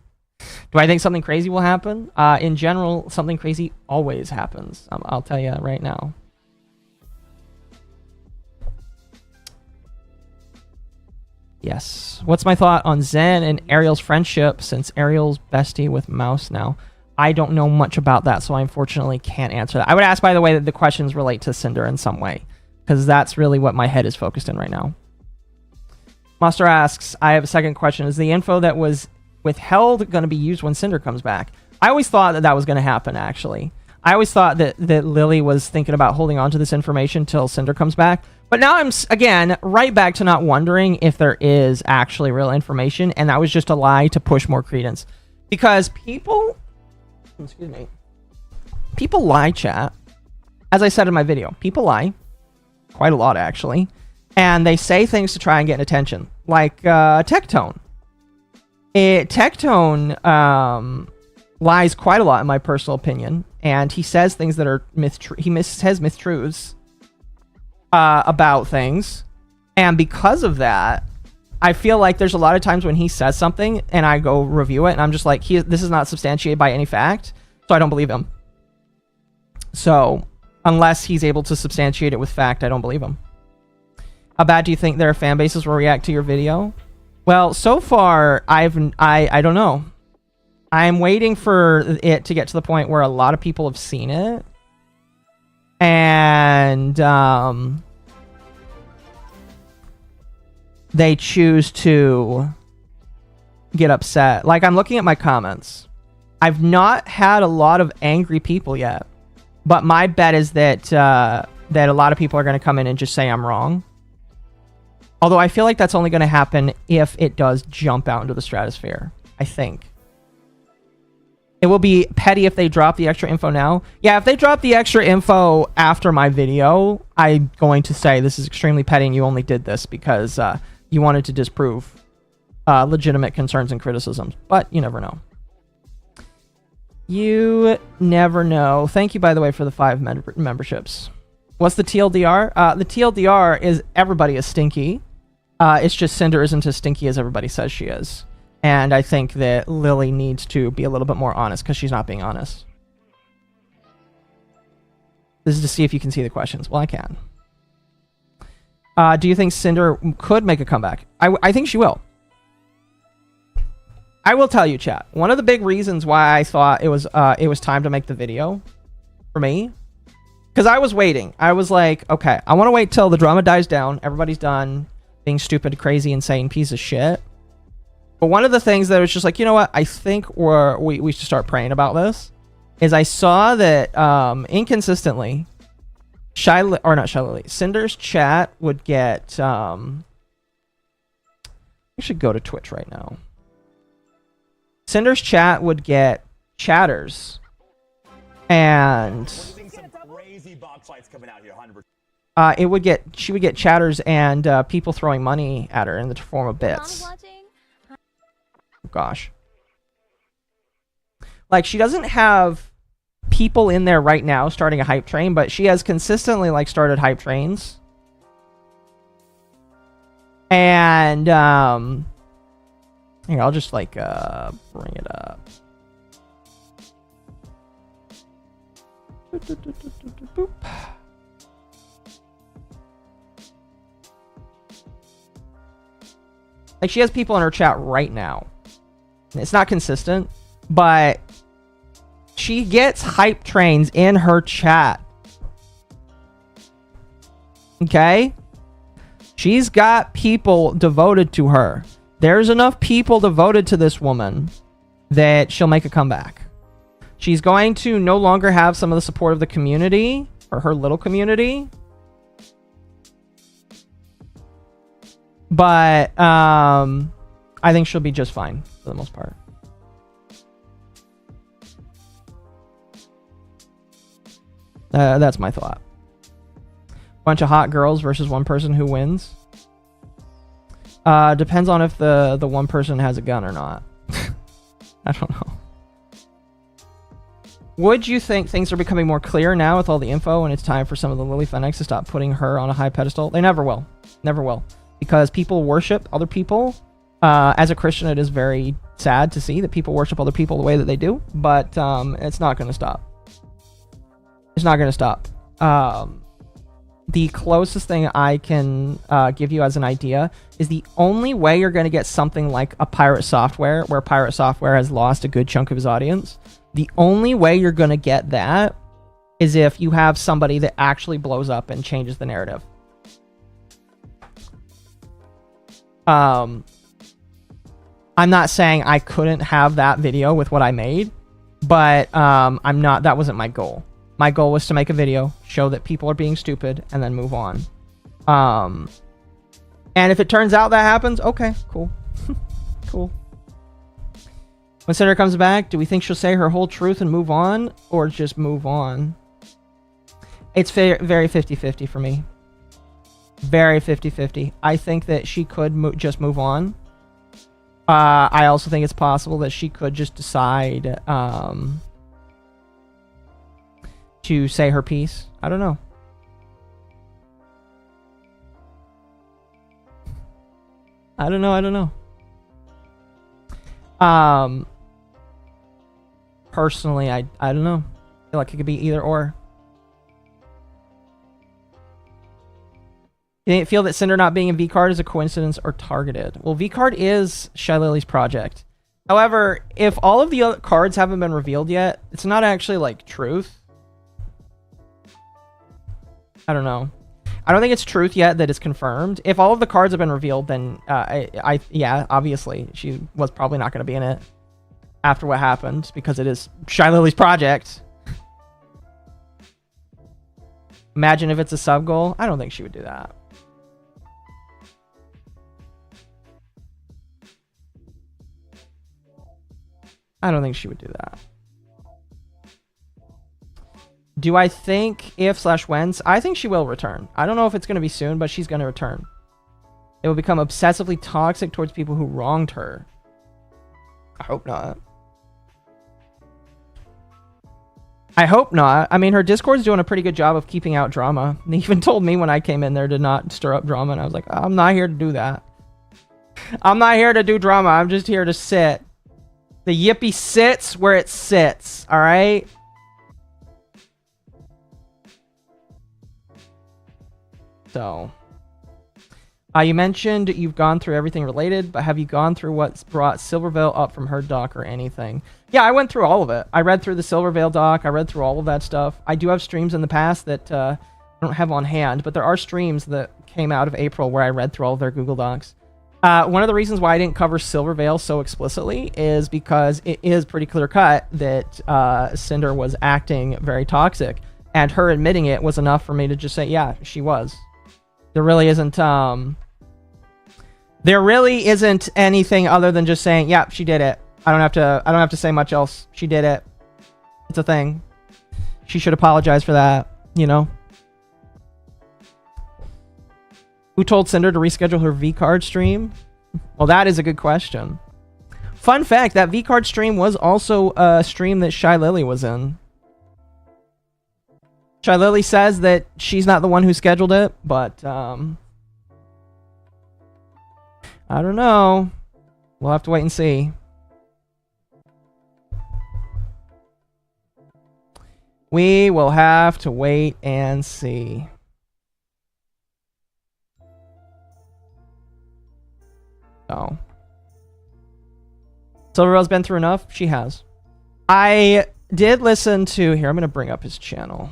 Speaker 4: Do I think something crazy will happen? In general, something crazy always happens. I'll tell you right now. Yes. What's my thought on Zen and Ariel's friendship since Ariel's bestie with Mouse now? I don't know much about that, so I unfortunately can't answer that. I would ask, by the way, that the questions relate to Cinder in some way, because that's really what my head is focused in right now. Monster asks, I have a second question. Is the info that was withheld going to be used when Cinder comes back? I always thought that that was going to happen, actually. I always thought that Lily was thinking about holding on to this information till Cinder comes back. But now I'm, again, right back to not wondering if there is actually real information, and that was just a lie to push more credence. Because people... Excuse me. People lie, chat. As I said in my video, people lie. Quite a lot, actually. And they say things to try and get attention. Like Tectone. Tectone lies quite a lot, in my personal opinion. And he says things that are says mistruths about things. And because of that, I feel like there's a lot of times when he says something and I go review it and I'm just like, this is not substantiated by any fact, so I don't believe him. So unless he's able to substantiate it with fact, I don't believe him. How bad do you think their fan bases will react to your video? Well, so far, I don't know. I'm waiting for it to get to the point where a lot of people have seen it. And they choose to get upset. Like, I'm looking at my comments. I've not had a lot of angry people yet. But my bet is that that a lot of people are going to come in and just say I'm wrong. Although I feel like that's only going to happen if it does jump out into the stratosphere. I think. It will be petty if they drop the extra info now. Yeah, if they drop the extra info after my video, I'm going to say this is extremely petty and you only did this because you wanted to disprove legitimate concerns and criticisms. But you never know. You never know. Thank you, by the way, for the 5 memberships. What's the TLDR? The TLDR is everybody is stinky. It's just Cinder isn't as stinky as everybody says she is. And I think that Lily needs to be a little bit more honest because she's not being honest. This is to see if you can see the questions. Well, I can. Do you think Cinder could make a comeback? I think she will. I will tell you, chat. One of the big reasons why I thought it was time to make the video for me, because I was waiting. I was like, okay, I want to wait till the drama dies down. Everybody's done being stupid, crazy, insane piece of shit. But one of the things that was just like, you know what? I think we should start praying about this. Is I saw that inconsistently, Cinder's chat would get. I should go to Twitch right now. Cinder's chat would get chatters, and she would get chatters and people throwing money at her in the form of bits. Gosh. Like, she doesn't have people in there right now starting a hype train, but she has consistently, like, started hype trains. And, here, I'll just, like, bring it up. Boop. Like, she has people in her chat right now. It's not consistent, but she gets hype trains in her chat. Okay? She's got people devoted to her. There's enough people devoted to this woman that she'll make a comeback. She's going to no longer have some of the support of the community, or her little community. But, I think she'll be just fine for the most part. That's my thought. Bunch of hot girls versus one person who wins. Depends on if the one person has a gun or not. I don't know. Would you think things are becoming more clear now with all the info and it's time for some of the Lily fanatics to stop putting her on a high pedestal? They never will. Never will. Because people worship other people. As a Christian, it is very sad to see that people worship other people the way that they do. But it's not going to stop. It's not going to stop. The closest thing I can give you as an idea is the only way you're going to get something like a Pirate Software, where Pirate Software has lost a good chunk of his audience. The only way you're going to get that is if you have somebody that actually blows up and changes the narrative. I'm not saying I couldn't have that video with what I made, but that wasn't my goal. My goal was to make a video, show that people are being stupid, and then move on. And if it turns out that happens, okay, cool. Cool. When Cinder comes back, do we think she'll say her whole truth and move on, or just move on? It's very 50-50 for me. Very 50-50. I think that she could just move on. I also think it's possible that she could just decide to say her piece. I don't know. I don't know. Personally, I don't know. I feel like it could be either or. You didn't feel that Cinder not being in V-Card is a coincidence or targeted? Well, V-Card is Shy Lily's project. However, if all of the other cards haven't been revealed yet, it's not actually like truth. I don't know. I don't think it's truth yet that it's confirmed. If all of the cards have been revealed, then yeah, obviously she was probably not going to be in it after what happened, because it is Shy Lily's project. Imagine if it's a sub goal. I don't think she would do that. I don't think she would do that. Do I think if/when? I think she will return. I don't know if it's going to be soon, but she's going to return. It will become obsessively toxic towards people who wronged her. I hope not. I hope not. I mean, her Discord's doing a pretty good job of keeping out drama. They even told me when I came in there to not stir up drama, and I was like, I'm not here to do that. I'm not here to do drama. I'm just here to sit. The yippee sits where it sits, all right? So, you mentioned you've gone through everything related, but have you gone through what's brought Silverveil up from her doc or anything? Yeah, I went through all of it. I read through the Silverveil doc. I read through all of that stuff. I do have streams in the past that I don't have on hand, but there are streams that came out of April where I read through all of their Google Docs. One of the reasons why I didn't cover Silverveil so explicitly is because it is pretty clear cut that Cinder was acting very toxic, and her admitting it was enough for me to just say, yeah, she was. There really isn't anything other than just saying, yeah, she did it. I don't have to say much else. She did it. It's a thing. She should apologize for that, you know? Who told Cinder to reschedule her V-Card stream? Well, that is a good question. Fun fact, that V-Card stream was also a stream that Shy Lily was in. Shy Lily says that she's not the one who scheduled it, but I don't know. We'll have to wait and see. We will have to wait and see. So, Silverveil's been through enough? She has. I did listen to... Here, I'm going to bring up his channel.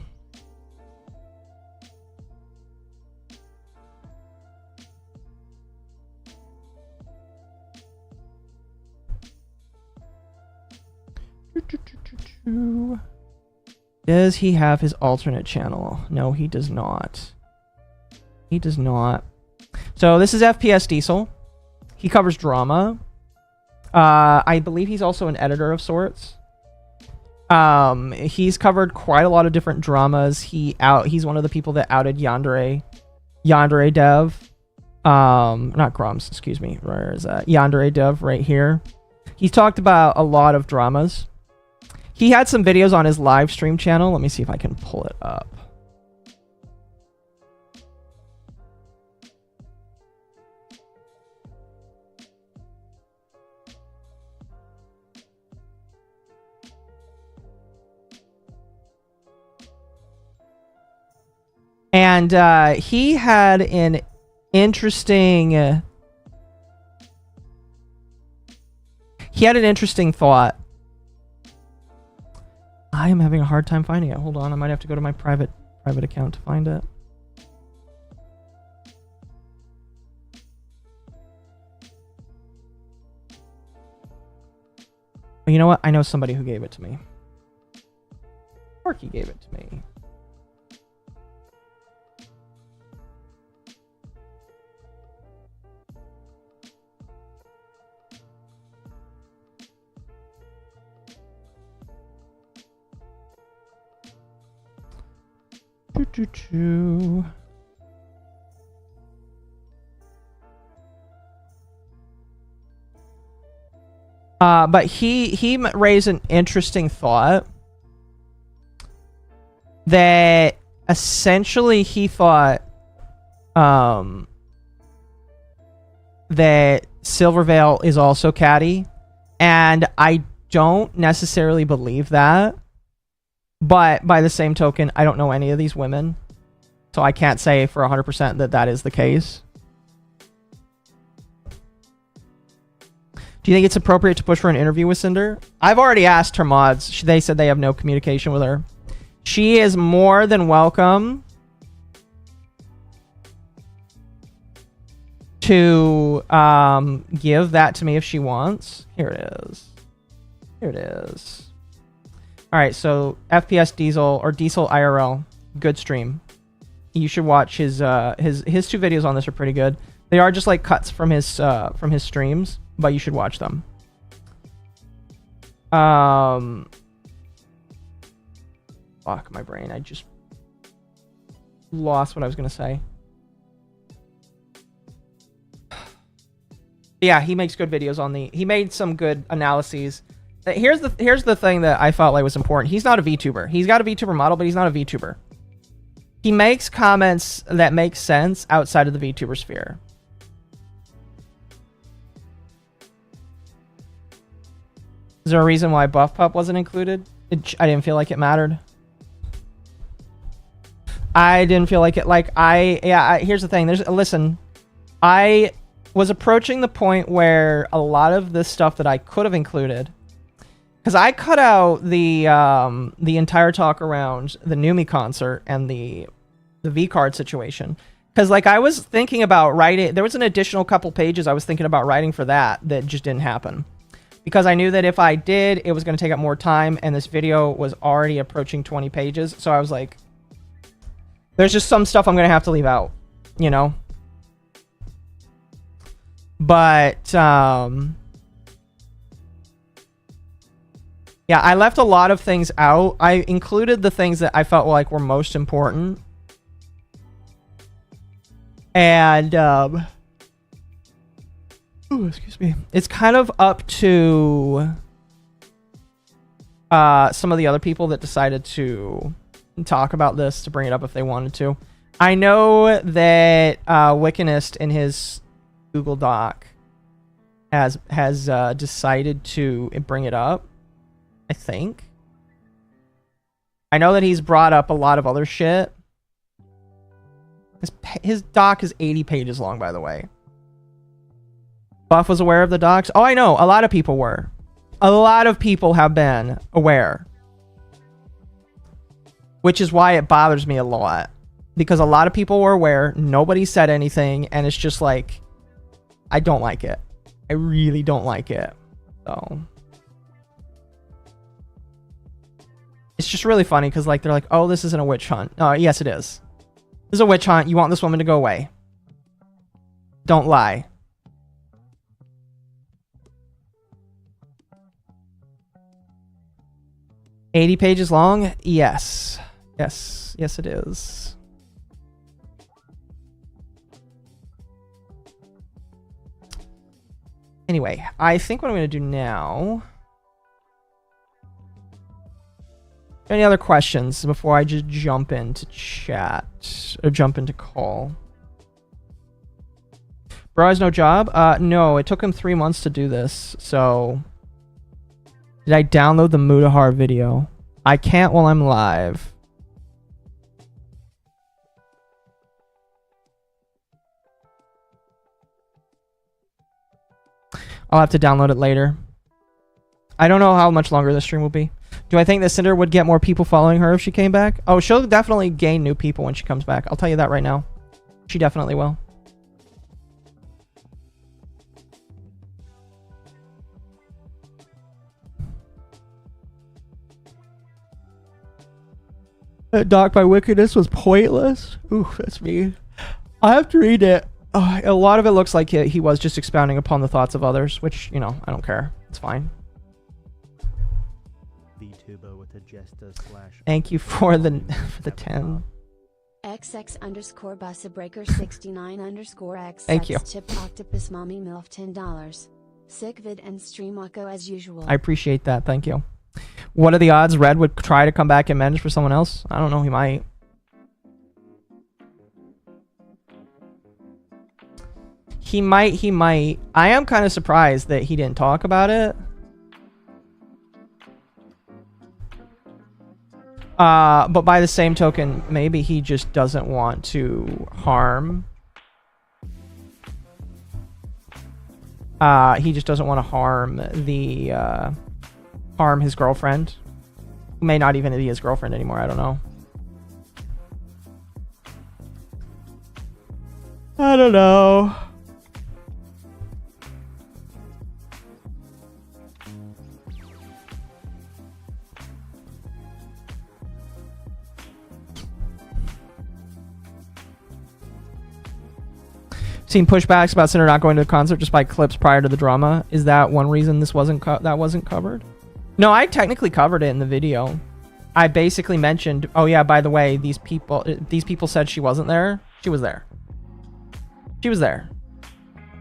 Speaker 4: Does he have his alternate channel? No, he does not. He does not. So this is FPS Diesel. He covers drama. I believe he's also an editor of sorts. He's covered quite a lot of different dramas. He's one of the people that outed Yandere Dev. Not Grums, excuse me. Where is that? Yandere Dev right here. He's talked about a lot of dramas. He had some videos on his live stream channel. Let me see if I can pull it up. And he had an interesting thought. I am having a hard time finding it. Hold on, I might have to go to my private account to find it. But you know what? I know somebody who gave it to me. Porky gave it to me. But he raised an interesting thought that essentially he thought that Silverveil is also catty, and I don't necessarily believe that. But by the same token, I don't know any of these women, so I can't say for 100% that that is the case. Do you think it's appropriate to push for an interview with Cinder? I've already asked her mods. They said they have no communication with her. She is more than welcome to give that to me if she wants. Here it is. Here it is. All right, so FPS Diesel or Diesel IRL, good stream. You should watch his two videos on this are pretty good. They are just like cuts from his streams, but you should watch them. Fuck my brain. I just lost what I was gonna say. Yeah, he makes good videos on he made some good analyses. Here's the thing that I felt like was important. He's not a VTuber. He's got a VTuber model, but he's not a VTuber. He makes comments that make sense outside of the VTuber sphere. Is there a reason why Buff Pup wasn't included? I didn't feel like it mattered. I didn't feel like it. Here's the thing. Listen, I was approaching the point where a lot of the stuff that I could have included, because I cut out the entire talk around the Numi concert and the V-card situation. Because like I was thinking about writing, there was an additional couple pages I was thinking about writing for that just didn't happen. Because I knew that if I did, it was going to take up more time, and this video was already approaching 20 pages. So I was like, there's just some stuff I'm going to have to leave out, you know? But, yeah, I left a lot of things out. I included the things that I felt like were most important. And, ooh, excuse me. It's kind of up to some of the other people that decided to talk about this, to bring it up if they wanted to. I know that Wiccanist in his Google Doc has decided to bring it up, I think. I know that he's brought up a lot of other shit. His doc is 80 pages long, by the way. Buff was aware of the docs. Oh, I know. A lot of people were. A lot of people have been aware. Which is why it bothers me a lot. Because a lot of people were aware. Nobody said anything. And it's just like, I don't like it. I really don't like it. So it's just really funny because like they're like, oh, this isn't a witch hunt. Yes, it is. This is a witch hunt. You want this woman to go away. Don't lie. 80 pages long? Yes. Yes. Yes, it is. Anyway, I think what I'm going to do now... Any other questions before I just jump into chat? Or jump into call? Bro has no job? No, it took him 3 months to do this, so... Did I download the Mutahar video? I can't while I'm live. I'll have to download it later. I don't know how much longer this stream will be. Do I think that Cinder would get more people following her if she came back? Oh, she'll definitely gain new people when she comes back. I'll tell you that right now. She definitely will. That doc by wickedness was pointless. Ooh, that's me. I have to read it. A lot of it looks like he was just expounding upon the thoughts of others, which, you know, I don't care. It's fine.
Speaker 8: VTuber with a jester slash.
Speaker 4: Thank you for the 10.
Speaker 7: XX_busabreaker69_X.
Speaker 4: Thank you.
Speaker 7: Tip Octopus Mommy MILF $10. Sick vid and StreamOcco as usual.
Speaker 4: I appreciate that. Thank you. What are the odds Red would try to come back and manage for someone else? I don't know. He might. He might. I am kind of surprised that he didn't talk about it. But by the same token, maybe he just doesn't want to harm. He just doesn't want to harm harm his girlfriend. Who may not even be his girlfriend anymore. I don't know. I don't know. Seen pushbacks about Cinder not going to the concert just by clips prior to the drama. Is that one reason this wasn't covered? No, I technically covered it in the video. I basically mentioned, oh yeah, by the way, these people said she wasn't there. She was there. She was there.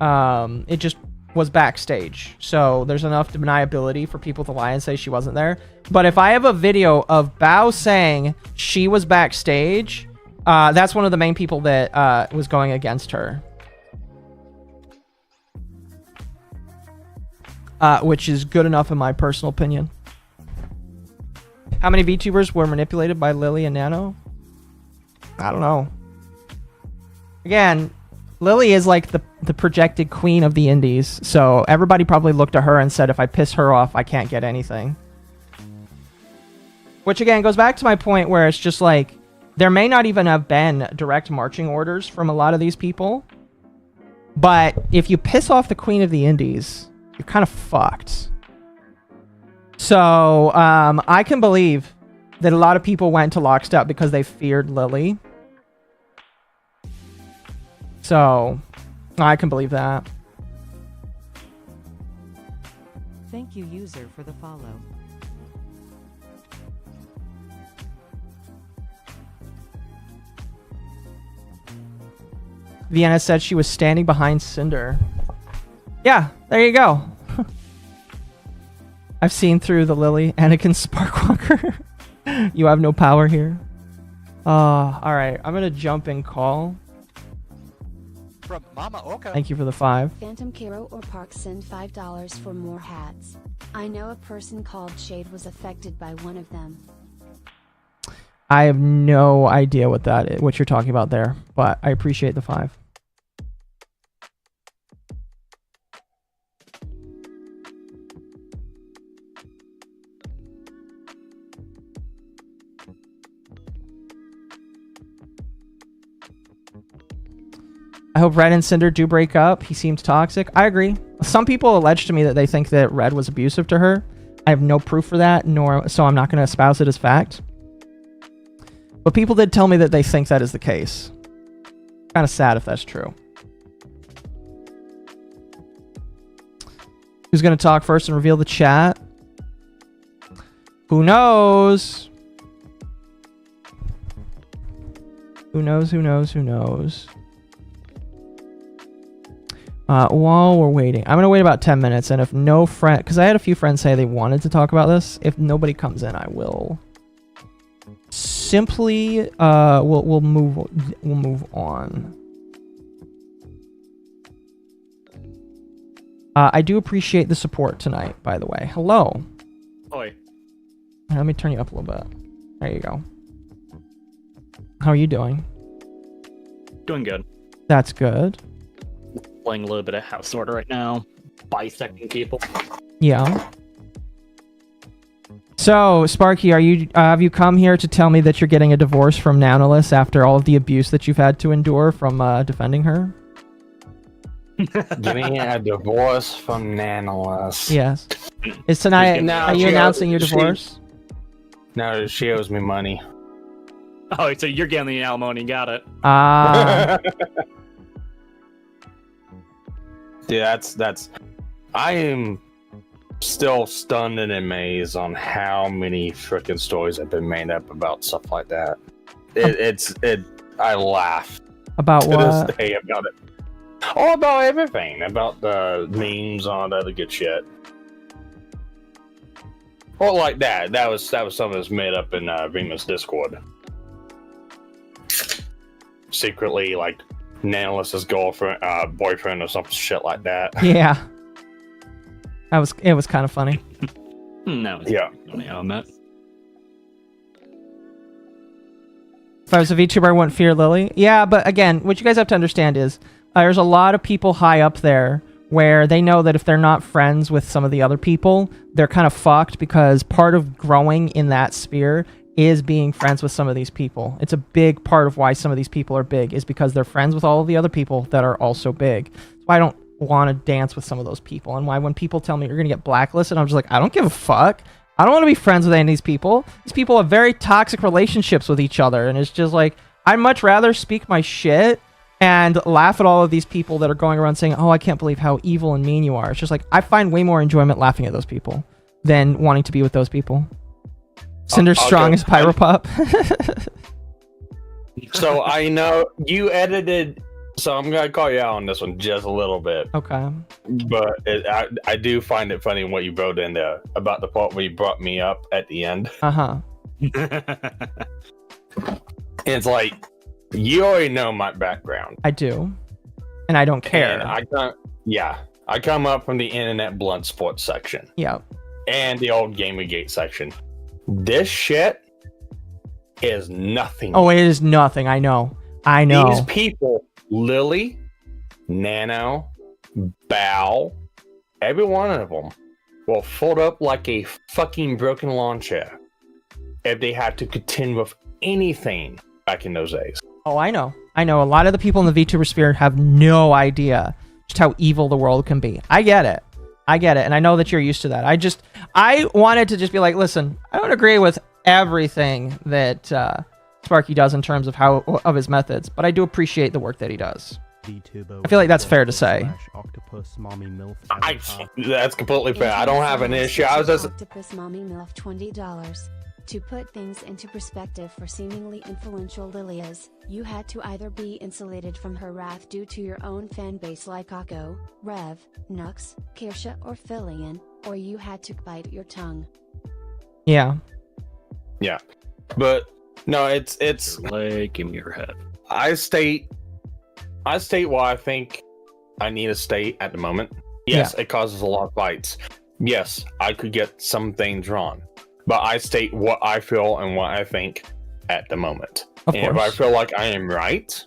Speaker 4: It just was backstage. So there's enough deniability for people to lie and say she wasn't there. But if I have a video of Bao saying she was backstage, that's one of the main people that was going against her. Which is good enough in my personal opinion. How many VTubers were manipulated by Lily and Nano? I don't know. Again, Lily is like the projected queen of the indies, so everybody probably looked at her and said, if I piss her off, I can't get anything. Which again goes back to my point where it's just like, there may not even have been direct marching orders from a lot of these people, but if you piss off the queen of the indies, you're kind of fucked. So, I can believe that a lot of people went to lockstep because they feared Lily. So, I can believe that.
Speaker 1: Thank you, user, for the follow.
Speaker 4: Vienna said she was standing behind Cinder. Yeah, there you go. I've seen through the Lily. Anakin Sparkwalker. You have no power here. Alright. I'm gonna jump in call.
Speaker 6: From MommaOcco.
Speaker 4: Thank you for the 5.
Speaker 7: Phantom Kiro or Park send $5 for more hats. I know a person called Shade was affected by one of them.
Speaker 4: I have no idea what that is, what you're talking about there, but I appreciate the 5. I hope Red and Cinder do break up. He seems toxic. I agree. Some people allege to me that they think that Red was abusive to her. I have no proof for that, so I'm not going to espouse it as fact. But people did tell me that they think that is the case. Kind of sad if that's true. Who's going to talk first and reveal the chat? Who knows? Who knows? Who knows? Who knows? While we're waiting, I'm gonna wait about 10 minutes, and if no friend, because I had a few friends say they wanted to talk about this, if nobody comes in, I will simply we'll move on. I do appreciate the support tonight, by the way. Hello.
Speaker 5: Oi.
Speaker 4: Let me turn you up a little bit. There you go. How are you doing?
Speaker 5: Doing good.
Speaker 4: That's good.
Speaker 5: Playing a little bit of House Order right now. Bisecting people.
Speaker 4: Yeah. So, Sparky, are you have you come here to tell me that you're getting a divorce from Nanolis after all of the abuse that you've had to endure from defending her?
Speaker 9: Getting a divorce from Nanolis.
Speaker 4: Yes. Is tonight? Are you announcing your divorce?
Speaker 9: No, she owes me money.
Speaker 5: Oh, so you're getting the alimony. Got it.
Speaker 9: Yeah, that's. I am still stunned and amazed on how many freaking stories have been made up about stuff like that. I laugh
Speaker 4: About
Speaker 9: to
Speaker 4: what?
Speaker 9: this day about it. All about everything, about the memes, all that other good shit. Well, like that. That was something that's made up in Remus Discord. Secretly, like Nanolis's girlfriend, boyfriend, or some shit like that.
Speaker 4: Yeah. It was kind of funny.
Speaker 5: No.
Speaker 9: Yeah.
Speaker 5: On that.
Speaker 4: If I was a VTuber, I wouldn't fear Lily. Yeah, but again, what you guys have to understand is there's a lot of people high up there where they know that if they're not friends with some of the other people, they're kind of fucked, because part of growing in that sphere is being friends with some of these people. It's a big part of why some of these people are big, is because they're friends with all of the other people that are also big. That's why I don't want to dance with some of those people, and why when people tell me you're going to get blacklisted, I'm just like, I don't give a fuck. I don't want to be friends with any of these people. These people have very toxic relationships with each other, and it's just like, I'd much rather speak my shit and laugh at all of these people that are going around saying, oh, I can't believe how evil and mean you are. It's just like, I find way more enjoyment laughing at those people than wanting to be with those people. Cinder's strong as Pyropop.
Speaker 9: So I know you edited, so I'm gonna call you out on this one just a little bit.
Speaker 4: Okay.
Speaker 9: But I do find it funny what you wrote in there about the part where you brought me up at the end.
Speaker 4: Uh-huh.
Speaker 9: It's like, you already know my background.
Speaker 4: I do. And I don't care.
Speaker 9: And I come up from the internet blunt sports section.
Speaker 4: Yeah.
Speaker 9: And the old Gamergate section. This shit is nothing.
Speaker 4: Oh, it is nothing. I know.
Speaker 9: These people, Lily, Nano, Bow, every one of them will fold up like a fucking broken lawn chair if they had to contend with anything back in those days.
Speaker 4: Oh, I know. A lot of the people in the VTuber sphere have no idea just how evil the world can be. I get it. And I know that you're used to that. I wanted to just be like, listen, I don't agree with everything that Sparky does in terms of his methods, but I do appreciate the work that he does. I feel like that's fair to say.
Speaker 9: That's completely fair. I don't have an issue. I was just
Speaker 7: Octopus Mommy MILF $20. To put things into perspective for seemingly influential Lilias, you had to either be insulated from her wrath due to your own fanbase like Occo, Rev, Nux, Kirsha or Filian, or you had to bite your tongue.
Speaker 4: Yeah.
Speaker 9: Yeah. But no, it's
Speaker 5: like, give me your head.
Speaker 9: I state what I think I need to state at the moment. Yes, It causes a lot of fights. Yes, I could get some things wrong. But I state what I feel and what I think at the moment.
Speaker 4: Of
Speaker 9: and
Speaker 4: course.
Speaker 9: If I feel like I am right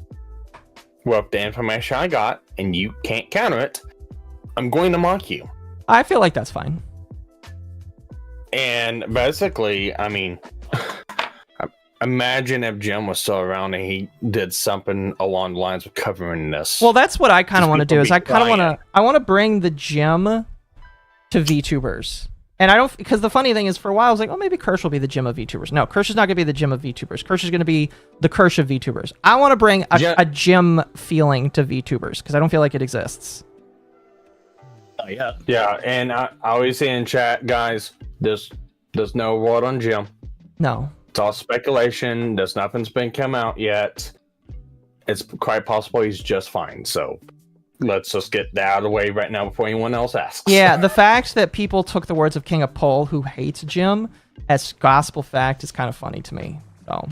Speaker 9: with the information I got and you can't counter it, I'm going to mock you.
Speaker 4: I feel like that's fine.
Speaker 9: And basically, I mean, imagine if Jim was still around and he did something along the lines of covering this.
Speaker 4: Well, that's what I kind of want to do. Is I kind of
Speaker 9: crying.
Speaker 4: want to bring the gym to VTubers. And I don't, because the funny thing is, for a while I was like, oh, maybe Kirsch will be the gym of VTubers. No, Kirsch is not going to be the gym of VTubers. Kirsch is going to be the Kirsch of VTubers. I want to bring a gym feeling to VTubers because I don't feel like it exists.
Speaker 5: Oh yeah.
Speaker 9: Yeah, and I always say in chat, guys, just There's no word on Jim.
Speaker 4: No.
Speaker 9: It's all speculation. Nothing's been come out yet. It's quite possible he's just fine. So let's just get that out of the way right now before anyone else asks.
Speaker 4: Yeah, the fact that people took the words of King of Pole, who hates Jim, as gospel fact is kind of funny to me. So.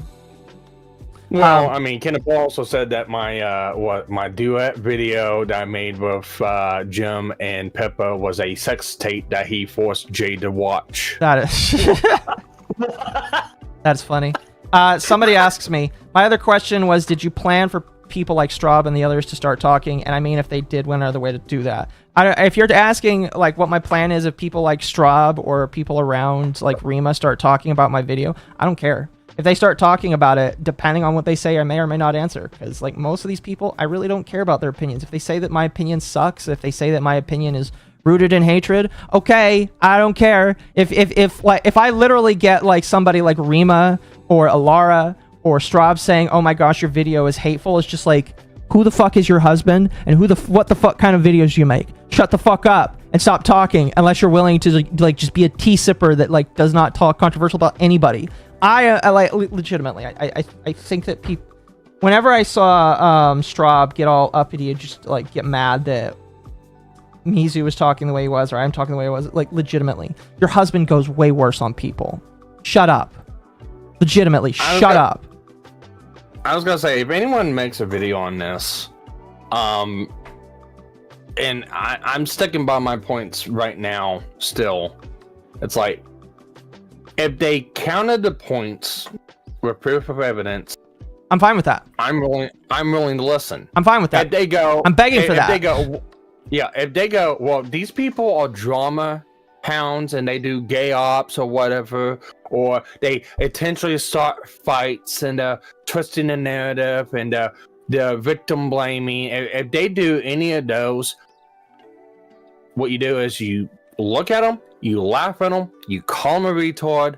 Speaker 9: Well, I mean, Ken Paul also said that my duet video that I made with Jim and Peppa was a sex tape that he forced Jay to watch.
Speaker 4: That is. That's funny. Somebody asks me, my other question was, did you plan for people like Straub and the others to start talking? And I mean, if they did, when are the way to do that? If you're asking like what my plan is, if people like Straub or people around like Rima start talking about my video, I don't care. If they start talking about it, depending on what they say, I may or may not answer. Because like most of these people, I really don't care about their opinions. If they say that my opinion sucks, if they say that my opinion is rooted in hatred, okay, I don't care. If I literally get like somebody like Rima or Alara or Straub saying, "Oh my gosh, your video is hateful," it's just like, who the fuck is your husband, and what the fuck kind of videos do you make? Shut the fuck up and stop talking, unless you're willing to like just be a tea sipper that like does not talk controversial about anybody. I like legitimately. I think that people, whenever I saw Straub get all uppity and just like get mad that Mizu was talking the way he was, or I'm talking the way I was, like legitimately, your husband goes way worse on people. Shut up. Legitimately, shut up.
Speaker 9: I was gonna say, if anyone makes a video on this, and I'm sticking by my points right now still, it's like, if they counted the points with proof of evidence,
Speaker 4: I'm fine with that.
Speaker 9: I'm willing to listen.
Speaker 4: I'm fine with that.
Speaker 9: If they go,
Speaker 4: I'm begging for that.
Speaker 9: If they go, well, these people are drama hounds and they do gay ops or whatever, or they intentionally start fights and twisting the narrative and the victim blaming. If they do any of those, what you do is you look at them, you laugh at them, you call them a retard,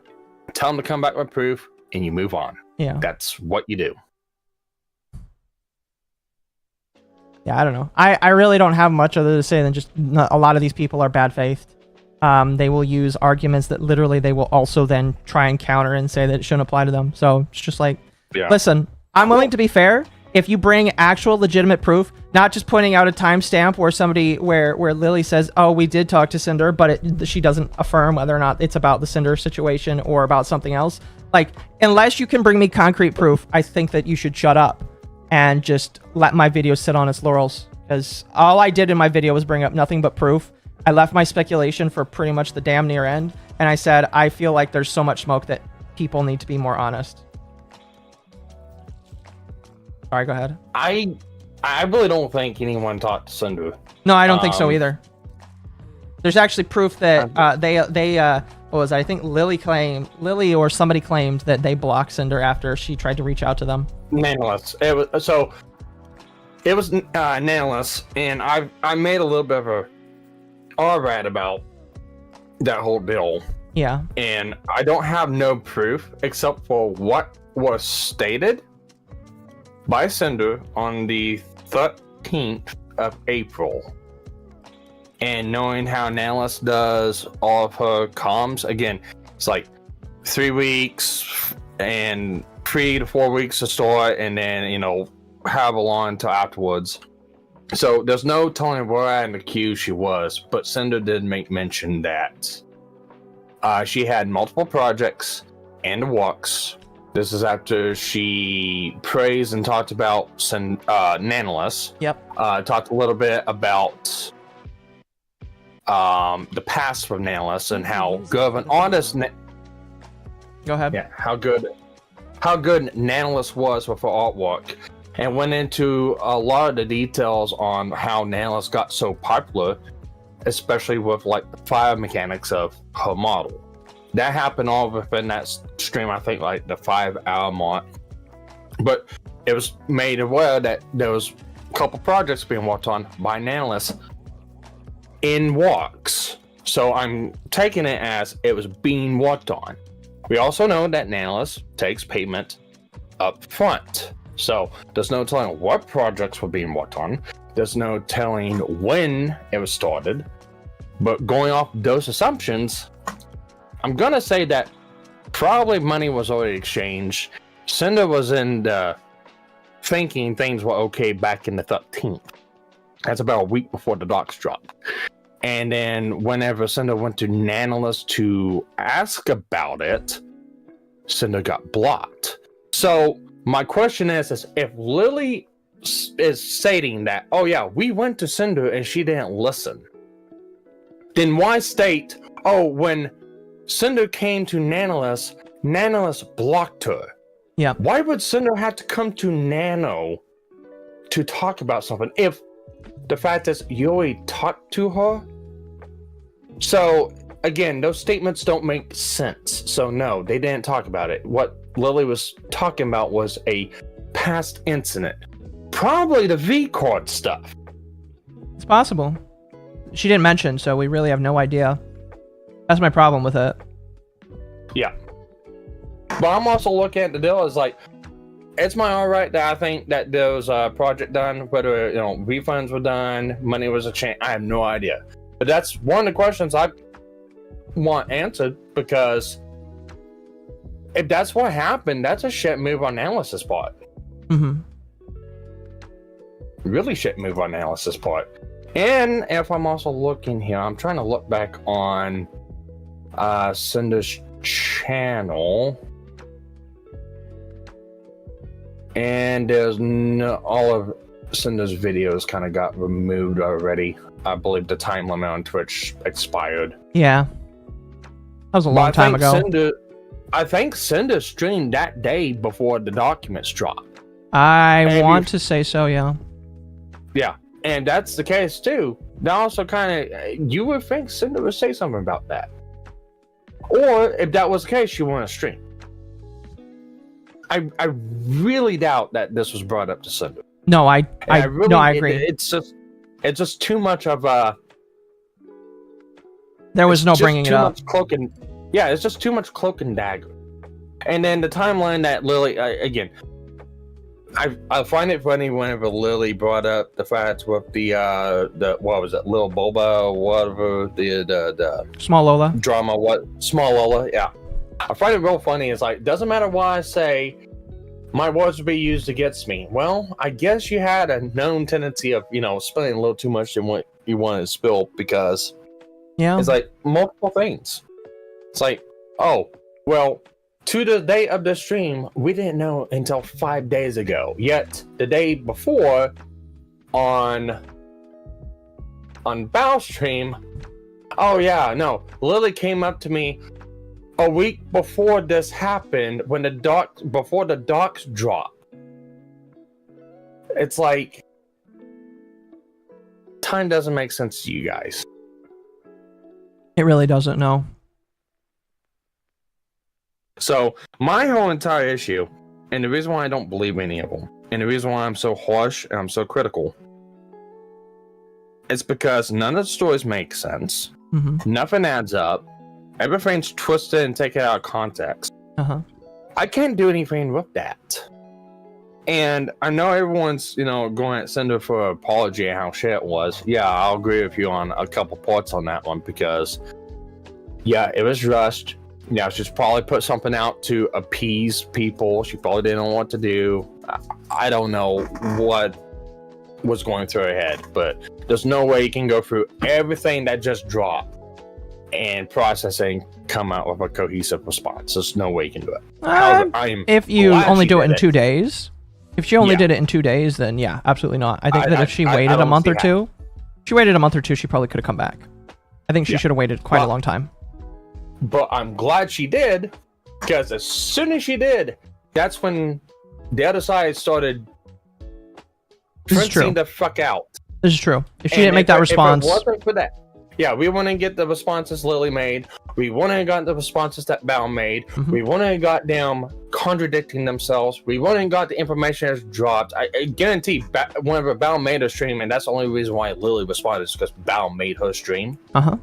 Speaker 9: tell them to come back with proof, and you move on.
Speaker 4: Yeah.
Speaker 9: That's what you do.
Speaker 4: Yeah, I don't know. I really don't have much other to say than just a lot of these people are bad-faithed. They will use arguments that literally they will also then try and counter and say that it shouldn't apply to them. So it's just like, listen, I'm willing to be fair. If you bring actual legitimate proof, not just pointing out a timestamp where Lily says, "Oh, we did talk to Cinder," but she doesn't affirm whether or not it's about the Cinder situation or about something else. Like, unless you can bring me concrete proof, I think that you should shut up and just let my video sit on its laurels. Because all I did in my video was bring up nothing but proof. I left my speculation for pretty much the damn near end, and I said I feel like there's so much smoke that people need to be more honest. All right, go ahead.
Speaker 9: I really don't think anyone talked to Cinder.
Speaker 4: No, I don't think so either. There's actually proof that they what was it? I think Lily or somebody claimed that they blocked Cinder after she tried to reach out to them.
Speaker 9: Nanoless. It was Nanoless, and I made a little bit of a rant about that whole deal.
Speaker 4: Yeah.
Speaker 9: And I don't have no proof except for what was stated by Cinder on the 13th of April. And knowing how Nanoless does all of her comms, again, it's like 3 weeks and 3 to 4 weeks to start, and then, however long until afterwards. So there's no telling where in the queue she was, but Cinder did make mention that she had multiple projects and works. This is after she praised and talked about Nanoless.
Speaker 4: Yep.
Speaker 9: Talked a little bit about the past from Nanoless and how good of an artist.
Speaker 4: Go ahead.
Speaker 9: Yeah, how good Nanoless was with her artwork, and went into a lot of the details on how Nanoless got so popular, especially with like the fire mechanics of her model. That happened all within that stream, I think like the 5-hour mark. But it was made aware that there was a couple projects being worked on by Nanoless in works. So I'm taking it as it was being worked on. We also know that Nanoless takes payment up front. So there's no telling what projects were being worked on. There's no telling when it was started. But going off those assumptions, I'm gonna say that probably money was already exchanged. Cinder was in the thinking things were okay back in the 13th. That's about a week before the docs dropped. And then whenever Cinder went to Nanolus to ask about it, Cinder got blocked. So my question is if Lily is stating that, oh yeah, we went to Cinder and she didn't listen, then why state, oh, when Cinder came to Nanolus, Nanolus blocked her?
Speaker 4: Yeah.
Speaker 9: Why would Cinder have to come to Nano to talk about something if the fact is you already talked to her? So again, those statements don't make sense. So no, they didn't talk about it. What Lily was talking about was a past incident. Probably the V-Card stuff.
Speaker 4: It's possible. She didn't mention, so we really have no idea. That's my problem with it.
Speaker 9: Yeah. But I'm also looking at the deal as like, it's my alright that I think that there was a project done, whether refunds were done, money was a change. I have no idea. But that's one of the questions I want answered, because if that's what happened, that's a shit move on Analyst's part.
Speaker 4: Mm-hmm.
Speaker 9: Really shit move on Analyst's part. And if I'm also looking here, I'm trying to look back on Cinder's channel. And there's all of Cinder's videos kind of got removed already. I believe the time limit on Twitch expired.
Speaker 4: Yeah. That was a long time ago.
Speaker 9: I think Cinder streamed that day before the documents dropped.
Speaker 4: I want to say so, yeah.
Speaker 9: Yeah, and that's the case too. That also kind of, you would think Cinder would say something about that. Or if that was the case, she wouldn't stream. I really doubt that this was brought up to Cinder.
Speaker 4: No, I agree.
Speaker 9: It's just too much of a.
Speaker 4: There was no bringing it up.
Speaker 9: It's just too much cloak and dagger. And then the timeline that Lily, again, I find it funny whenever Lily brought up the fact with the what was it, Lil Boba or whatever, the
Speaker 4: Small Lola
Speaker 9: drama, Small Lola, yeah. I find it real funny. It's like, doesn't matter why I say my words will be used against me. Well, I guess you had a known tendency of, spilling a little too much than what you wanted to spill, because it's like multiple things. It's like, oh, well, to the date of the stream, we didn't know until 5 days ago. Yet the day before, on Bow's stream, oh yeah, no, Lily came up to me a week before this happened, when before the docs dropped. It's like, time doesn't make sense to you guys.
Speaker 4: It really doesn't, no.
Speaker 9: So my whole entire issue, and the reason why I don't believe any of them, and the reason why I'm so harsh and I'm so critical, it's because none of the stories make sense.
Speaker 4: Mm-hmm.
Speaker 9: Nothing adds up. Everything's twisted and taken out of context.
Speaker 4: Uh-huh.
Speaker 9: I can't do anything with that. And I know everyone's, going at Cinder for an apology and how shit it was. Yeah, I'll agree with you on a couple parts on that one, because, yeah, it was rushed. Yeah, she's probably put something out to appease people. She probably didn't know what to do. I don't know what was going through her head, but there's no way you can go through everything that just dropped and processing, come out with a cohesive response. There's no way you can do it.
Speaker 4: If you only do it in 2 days. If she only did it in 2 days, then yeah, absolutely not. I think that if she waited a month or two, she probably could have come back. I think she should have waited quite a long time.
Speaker 9: But I'm glad she did, because as soon as she did, that's when the other side started rinsing the fuck out.
Speaker 4: This is true. If she didn't make that response...
Speaker 9: If it wasn't for that, yeah, we wouldn't get the responses Lily made. We wouldn't have got the responses that Bao made. Mm-hmm. We wouldn't have got them contradicting themselves. We wouldn't have got the information that's dropped. I guarantee whenever Bao made a stream, and that's the only reason why Lily responded, is because Bao made her stream.
Speaker 4: Uh-huh.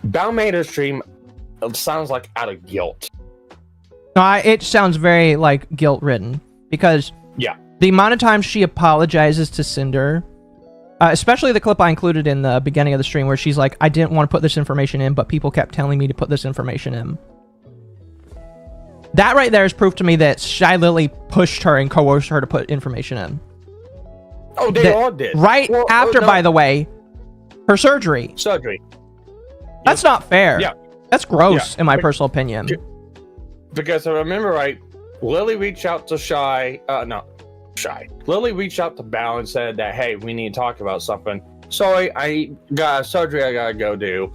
Speaker 9: Bao made her stream, it sounds like out of guilt.
Speaker 4: No, it sounds very, guilt-ridden. Because the amount of times she apologizes to Cinder especially the clip I included in the beginning of the stream where she's like, I didn't want to put this information in, but people kept telling me to put this information in. That right there is proof to me that Shy Lily pushed her and coerced her to put information in.
Speaker 9: Oh, they all did.
Speaker 4: Right after, by the way, her surgery. That's not fair.
Speaker 9: Yeah.
Speaker 4: That's gross, in my personal opinion.
Speaker 9: Because if I remember right, Lily reached out to Lily reached out to Bao and said that, hey, we need to talk about something. Sorry, I got a surgery I gotta go do.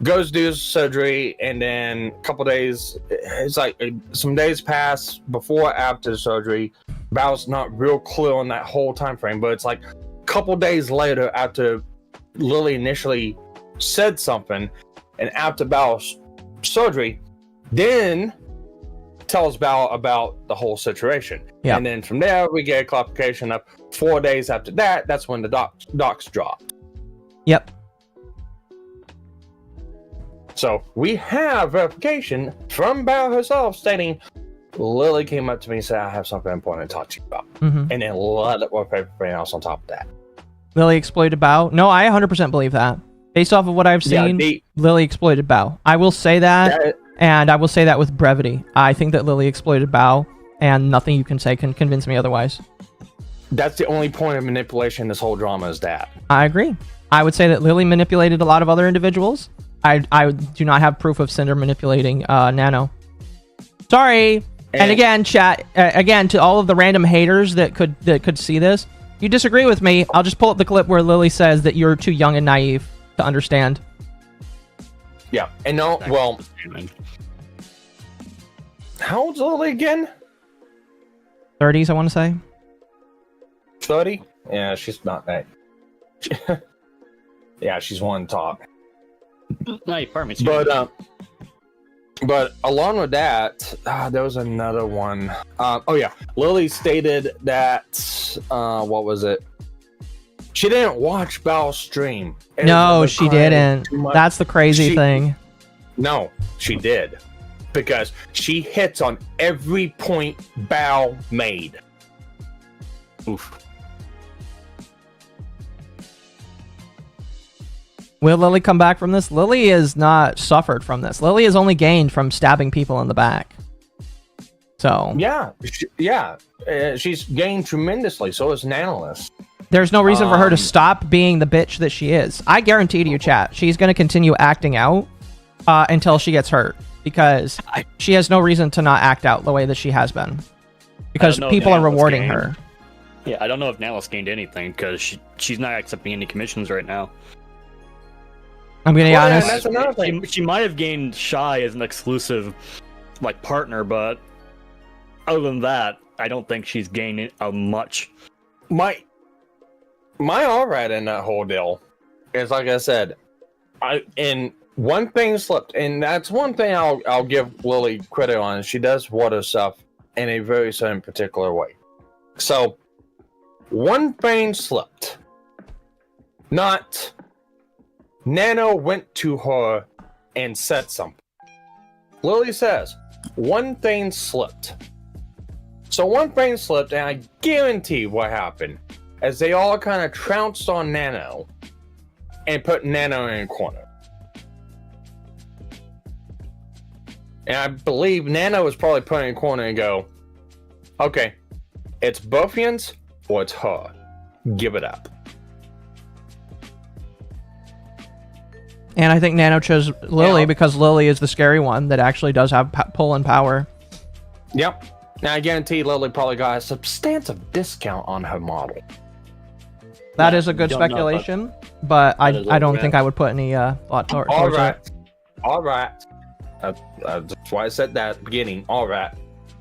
Speaker 9: Goes do surgery, and then a couple days, it's like some days pass before after the surgery. Bao's not real clear on that whole time frame, but it's like a couple days later after Lily initially said something, and after Bao's surgery, then tells Bao about the whole situation.
Speaker 4: Yeah.
Speaker 9: And then from there, we get a clarification of 4 days after that, that's when the docs dropped.
Speaker 4: Yep.
Speaker 9: So we have verification from Bao herself stating, Lily came up to me and said, I have something important to talk to you about. And then a lot of everything else on top of that.
Speaker 4: Lily exploited Bao? No, I 100% believe that. Based off of what I've seen, Lily exploited Bao. I will say that, and I will say that with brevity. I think that Lily exploited Bao, and nothing you can say can convince me otherwise.
Speaker 9: That's the only point of manipulation in this whole drama is that.
Speaker 4: I agree. I would say that Lily manipulated a lot of other individuals. I do not have proof of Cinder manipulating Nano. Sorry. And again, chat, again, to all of the random haters that could see this, you disagree with me, I'll just pull up the clip where Lily says that you're too young and naive to understand.
Speaker 9: Yeah, and no, well, how old's Lily again?
Speaker 4: 30s, I want to say.
Speaker 9: 30? Yeah, she's not that. Yeah, she's one top. But along with that, there was another one. Oh yeah, Lily stated that what was it? She didn't watch Bao's stream.
Speaker 4: No, she didn't. That's the crazy thing.
Speaker 9: No, she did, because she hits on every point Bao made. Oof.
Speaker 4: Will Lily come back from this? Lily has not suffered from this. Lily has only gained from stabbing people in the back. So she's gained tremendously. So is an analyst. There's no reason for her to stop being the bitch that she is. I guarantee to you, chat, she's going to continue acting out until she gets hurt, because she has no reason to not act out the way that she has been, because people are rewarding her.
Speaker 5: Yeah, I don't know if Nala's gained anything, because she's not accepting any commissions right now.
Speaker 4: I'm gonna be honest.
Speaker 5: She might have gained Shy as an exclusive, like, partner, but other than that, I don't think she's gained much.
Speaker 9: My alright in that whole deal is, like I said, and one thing slipped, and that's one thing I'll give Lily credit on. She does water stuff in a very certain particular way. So one thing slipped. Not Nano went to her and said something. Lily says, one thing slipped. So one thing slipped, and I guarantee what happened, as they all kind of trounced on Nano and put Nano in a corner. And I believe Nano was probably put in a corner and go, okay, it's Buffians or it's her. Give it up.
Speaker 4: And I think Nano chose Lily because Lily is the scary one that actually does have pull and power.
Speaker 9: Yep. Now I guarantee Lily probably got a substantive discount on her model.
Speaker 4: That is a good speculation, but I don't think I would put any thought towards it.
Speaker 9: All right. That's why I said that at the beginning. All right.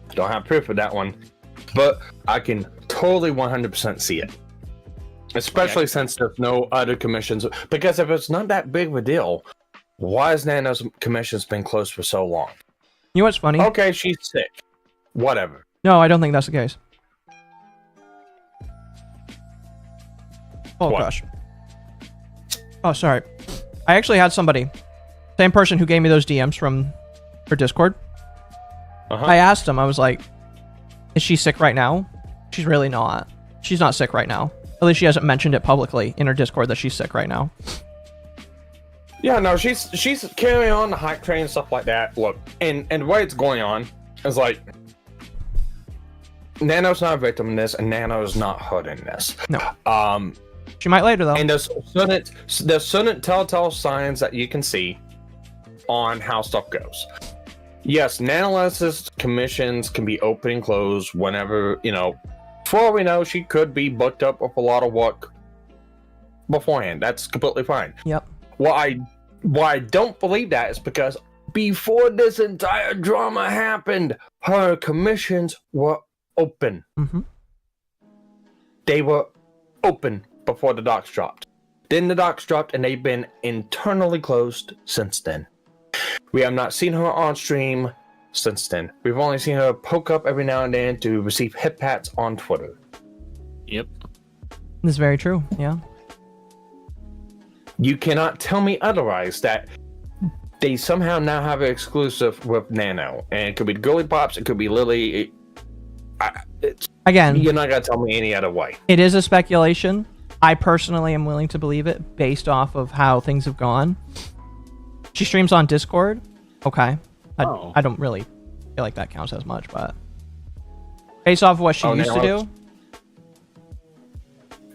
Speaker 9: Don't have proof of that one, but I can totally 100% see it. Especially since there's no other commissions. Because if it's not that big of a deal, why has Nano's commissions been closed for so long?
Speaker 4: You know what's funny?
Speaker 9: Okay, she's sick. Whatever.
Speaker 4: No, I don't think that's the case. Oh, gosh. Oh, sorry. I actually had somebody, same person who gave me those DMs from her Discord. I asked him, I was like, is she sick right now? She's really not. She's not sick right now. At least she hasn't mentioned it publicly in her Discord that she's sick right now.
Speaker 9: Yeah, no, she's carrying on the hype train and stuff like that. Look, and the way it's going on is like Nano's not a victim in this, and Nano's not hood in this.
Speaker 4: No. She might later though.
Speaker 9: And there's certain telltale signs that you can see on how stuff goes. Yes, Nano's commissions can be open and closed whenever, you know. For all we know, she could be booked up with a lot of work beforehand. That's completely fine.
Speaker 4: Yep.
Speaker 9: Why I don't believe that is because before this entire drama happened, her commissions were open.
Speaker 4: Mm-hmm.
Speaker 9: They were open before the docs dropped. Then the docs dropped, and they've been internally closed since then. We have not seen her on stream since then. We've only seen her poke up every now and then to receive hip pats on Twitter.
Speaker 5: Yep.
Speaker 4: This is very true, yeah.
Speaker 9: You cannot tell me otherwise that they somehow now have an exclusive with Nano. And it could be Girly Pops, it could be Lily.
Speaker 4: Again,
Speaker 9: you're not going to tell me any other way.
Speaker 4: It is a speculation. I personally am willing to believe it based off of how things have gone. She streams on Discord. Okay. I don't really feel like that counts as much, but based off of what she used to do.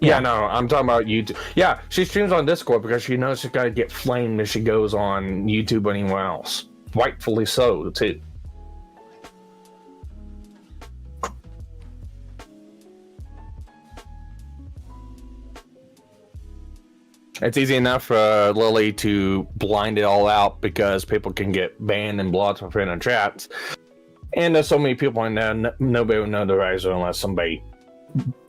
Speaker 9: Yeah, no, I'm talking about YouTube. Yeah, she streams on Discord because she knows she's got to get flamed if she goes on YouTube or anywhere else. Rightfully so, too. It's easy enough for Lily to blind it all out because people can get banned and blocked for friend chats. And there's so many people in there, nobody will know the riser unless somebody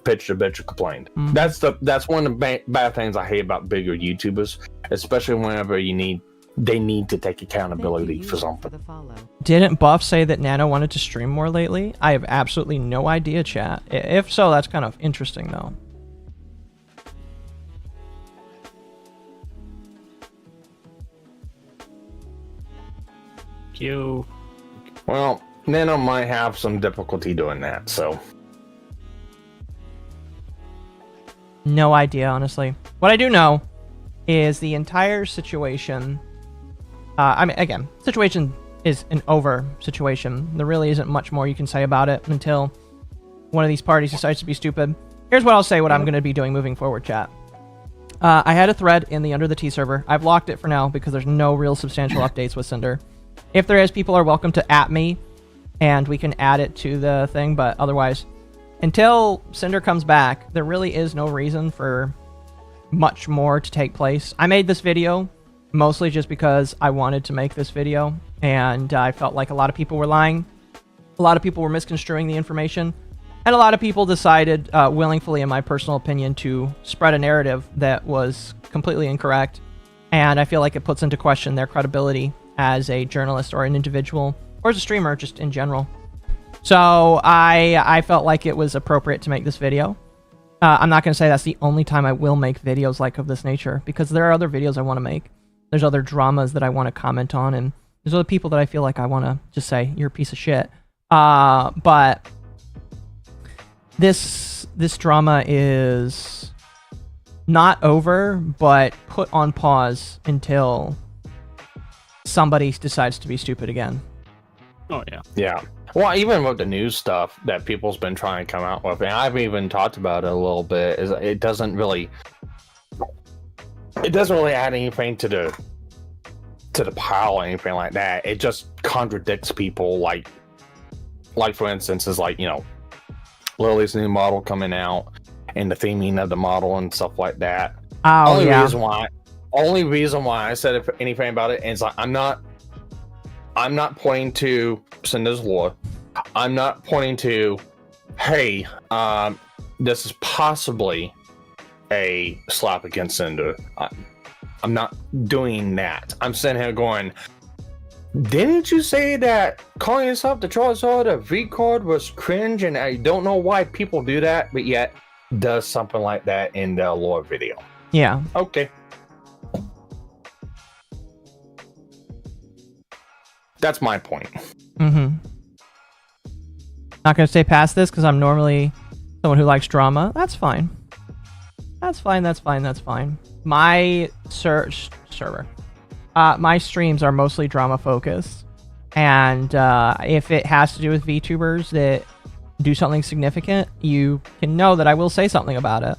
Speaker 9: pitched a bitch or complained.
Speaker 4: Mm-hmm.
Speaker 9: That's one of the bad things I hate about bigger YouTubers, especially whenever they need to take accountability for something.
Speaker 4: Didn't Buff say that Nano wanted to stream more lately? I have absolutely no idea, chat. If so, that's kind of interesting, though.
Speaker 5: You.
Speaker 9: Well, Nano might have some difficulty doing that, so.
Speaker 4: No idea, honestly. What I do know is the entire situation. I mean, again, situation is an over situation. There really isn't much more you can say about it until one of these parties decides to be stupid. Here's what I'll say what I'm going to be doing moving forward, chat. I had a thread in the Under the Tea server. I've locked it for now because there's no real substantial updates with Cinder. If there is, people are welcome to @ me, and we can add it to the thing, but otherwise, until Cinder comes back, there really is no reason for much more to take place. I made this video mostly just because I wanted to make this video, and I felt like a lot of people were lying. A lot of people were misconstruing the information, and a lot of people decided, willingly in my personal opinion, to spread a narrative that was completely incorrect, and I feel like it puts into question their credibility as a journalist or an individual, or as a streamer, just in general. So I felt like it was appropriate to make this video. I'm not going to say that's the only time I will make videos like of this nature, because there are other videos I want to make. There's other dramas that I want to comment on, and there's other people that I feel like I want to just say, you're a piece of shit. But this drama is not over, but put on pause until somebody decides to be stupid again.
Speaker 5: Oh, yeah.
Speaker 9: Yeah. Well, even with the news stuff that people's been trying to come out with, and I've even talked about it a little bit, is it doesn't really add anything to the pile or anything like that. It just contradicts people. Like for instance, is like, you know, Lily's new model coming out and the theming of the model and stuff like that.
Speaker 4: Oh,
Speaker 9: Only reason why I said anything about it is like I'm not pointing to Cinder's lore. I'm not pointing to, hey, this is possibly a slap against Cinder. I'm not doing that. I'm sitting here going, didn't you say that calling yourself the Charizard a V-card was cringe, and I don't know why people do that, but yet does something like that in the lore video?
Speaker 4: Yeah.
Speaker 9: Okay. That's my point.
Speaker 4: Mm-hmm. Not gonna stay past this because I'm normally someone who likes drama. That's fine. That's fine. That's fine. That's fine. My server. My streams are mostly drama focused, and if it has to do with VTubers that do something significant, you can know that I will say something about it.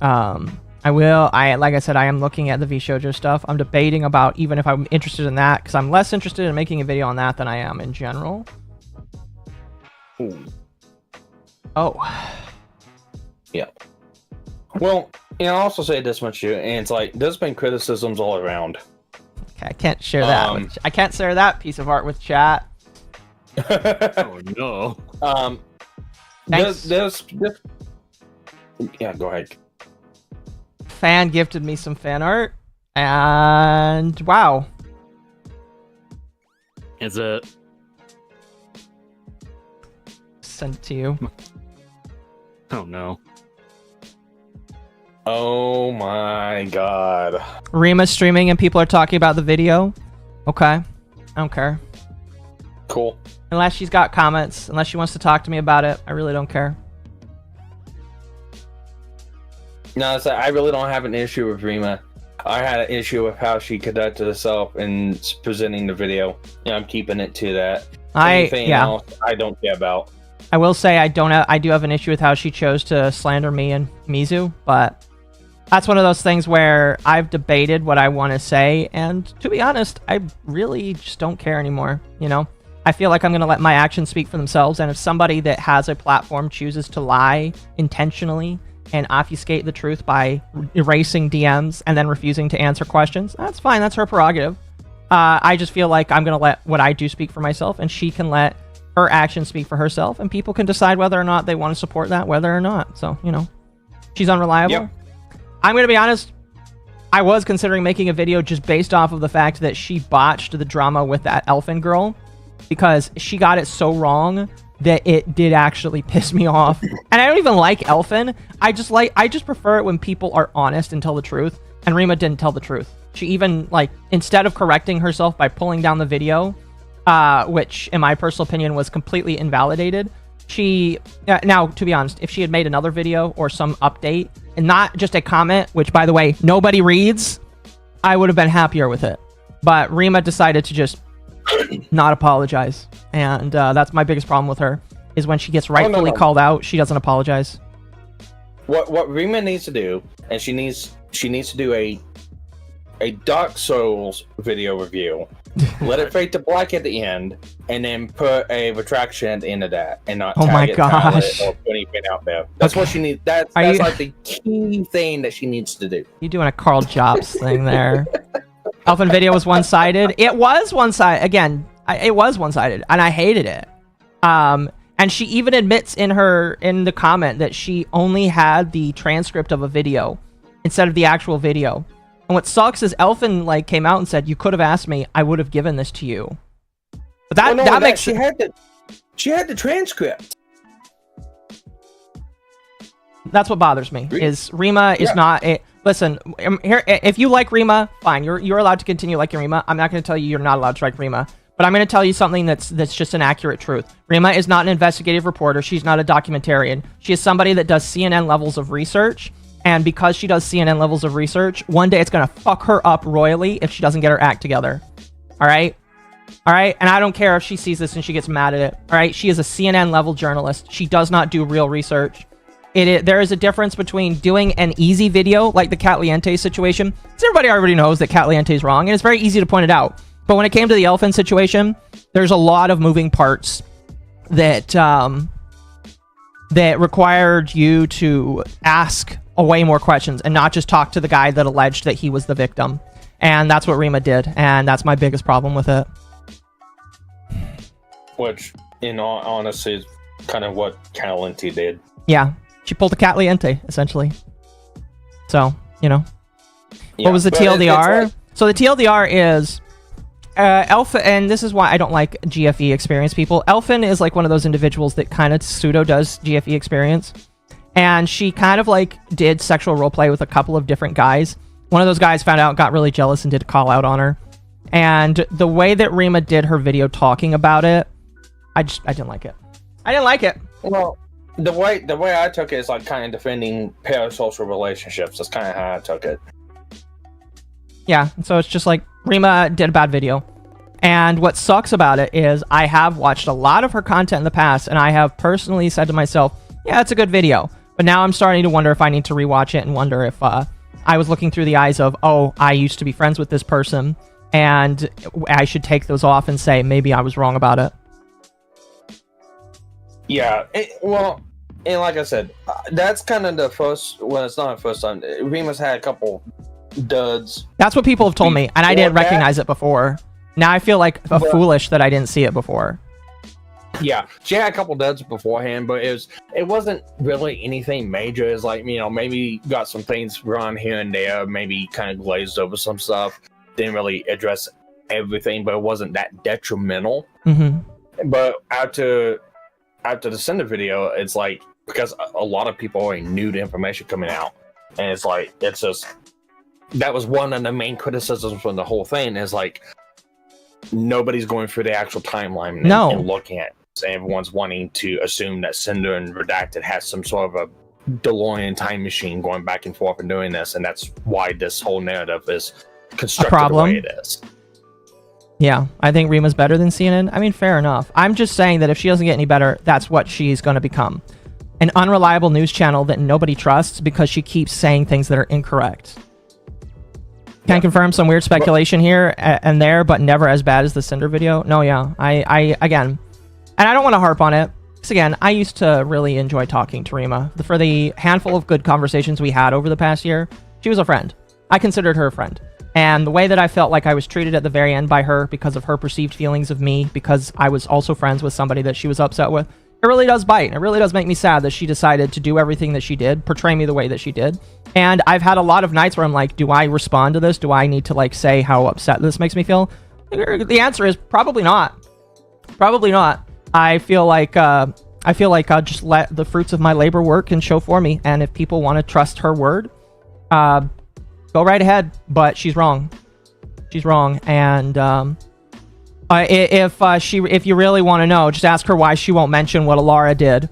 Speaker 4: Like I said, I am looking at the VShojo stuff. I'm debating about even if I'm interested in that, because I'm less interested in making a video on that than I am in general.
Speaker 9: Ooh.
Speaker 4: Oh.
Speaker 9: Yeah. Well, I'll also say this much too, and it's like there's been criticisms all around.
Speaker 4: Okay, I can't share that. I can't share that piece of art with chat.
Speaker 5: Oh no.
Speaker 9: There's yeah, go ahead.
Speaker 4: Fan gifted me some fan art, and wow.
Speaker 5: Is it?
Speaker 4: Send it to you.
Speaker 5: Oh no.
Speaker 9: Oh my god.
Speaker 4: Rima's streaming and people are talking about the video. Okay. I don't care.
Speaker 9: Cool.
Speaker 4: Unless she's got comments, unless she wants to talk to me about it, I really don't care.
Speaker 9: No, it's like, I really don't have an issue with Rima. I had an issue with how she conducted herself in presenting the video. I'm keeping it to that. Anything else, I don't care about.
Speaker 4: I will say I do have an issue with how she chose to slander me and Mizu, but that's one of those things where I've debated what I want to say, and to be honest, I really just don't care anymore, you know? I feel like I'm going to let my actions speak for themselves, and if somebody that has a platform chooses to lie intentionally and obfuscate the truth by erasing DMs and then refusing to answer questions, that's fine, that's her prerogative. I just feel like I'm going to let what I do speak for myself, and she can let her actions speak for herself, and people can decide whether or not they want to support that, whether or not. So, you know, she's unreliable.
Speaker 9: Yep.
Speaker 4: I'm going to be honest, I was considering making a video just based off of the fact that she botched the drama with that elfin girl, because she got it so wrong that it did actually piss me off. And I don't even like elfin. I just prefer it when people are honest and tell the truth, and Rima didn't tell the truth. She even, like, instead of correcting herself by pulling down the video, which in my personal opinion was completely invalidated, she now, to be honest, if she had made another video or some update and not just a comment, which by the way nobody reads, I would have been happier with it. But Rima decided to just not apologize, and that's my biggest problem with her, is when she gets rightfully called out, she doesn't apologize.
Speaker 9: What Rima needs to do, and she needs to do a Dark Souls video review. Let it fade to black at the end, and then put a retraction at the end of that, and not tag it, title it, or put anything out there. That's what she needs. That's like the key thing that she needs to do.
Speaker 4: You doing a Carl Jobs thing there? Elfin video was one-sided. It was one-sided. Again, it was one-sided, and I hated it. And she even admits in the comment that she only had the transcript of a video instead of the actual video. And what sucks is Elfin like came out and said, "You could have asked me. I would have given this to you." But that makes
Speaker 9: she had the transcript.
Speaker 4: That's what bothers me. Is Rima is not it. Listen, here, if you like Rima, fine. You're allowed to continue liking Rima. I'm not going to tell you you're not allowed to like Rima, but I'm going to tell you something that's just an accurate truth. Rima is not an investigative reporter. She's not a documentarian. She is somebody that does CNN levels of research. And because she does CNN levels of research, one day it's going to fuck her up royally if she doesn't get her act together. All right? All right? And I don't care if she sees this and she gets mad at it. All right? She is a CNN level journalist. She does not do real research. There is a difference between doing an easy video like the Catliente situation. So everybody already knows that Catliente is wrong, and it's very easy to point it out. But when it came to the Elfin situation, there's a lot of moving parts that that required you to ask way more questions and not just talk to the guy that alleged that he was the victim. And that's what Rima did, and that's my biggest problem with it.
Speaker 9: Which, in all honesty, is kind of what Catliente did.
Speaker 4: Yeah, she pulled a Catliente, essentially. So, you know.
Speaker 9: Yeah,
Speaker 4: what was the TLDR? So the TLDR is... Elfin, and this is why I don't like GFE experience people. Elfin is like one of those individuals that kind of pseudo does GFE experience. And she kind of like did sexual roleplay with a couple of different guys. One of those guys found out, got really jealous, and did a call out on her. And the way that Rima did her video talking about it, I didn't like it. I didn't like it.
Speaker 9: Well, the way I took it is like kind of defending parasocial relationships. That's kind of how I took it.
Speaker 4: Yeah, so it's just like Rima did a bad video. And what sucks about it is I have watched a lot of her content in the past, and I have personally said to myself, yeah, it's a good video. But now I'm starting to wonder if I need to rewatch it and wonder if I was looking through the eyes of, oh, I used to be friends with this person, and I should take those off and say, maybe I was wrong about it.
Speaker 9: Yeah, well, and like I said, that's kind of the first, well, it's not the first time. Rima's had a couple duds.
Speaker 4: That's what people have told me, and I didn't recognize it before. Now I feel like foolish that I didn't see it before.
Speaker 9: Yeah, she had a couple duds beforehand, but it wasn't really anything major. It's like, you know, maybe got some things wrong here and there, maybe kind of glazed over some stuff. Didn't really address everything, but it wasn't that detrimental.
Speaker 4: Mm-hmm.
Speaker 9: But after the Cinder video, it's like, because a lot of people already knew the information coming out, and it's like, it's just, that was one of the main criticisms from the whole thing, is like, nobody's going through the actual timeline and looking at it. Everyone's wanting to assume that Cinder and Redacted has some sort of a DeLorean time machine going back and forth and doing this, and that's why this whole narrative is constructed the way it is.
Speaker 4: Yeah, I think Rima's better than CNN. I mean, fair enough. I'm just saying that if she doesn't get any better, that's what she's going to become. An unreliable news channel that nobody trusts because she keeps saying things that are incorrect. Can I confirm some weird speculation here and there, but never as bad as the Cinder video? No, yeah. I again, and I don't want to harp on it, because again, I used to really enjoy talking to Rima. For the handful of good conversations we had over the past year, she was a friend. I considered her a friend. And the way that I felt like I was treated at the very end by her because of her perceived feelings of me, because I was also friends with somebody that she was upset with, it really does bite. It really does make me sad that she decided to do everything that she did, portray me the way that she did. And I've had a lot of nights where I'm like, do I respond to this? Do I need to like say how upset this makes me feel? The answer is probably not. Probably not. I feel like I'll just let the fruits of my labor work and show for me. And if people want to trust her word, go right ahead. But she's wrong. She's wrong. And if you really want to know, just ask her why she won't mention what Alara did.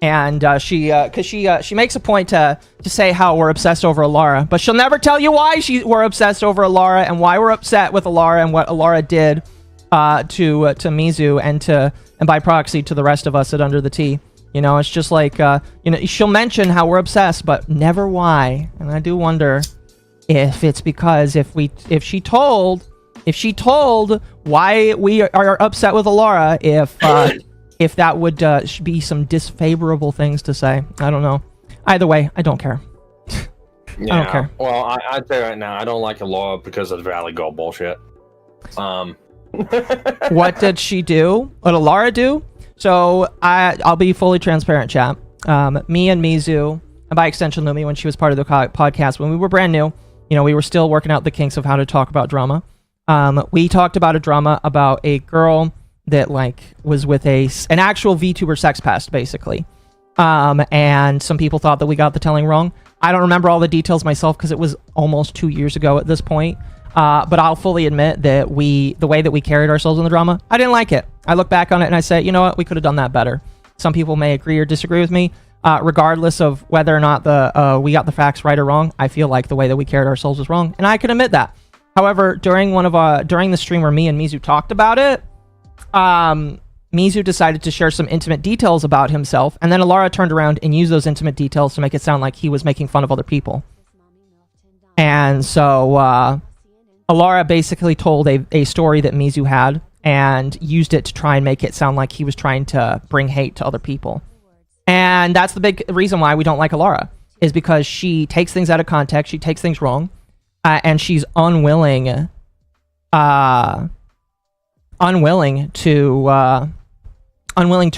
Speaker 4: And because she makes a point to say how we're obsessed over Alara, but she'll never tell you why we're obsessed over Alara and why we're upset with Alara and what Alara did to Mizu and by proxy to the rest of us at Under the Tea. You know, it's just like she'll mention how we're obsessed, but never why. And I do wonder if it's because if she told why we are upset with Alara, if that would be some disfavorable things to say. I don't know. Either way, I don't care.
Speaker 9: Yeah,
Speaker 4: I don't care.
Speaker 9: Well, I'd say right now, I don't like Alara because of Valley Gold bullshit.
Speaker 4: What did she do? What did Alara do? So I'll be fully transparent, chat. Me and Mizu, and by extension Lumi, when she was part of the podcast, when we were brand new, we were still working out the kinks of how to talk about drama. We talked about a drama about a girl that was with an actual VTuber sex pest, basically. And some people thought that we got the telling wrong. I don't remember all the details myself because it was almost 2 years ago at this point. But I'll fully admit that the way that we carried ourselves in the drama, I didn't like it. I look back on it and I say, you know what, we could have done that better. Some people may agree or disagree with me. Regardless of whether or not we got the facts right or wrong, I feel like the way that we carried ourselves was wrong, and I can admit that. However, during the stream where me and Mizu talked about it, Mizu decided to share some intimate details about himself, and then Alara turned around and used those intimate details to make it sound like he was making fun of other people. And so Alara basically told a story that Mizu had and used it to try and make it sound like he was trying to bring hate to other people. And that's the big reason why we don't like Alara, is because she takes things out of context, she takes things wrong, and she's unwilling to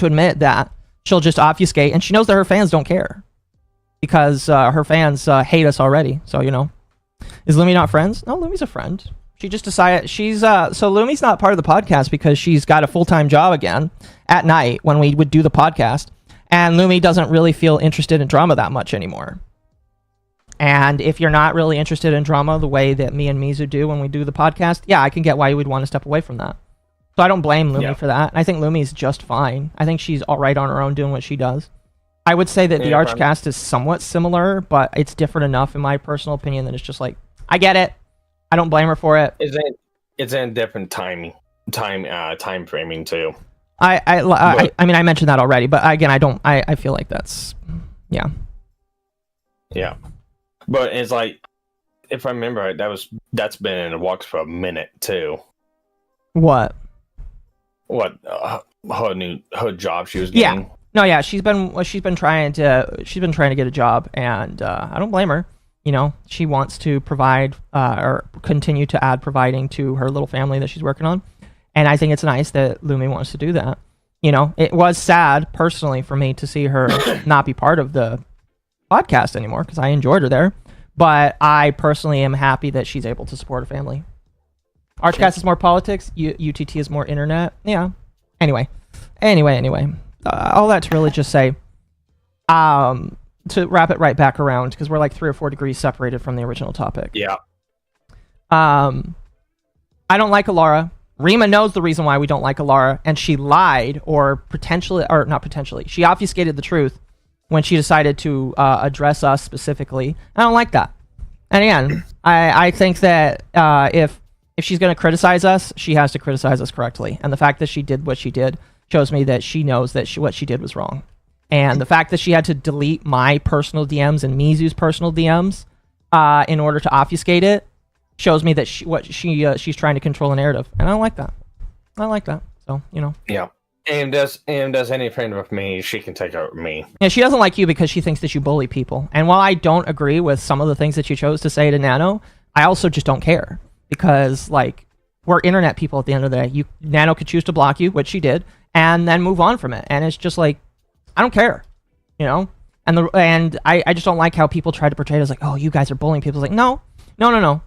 Speaker 4: admit that. She'll just obfuscate, and she knows that her fans don't care because her fans hate us already. So is Lumi not friends? No, Lumi's a friend. She just decided so Lumi's not part of the podcast because she's got a full-time job again at night when we would do the podcast. And Lumi doesn't really feel interested in drama that much anymore. And if you're not really interested in drama the way that me and Mizu do when we do the podcast, yeah, I can get why you would want to step away from that. So I don't blame Lumi for that. I think Lumi's just fine. I think she's all right on her own doing what she does. I would say that the
Speaker 9: Yeah,
Speaker 4: Archcast is somewhat similar, but it's different enough, in my personal opinion, that it's just like, I get it. I don't blame her for it.
Speaker 9: It's in different time framing too.
Speaker 4: I mean, I mentioned that already, but again, I feel like that's, yeah.
Speaker 9: Yeah. But it's like, if I remember right, that's been in the works for a minute too.
Speaker 4: What?
Speaker 9: What her job she was getting?
Speaker 4: Yeah. No, yeah, she's been trying to get a job, and I don't blame her. You know, she wants to provide or continue to add providing to her little family that she's working on, and I think it's nice that Lumi wants to do that. You know, it was sad personally for me to see her not be part of the podcast anymore because I enjoyed her there, but I personally am happy that she's able to support her family. Archcast is more politics. UTT is more internet. Yeah. Anyway. All that to really just say, to wrap it right back around, because we're like 3 or 4 degrees separated from the original topic.
Speaker 9: Yeah.
Speaker 4: I don't like Alara. Rima knows the reason why we don't like Alara, and she lied, or not potentially, she obfuscated the truth when she decided to address us specifically. I don't like that. And again, I think that if she's going to criticize us, she has to criticize us correctly. And the fact that she did what she did shows me that she knows that what she did was wrong. And the fact that she had to delete my personal DMs and Mizu's personal DMs in order to obfuscate it shows me that she's trying to control a narrative. And I don't like that. So, you know.
Speaker 9: Yeah. And does any friend of me, she can take out me.
Speaker 4: Yeah, she doesn't like you because she thinks that you bully people. And while I don't agree with some of the things that you chose to say to Nano, I also just don't care. Because, like, we're internet people at the end of the day. Nano could choose to block you, which she did, and then move on from it. And it's just like, I don't care, you know? And I just don't like how people try to portray it as like, oh, you guys are bullying people. It's like, no.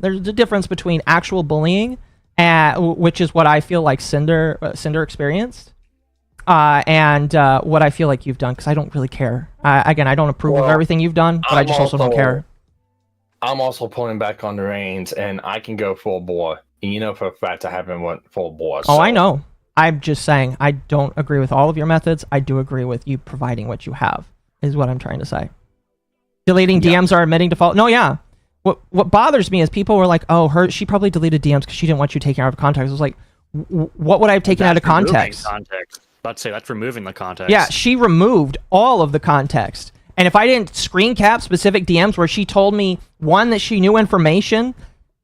Speaker 4: There's a difference between actual bullying, which is what I feel like Cinder experienced, and what I feel like you've done, because I don't really care. Again, I don't approve of everything you've done, but I just also don't care.
Speaker 9: I'm also pulling back on the reins, and I can go full bore. And you know for a fact I haven't went full bore.
Speaker 4: So. Oh, I know. I'm just saying I don't agree with all of your methods. I do agree with you providing what you have, is what I'm trying to say. Deleting DMs are admitting default. No, yeah. What bothers me is people were like, oh, she probably deleted DMs because she didn't want you taken out of context. I was like, what would I have taken out of context?
Speaker 5: Let's say that's removing the context.
Speaker 4: Yeah, she removed all of the context. And if I didn't screen cap specific DMs where she told me, 1, that she knew information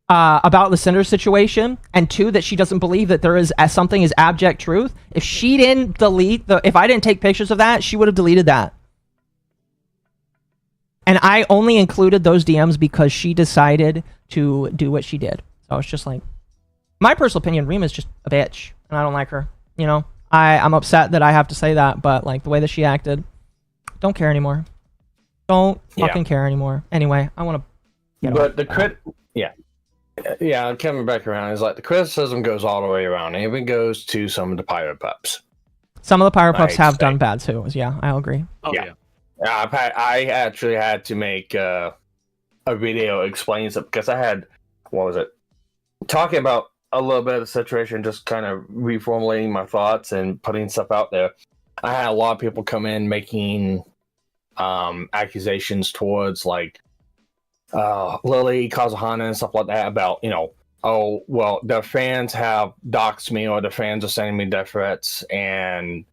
Speaker 4: about the Cinder situation, and 2, that she doesn't believe that there is something as abject truth, if she didn't if I didn't take pictures of that, she would have deleted that. And I only included those DMs because she decided to do what she did. So it's just like, my personal opinion, Rima's just a bitch, and I don't like her. You know, I'm upset that I have to say that, but like the way that she acted, don't care anymore. Don't fucking care anymore. Anyway, I want to.
Speaker 9: But coming back around is like the criticism goes all the way around. It even goes to some of the Pyro Pups.
Speaker 4: Some of the Pyro Pups have done bad too. Yeah, I'll agree.
Speaker 5: Oh, yeah.
Speaker 9: I actually had to make a video explaining something because I had, talking about a little bit of the situation, just kind of reformulating my thoughts and putting stuff out there. I had a lot of people come in making accusations towards like Lily, Kazuhana, and stuff like that about, oh, well, the fans have doxed me or the fans are sending me death threats, and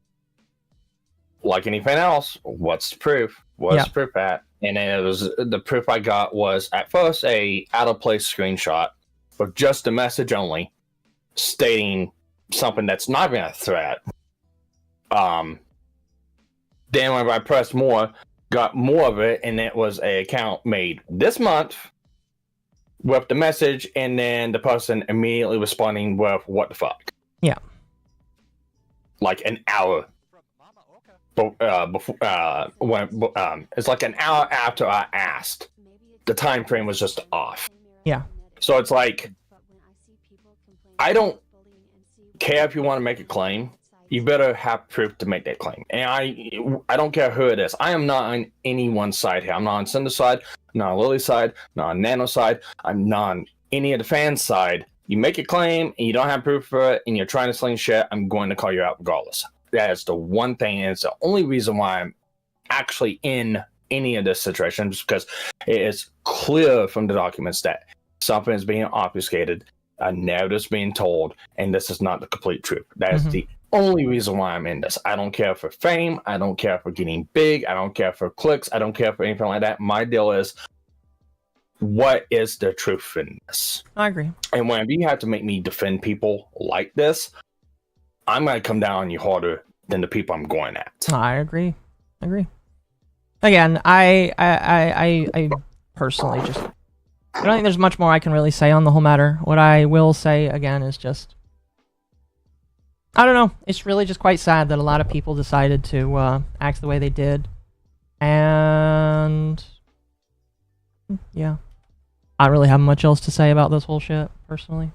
Speaker 9: like anything else, what's the proof? What's the proof at? And the proof I got was at first a out of place screenshot with just a message only stating something that's not even a threat. Then when I pressed more, got more of it, and it was an account made this month with the message, and then the person immediately responding with "What the fuck?"
Speaker 4: Yeah,
Speaker 9: like an hour. Before it's like an hour after I asked, the time frame was just off.
Speaker 4: Yeah.
Speaker 9: So it's like, I don't care if you want to make a claim. You better have proof to make that claim. And I don't care who it is. I am not on anyone's side here. I'm not on Cinder's side, I'm not on Lily's side, I'm not on Nano's side, I'm not on any of the fans' side. You make a claim and you don't have proof for it and you're trying to sling shit, I'm going to call you out regardless. That is the one thing, and it's the only reason why actually in any of this situation, just because it is clear from the documents that something is being obfuscated, a narrative's being told, and this is not the complete truth. That is the only reason why I'm in this. I don't care for fame. I don't care for getting big. I don't care for clicks. I don't care for anything like that. My deal is, what is the truth in this?
Speaker 4: I agree.
Speaker 9: And when you have to make me defend people like this, I'm going to come down on you harder than the people I'm going at.
Speaker 4: I agree. Again, I personally just, I don't think there's much more I can really say on the whole matter. What I will say again is just, I don't know. It's really just quite sad that a lot of people decided to act the way they did. And yeah, I don't really have much else to say about this whole shit, personally.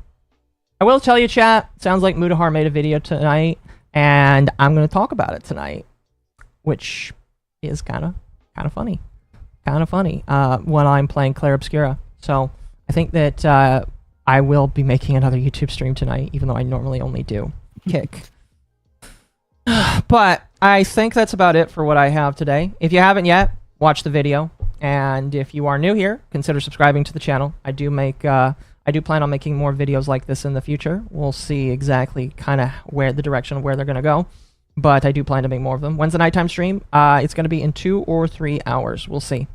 Speaker 4: I will tell you, chat, sounds like Mudahar made a video tonight, and I'm going to talk about it tonight, which is kind of funny. When I'm playing Claire Obscura. So I think that I will be making another YouTube stream tonight, even though I normally only do Kick. But I think that's about it for what I have today. If you haven't yet, watch the video. And if you are new here, consider subscribing to the channel. I do plan on making more videos like this in the future. We'll see exactly kind of where the direction of where they're going to go. But I do plan to make more of them. When's the nighttime stream? It's going to be in 2 or 3 hours. We'll see.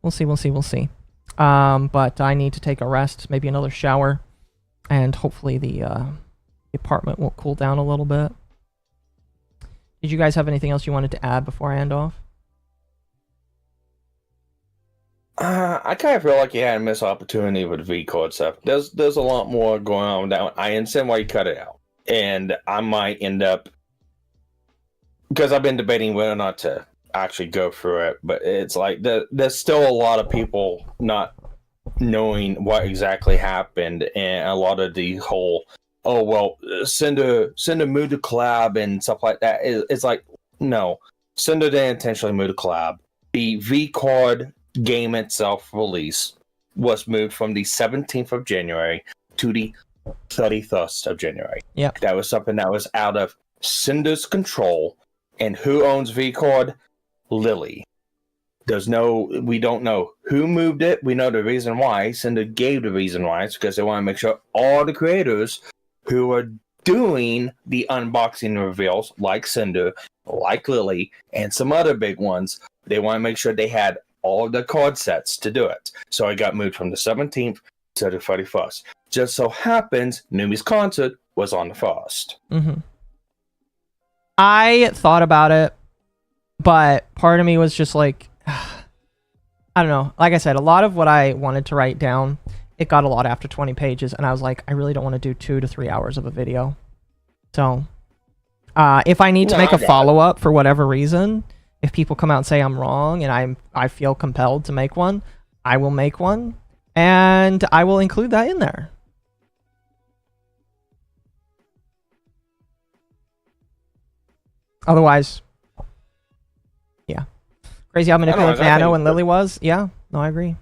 Speaker 4: We'll see. But I need to take a rest, maybe another shower, and hopefully the apartment will cool down a little bit. Did you guys have anything else you wanted to add before I end off?
Speaker 9: I kind of feel like you had a missed opportunity with the V-Code stuff. There's a lot more going on with that one. I understand why you cut it out. And I might end up, because I've been debating whether or not to actually go through it, but it's like there's still a lot of people not knowing what exactly happened, and a lot of the whole, oh well, Cinder moved to collab and stuff like that. It's like, no, Cinder didn't intentionally move to collab. The V-Card game itself release was moved from the 17th of January to the 31st of January.
Speaker 4: Yeah,
Speaker 9: that was something that was out of Cinder's control. And who owns V-Card? Lily. We don't know who moved it. We know the reason why. Cinder gave the reason why. It's because they want to make sure all the creators who are doing the unboxing reveals, like Cinder, like Lily, and some other big ones, they want to make sure they had all of the card sets to do it. So it got moved from the 17th to the 31st. Just so happens, Numi's concert was on the 1st.
Speaker 4: Mm-hmm. I thought about it, but part of me was just like, I don't know. Like I said, a lot of what I wanted to write down, it got a lot after 20 pages, and I was like, I really don't want to do 2 to 3 hours of a video. So, if I need to make a follow-up for whatever reason, if people come out and say I'm wrong, and I feel compelled to make one, I will make one, and I will include that in there. Otherwise, yeah. Crazy how manipulative Nano and Lily was. Yeah, no, I agree.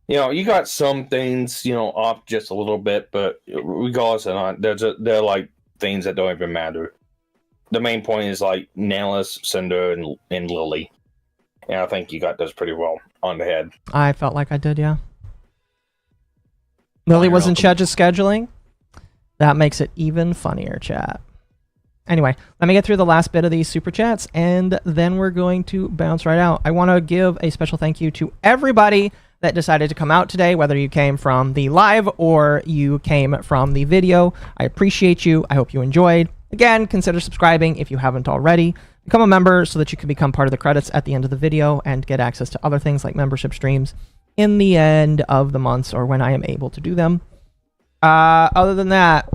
Speaker 9: Yeah. You got some things, off just a little bit, but regardless of that, they're like things that don't even matter. The main point is like Nalis, Cinder, and Lily. And I think you got those pretty well on the head.
Speaker 4: I felt like I did, yeah. Lily was in charge of scheduling. That makes it even funnier, chat. Anyway, let me get through the last bit of these super chats, and then we're going to bounce right out. I want to give a special thank you to everybody that decided to come out today, whether you came from the live or you came from the video. I appreciate you. I hope you enjoyed. Again, consider subscribing if you haven't already. Become a member so that you can become part of the credits at the end of the video and get access to other things like membership streams in the end of the months or when I am able to do them. Other than that,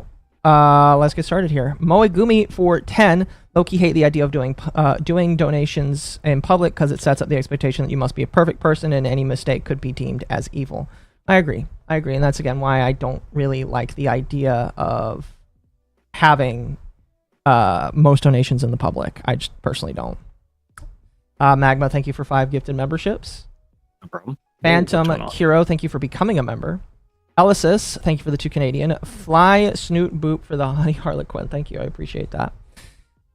Speaker 4: let's get started here. Moegumi for 10. Loki hate the idea of doing donations in public because it sets up the expectation that you must be a perfect person and any mistake could be deemed as evil. I agree, and that's again why I don't really like the idea of having most donations in the public. I just personally don't. Magma, thank you for 5 gifted memberships.
Speaker 5: No problem.
Speaker 4: Phantom Kiro, thank you for becoming a member. Elysis, thank you for the 2 Canadian. Fly Snoot Boop for the Honey Harlequin. Thank you, I appreciate that.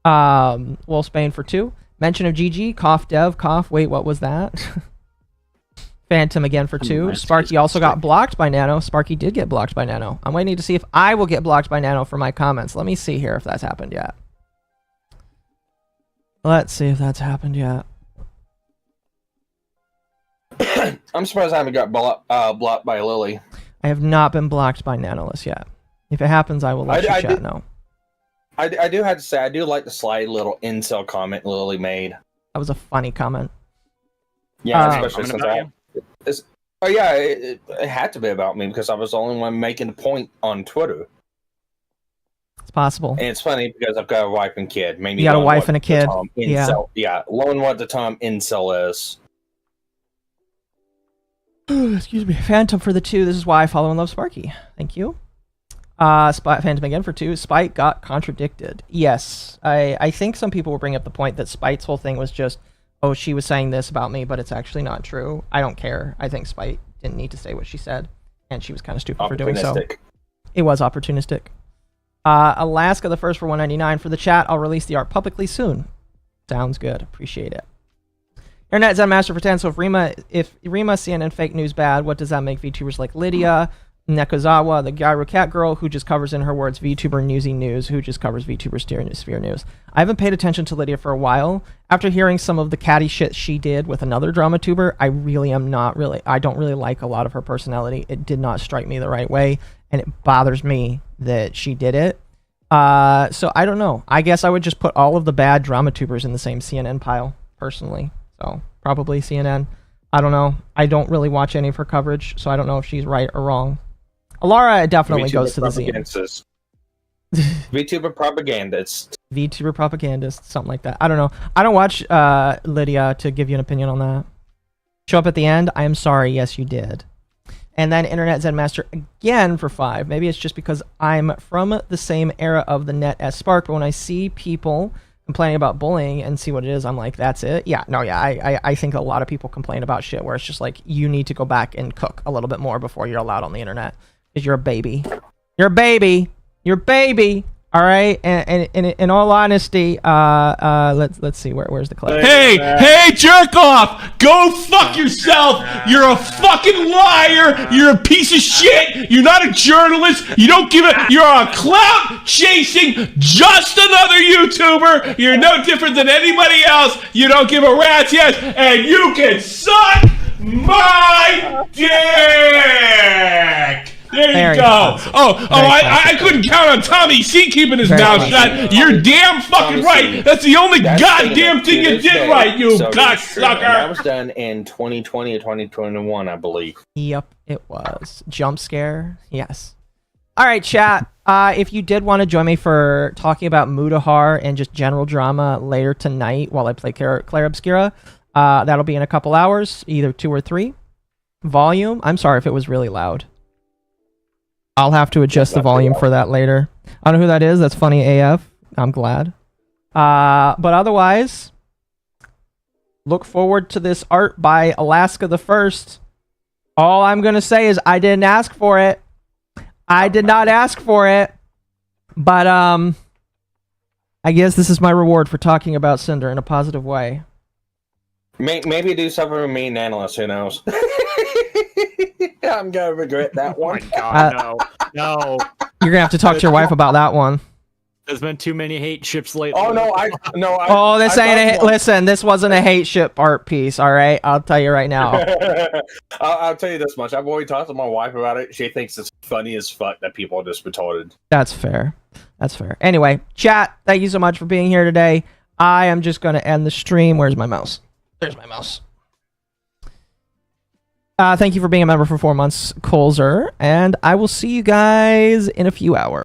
Speaker 4: Wolfsbane for 2. Mention of GG, cough dev, cough. Wait, what was that? Phantom again for 2. Sparky also got blocked by Nano. Sparky did get blocked by Nano. I'm waiting to see if I will get blocked by Nano for my comments. Let me see here if that's happened yet. Let's see if that's happened yet.
Speaker 9: I'm surprised I haven't got blocked by Lily.
Speaker 4: I have not been blocked by Nanoless yet. If it happens, I will let you chat know.
Speaker 9: I do have to say, I do like the slight little incel comment Lily made.
Speaker 4: That was a funny comment.
Speaker 9: Yeah, especially since it had to be about me because I was the only one making the point on Twitter.
Speaker 4: It's possible.
Speaker 9: And it's funny because I've got a wife and kid. Maybe
Speaker 4: you got a wife and a kid.
Speaker 9: Yeah, learn what the term incel is.
Speaker 4: Excuse me. Phantom for the 2. This is why I follow and love Sparky. Thank you. Phantom again for 2. Spite got contradicted. Yes. I think some people will bring up the point that Spite's whole thing was just, oh, she was saying this about me, but it's actually not true. I don't care. I think Spite didn't need to say what she said, and she was kind of stupid for doing so. It was opportunistic. Alaska the first for 199 for the chat. I'll release the art publicly soon. Sounds good. Appreciate it. Internet Zen Master for 10. So if Rima CNN fake news bad, what does that make VTubers like Lydia, Nekozawa, the Gyro Cat Girl, who just covers, in her words, VTuber newsy news, who just covers VTuber sphere news? I haven't paid attention to Lydia for a while. After hearing some of the catty shit she did with another drama tuber, I don't really like a lot of her personality. It did not strike me the right way, and it bothers me that she did it. So I don't know. I guess I would just put all of the bad drama tubers in the same CNN pile, personally. So probably CNN. I don't know. I don't really watch any of her coverage, so I don't know if she's right or wrong. Alara definitely goes to the zine.
Speaker 9: VTuber propagandist.
Speaker 4: VTuber propagandist, something like that. I don't know. I don't watch Lydia to give you an opinion on that. Show up at the end. I am sorry. Yes, you did. And then Internet Zen Master again for 5. Maybe it's just because I'm from the same era of the net as Spark, but when I see people complaining about bullying and see what it is, I'm like, that's it? Yeah, no, yeah, I think a lot of people complain about shit where it's just like, you need to go back and cook a little bit more before you're allowed on the internet. Because you're a baby. You're a baby. You're a baby. All right, and in all honesty, let's see, where's the clip?
Speaker 10: Hey, jerk off! Go fuck yourself! You're a fucking liar! You're a piece of shit! You're not a journalist! You don't give a... You're a clout chasing just another YouTuber! You're no different than anybody else! You don't give a rat's ass, and you can suck my dick! There you go. I couldn't count on Tommy C keeping his mouth shut. You're damn fucking right. That's the only goddamn thing you did right, you cocksucker.
Speaker 9: That was done in 2020 or 2021, I believe.
Speaker 4: Yep, it was. Jump scare? Yes. All right, chat. If you did want to join me for talking about Mutahar and just general drama later tonight while I play Claire Obscura, that'll be in a couple hours, either 2 or 3. Volume? I'm sorry if it was really loud. I'll have to adjust the volume for that later. I don't know who that is. That's funny AF. I'm glad. But otherwise, look forward to this art by Alaska the First. All I'm going to say is I didn't ask for it. I did not ask for it. But I guess this is my reward for talking about Cinder in a positive way.
Speaker 9: Maybe do something with me and Analyst, who knows? I'm going to regret that one.
Speaker 5: Oh my god, no.
Speaker 4: You're going to have to talk to your wife about that one.
Speaker 5: There's been too many hate ships lately.
Speaker 9: Oh, no,
Speaker 4: listen, this wasn't a hate ship art piece, all right? I'll tell you right now.
Speaker 9: I'll tell you this much. I've already talked to my wife about it. She thinks it's funny as fuck that people are just retarded.
Speaker 4: That's fair. That's fair. Anyway, chat, thank you so much for being here today. I am just going to end the stream. Where's my mouse? There's my mouse. Thank you for being a member for 4 months, Colzer, and I will see you guys in a few hours.